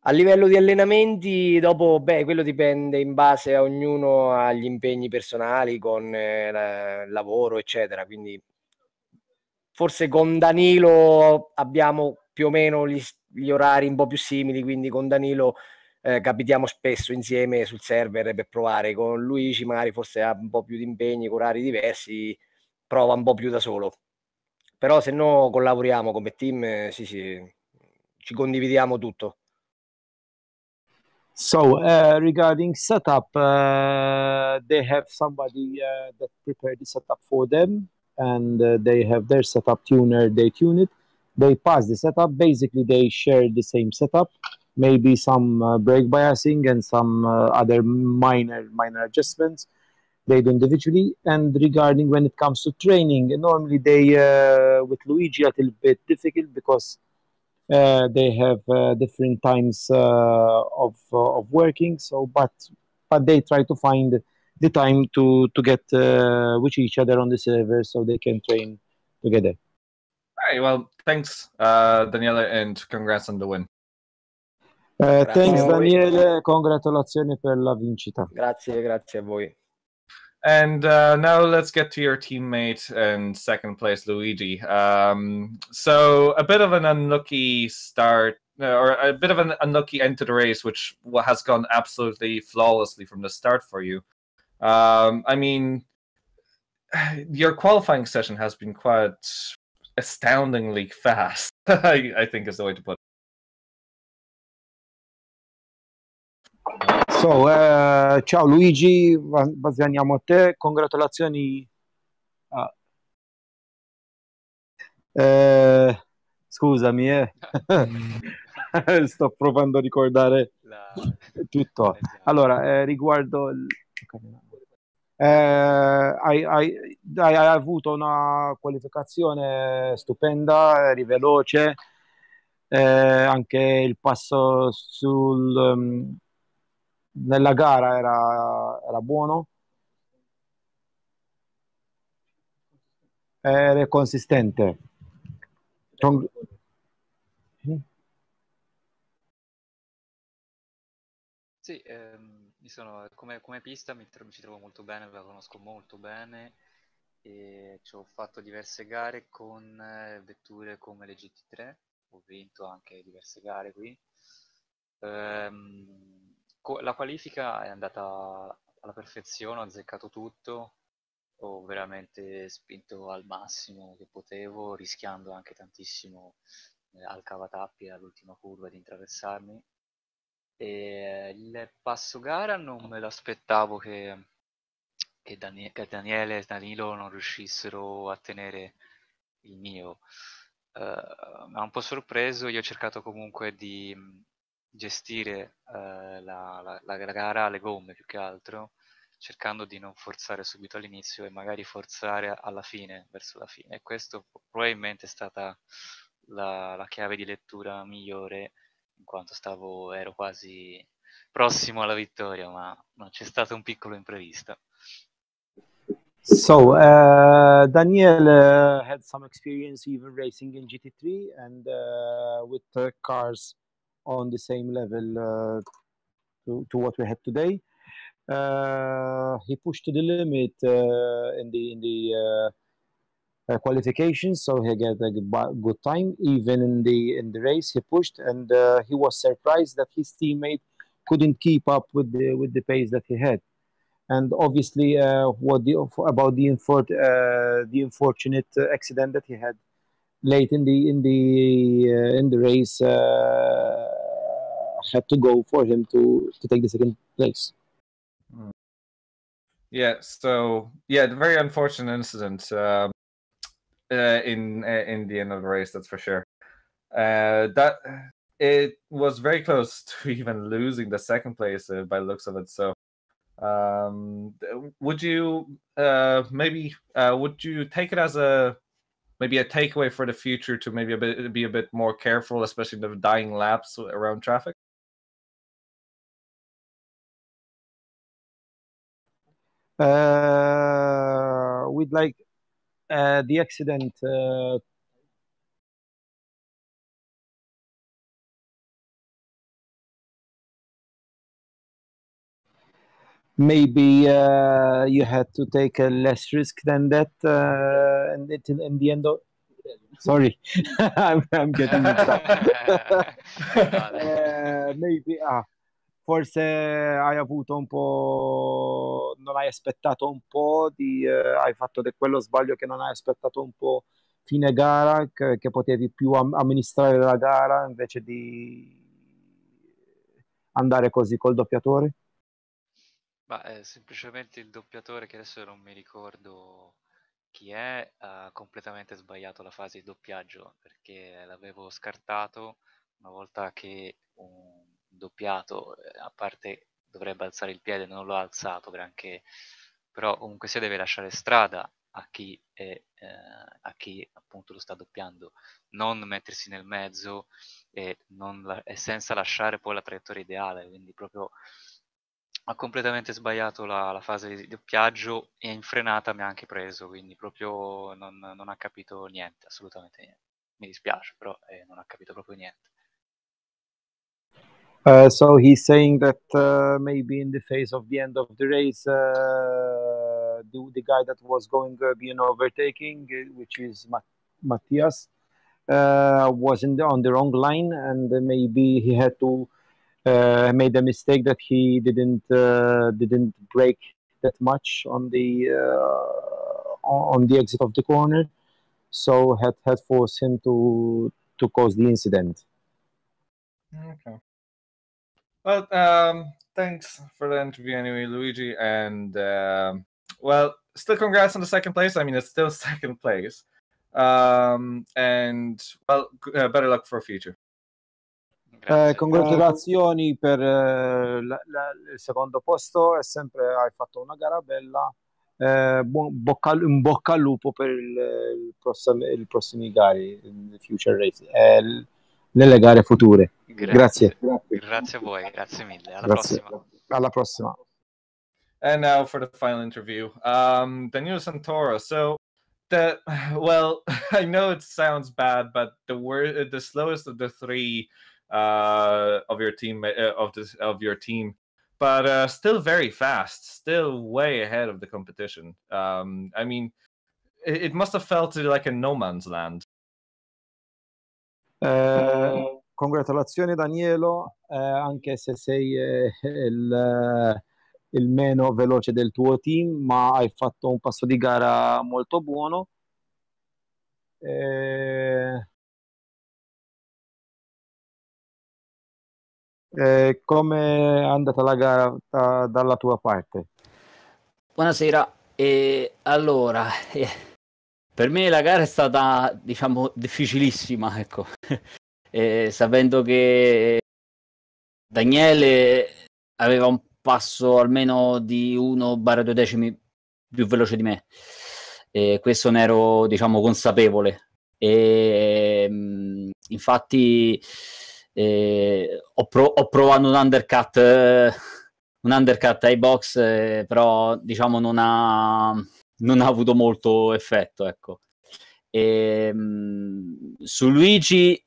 A livello di allenamenti, dopo, beh, quello dipende in base a ognuno agli impegni personali con il lavoro, eccetera. Quindi forse con Danilo abbiamo più o meno gli orari un po' più simili, quindi con Danilo capitiamo spesso insieme sul server per provare. Con Luigi magari forse ha un po' più di impegni, con orari diversi, prova un po' più da solo. Però se no collaboriamo come team, sì, sì, ci condividiamo tutto. So, regarding setup, they have somebody that prepared the setup for them, and they have their setup tuner, they tune it, they pass the setup. Basically, they share the same setup, maybe some brake biasing and some other minor adjustments they do individually. And regarding when it comes to training, normally they, with Luigi, a little bit difficult because they have different times of working. So, but they try to find the time to get with each other on the server so they can train together. All right, well, thanks, Daniele, and congrats on the win. Thanks, a voi. Daniele. Congratulazioni per la vincita. Grazie, grazie a voi. And now let's get to your teammate and second place, Luigi. So a bit of an unlucky start, or a bit of an unlucky end to the race, which has gone absolutely flawlessly from the start for you. I mean, your qualifying session has been quite astoundingly fast, I think is the way to put it. So, ciao Luigi, veniamo a te, congratulazioni. Scusami, sto provando a ricordare tutto. Allora, riguardo hai avuto una qualificazione stupenda, eri veloce, anche il passo nella gara era buono, era consistente. Sì, come pista ci trovo molto bene, la conosco molto bene e ci ho fatto diverse gare con vetture come le GT3, ho vinto anche diverse gare qui. La qualifica è andata alla perfezione, ho azzeccato tutto, ho veramente spinto al massimo che potevo, rischiando anche tantissimo al cavatappi all'ultima curva di intraversarmi. E il passo gara non me l'aspettavo che Daniele e Danilo non riuscissero a tenere il mio. Mi ha un po' sorpreso, io ho cercato comunque di gestire la gara alle gomme più che altro, cercando di non forzare subito all'inizio e magari forzare alla fine, verso la fine. E questo probabilmente è stata la chiave di lettura migliore, in quanto ero quasi prossimo alla vittoria, ma c'è stato un piccolo imprevisto. So Daniel had some experience even racing in GT3 and with cars on the same level to what we had today. He pushed to the limit in the qualifications, so he got a good time. Even in the race, he pushed, and he was surprised that his teammate couldn't keep up with the pace that he had. And obviously, about the unfortunate accident that he had late in the race had to go for him to take the second place. Yeah, so the very unfortunate incident in the end of the race, that's for sure. That it was very close to even losing the second place by the looks of it. So, would you would you take it as maybe a takeaway for the future to maybe be a bit more careful, especially the dying laps around traffic? With like the accident maybe you had to take a less risk than that and in the end of sorry I'm getting mixed up. Maybe forse hai avuto un po', non hai aspettato un po' hai fatto quello sbaglio che non hai aspettato un po' fine gara, che potevi più amministrare la gara invece di andare così col doppiatore? Ma semplicemente il doppiatore, che adesso non mi ricordo chi è, ha completamente sbagliato la fase di doppiaggio, perché l'avevo scartato una volta che un doppiato, a parte dovrebbe alzare il piede, non l'ho alzato granché, però comunque sia deve lasciare strada a chi appunto lo sta doppiando, non mettersi nel mezzo e senza lasciare poi la traiettoria ideale, quindi proprio ha completamente sbagliato la fase di doppiaggio e in frenata mi ha anche preso, quindi proprio non ha capito niente, assolutamente niente. Mi dispiace, però non ha capito proprio niente. So he's saying that maybe in the phase of the end of the race, the guy that was going being overtaking, which is Matthias, was on the wrong line, and maybe he had to made a mistake that he didn't brake that much on the exit of the corner, so had forced him to cause the incident. Okay. Well, thanks for the interview anyway, Luigi, and well, still congrats on the second place. I mean, it's still second place, and well, better luck for future. Congratulazioni per il secondo posto, hai fatto una gara bella. In bocca al lupo per il prossimi gare, il future race, nelle gare future. Grazie. Grazie a voi, grazie mille. Alla Grazie. prossima. Alla prossima. And now for the final interview, Danilo Santoro. So, well, I know it sounds bad, but the slowest of the three of your team of your team, but still very fast, still way ahead of the competition. I mean, it must have felt like a no man's land. Congratulazioni Danielo, anche se sei il meno veloce del tuo team, ma hai fatto un passo di gara molto buono. Come è andata la gara dalla tua parte? Buonasera, allora, per me la gara è stata, diciamo, difficilissima, ecco, sapendo che Daniele aveva un passo almeno di 1-2 decimi più veloce di me, questo ne ero, diciamo, consapevole, infatti ho provato un undercut ai box, però diciamo non ha non ha avuto molto effetto, ecco. Su Luigi,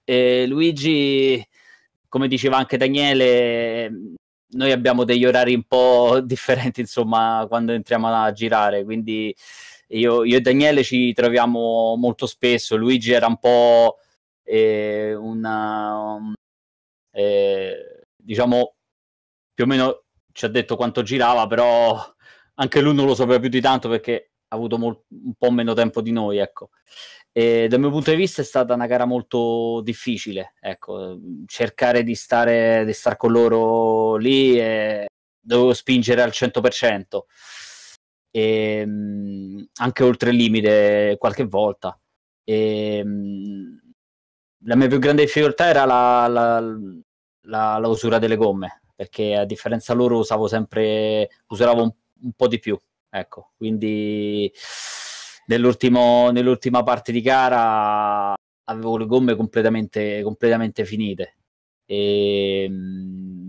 come diceva anche Daniele, noi abbiamo degli orari un po' differenti, insomma, quando entriamo a girare, quindi io e Daniele ci troviamo molto spesso. Luigi era un po' diciamo, più o meno ci ha detto quanto girava, però anche lui non lo sapeva più di tanto perché ha avuto un po' meno tempo di noi, ecco. E dal mio punto di vista è stata una gara molto difficile, ecco, cercare di stare con loro lì, dovevo spingere al 100%, anche oltre il limite qualche volta. La mia più grande difficoltà era la usura delle gomme, perché a differenza loro usuravo un po' di più, ecco, quindi nell'ultima parte di gara avevo le gomme completamente finite e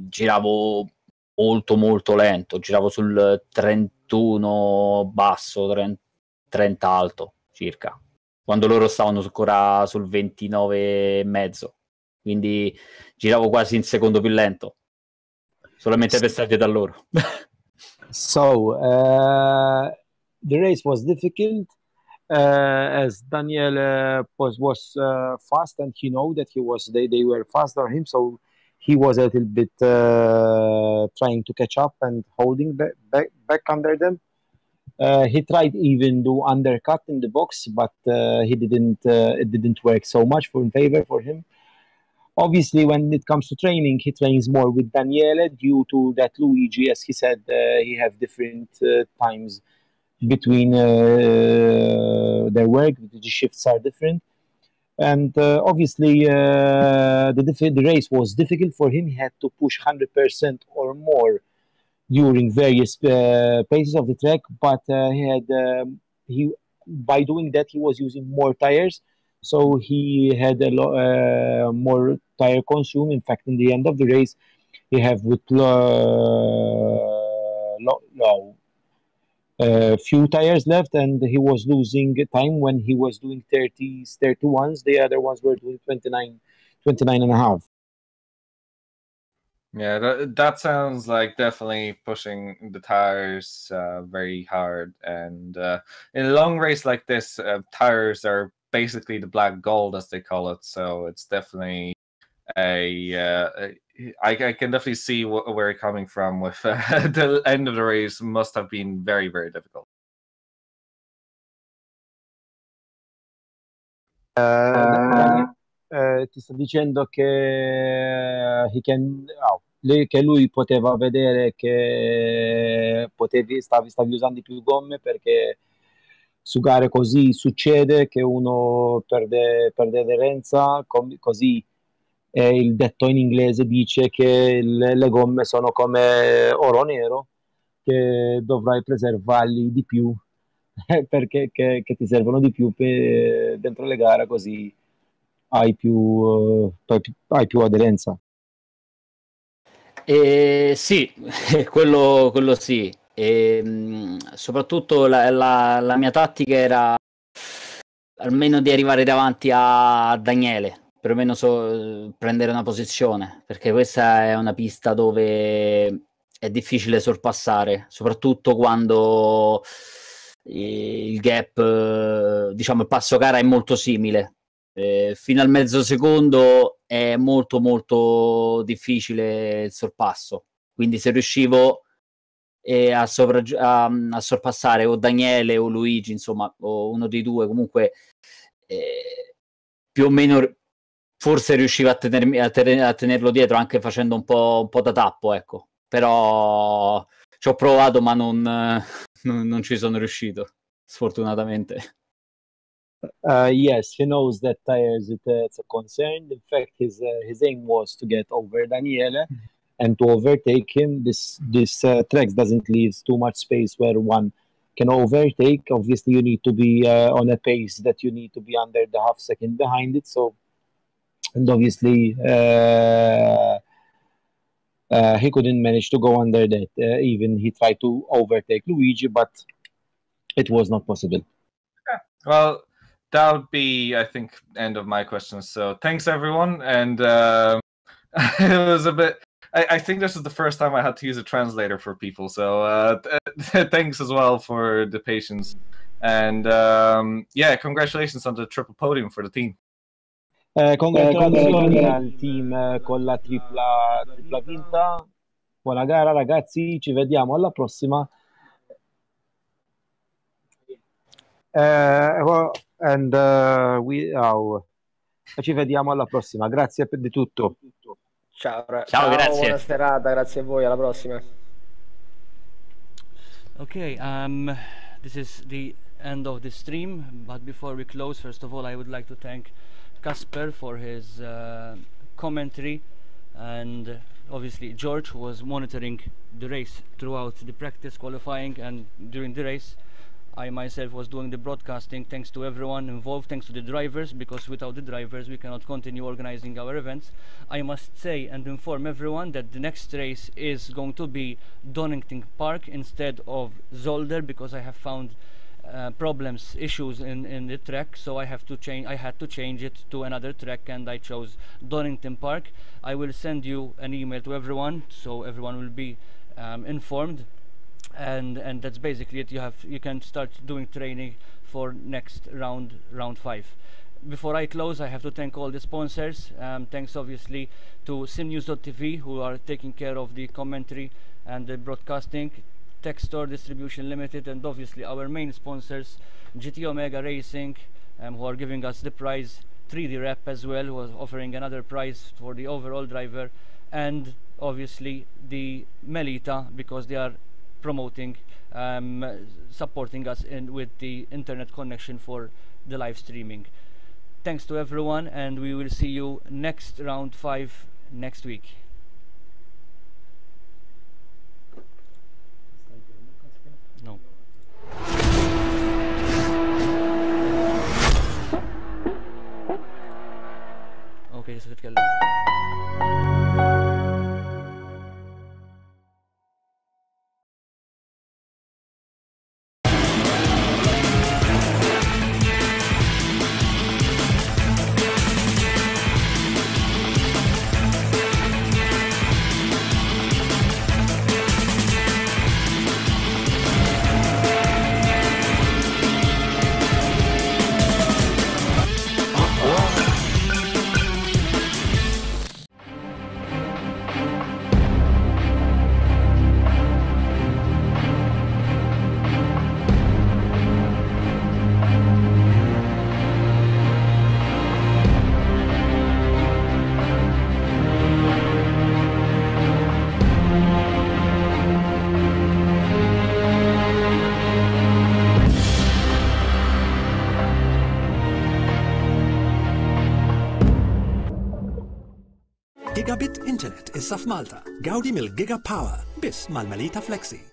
giravo molto molto lento, giravo sul 31 basso, 30 alto circa, quando loro stavano ancora sul 29 e mezzo, quindi giravo quasi in secondo più lento, solamente per stare da loro. So the race was difficult, as Daniel was fast, and he know that they were faster than him, so he was a little bit trying to catch up and holding back under them. He tried even to undercut in the box, but he didn't. It didn't work so much in favor for him. Obviously, when it comes to training, he trains more with Daniele due to that Luigi, as he said, he have different times between their work. The shifts are different, and obviously the race was difficult for him. He had to push 100% or more during various paces of the track, but he by doing that he was using more tires, so he had a lot more tire consume. In fact, in the end of the race, he have with few tires left, and he was losing time when he was doing 30s, 31s. The other ones were doing 29 and a half. Yeah, that sounds like definitely pushing the tires very hard. And in a long race like this, tires are basically the black gold, as they call it. So it's definitely I can definitely see where you're coming from with the end of the race must have been very, very difficult. Ti sto dicendo che, che lui poteva vedere che stavi usando più gomme, perché su gare così succede che uno perde aderenza, così il detto in inglese dice che le gomme sono come oro nero, che dovrai preservarli di più perché che ti servono di più dentro le gare, così hai più aderenza. Sì, quello sì. Soprattutto la mia tattica era almeno di arrivare davanti a Daniele, perlomeno prendere una posizione, perché questa è una pista dove è difficile sorpassare, soprattutto quando il gap, diciamo il passo gara è molto simile. Fino al mezzo secondo è molto molto difficile il sorpasso, quindi se riuscivo a sorpassare o Daniele o Luigi, insomma, o uno dei due, comunque più o meno forse riuscivo a tenerlo dietro, anche facendo un po' da tappo, ecco. Però ci ho provato, ma non ci sono riuscito, sfortunatamente. Yes, he knows that tires it's a concern. In fact, his aim was to get over Daniele and to overtake him. This track doesn't leave too much space where one can overtake. Obviously, you need to be on a pace that you need to be under the half second behind it. So, and obviously, he couldn't manage to go under that. Even he tried to overtake Luigi, but it was not possible. Well, that would be, I think, end of my questions. So thanks everyone, and it was a bit. I think this is the first time I had to use a translator for people. So thanks as well for the patience, and yeah, congratulations on the triple podium for the team. Congratulazioni al team con la tripla vinta. Buona gara ragazzi, ci vediamo alla prossima. Ci vediamo alla prossima. Grazie di tutto. Ciao, grazie. buona serata, grazie a voi, alla prossima. Okay, this is the end of the stream, but before we close, first of all, I would like to thank Kasper for his commentary, and obviously George, who was monitoring the race throughout the practice, qualifying, and during the race. I myself was doing the broadcasting. Thanks to everyone involved, thanks to the drivers, because without the drivers we cannot continue organizing our events. I must say and inform everyone that the next race is going to be Donington Park instead of Zolder, because I have found issues in the track, so I had to change it to another track, and I chose Donington Park. I will send you an email to everyone, so everyone will be informed. And that's basically it. You can start doing training for next round 5. Before I close, I have to thank all the sponsors. Thanks obviously to simnews.tv, who are taking care of the commentary and the broadcasting, Textor Distribution Limited, and obviously our main sponsors, GT Omega Racing, who are giving us the prize, 3D Rep as well, who is offering another prize for the overall driver, and obviously the Melita, because they are promoting, supporting us with the internet connection for the live streaming. Thanks to everyone, and we will see you next round 5 next week. No. Okay, just تتكلم. Gigabit Internet issa f'Malta. Gawdi mill-Giga Power biss mal-Melita Flexi.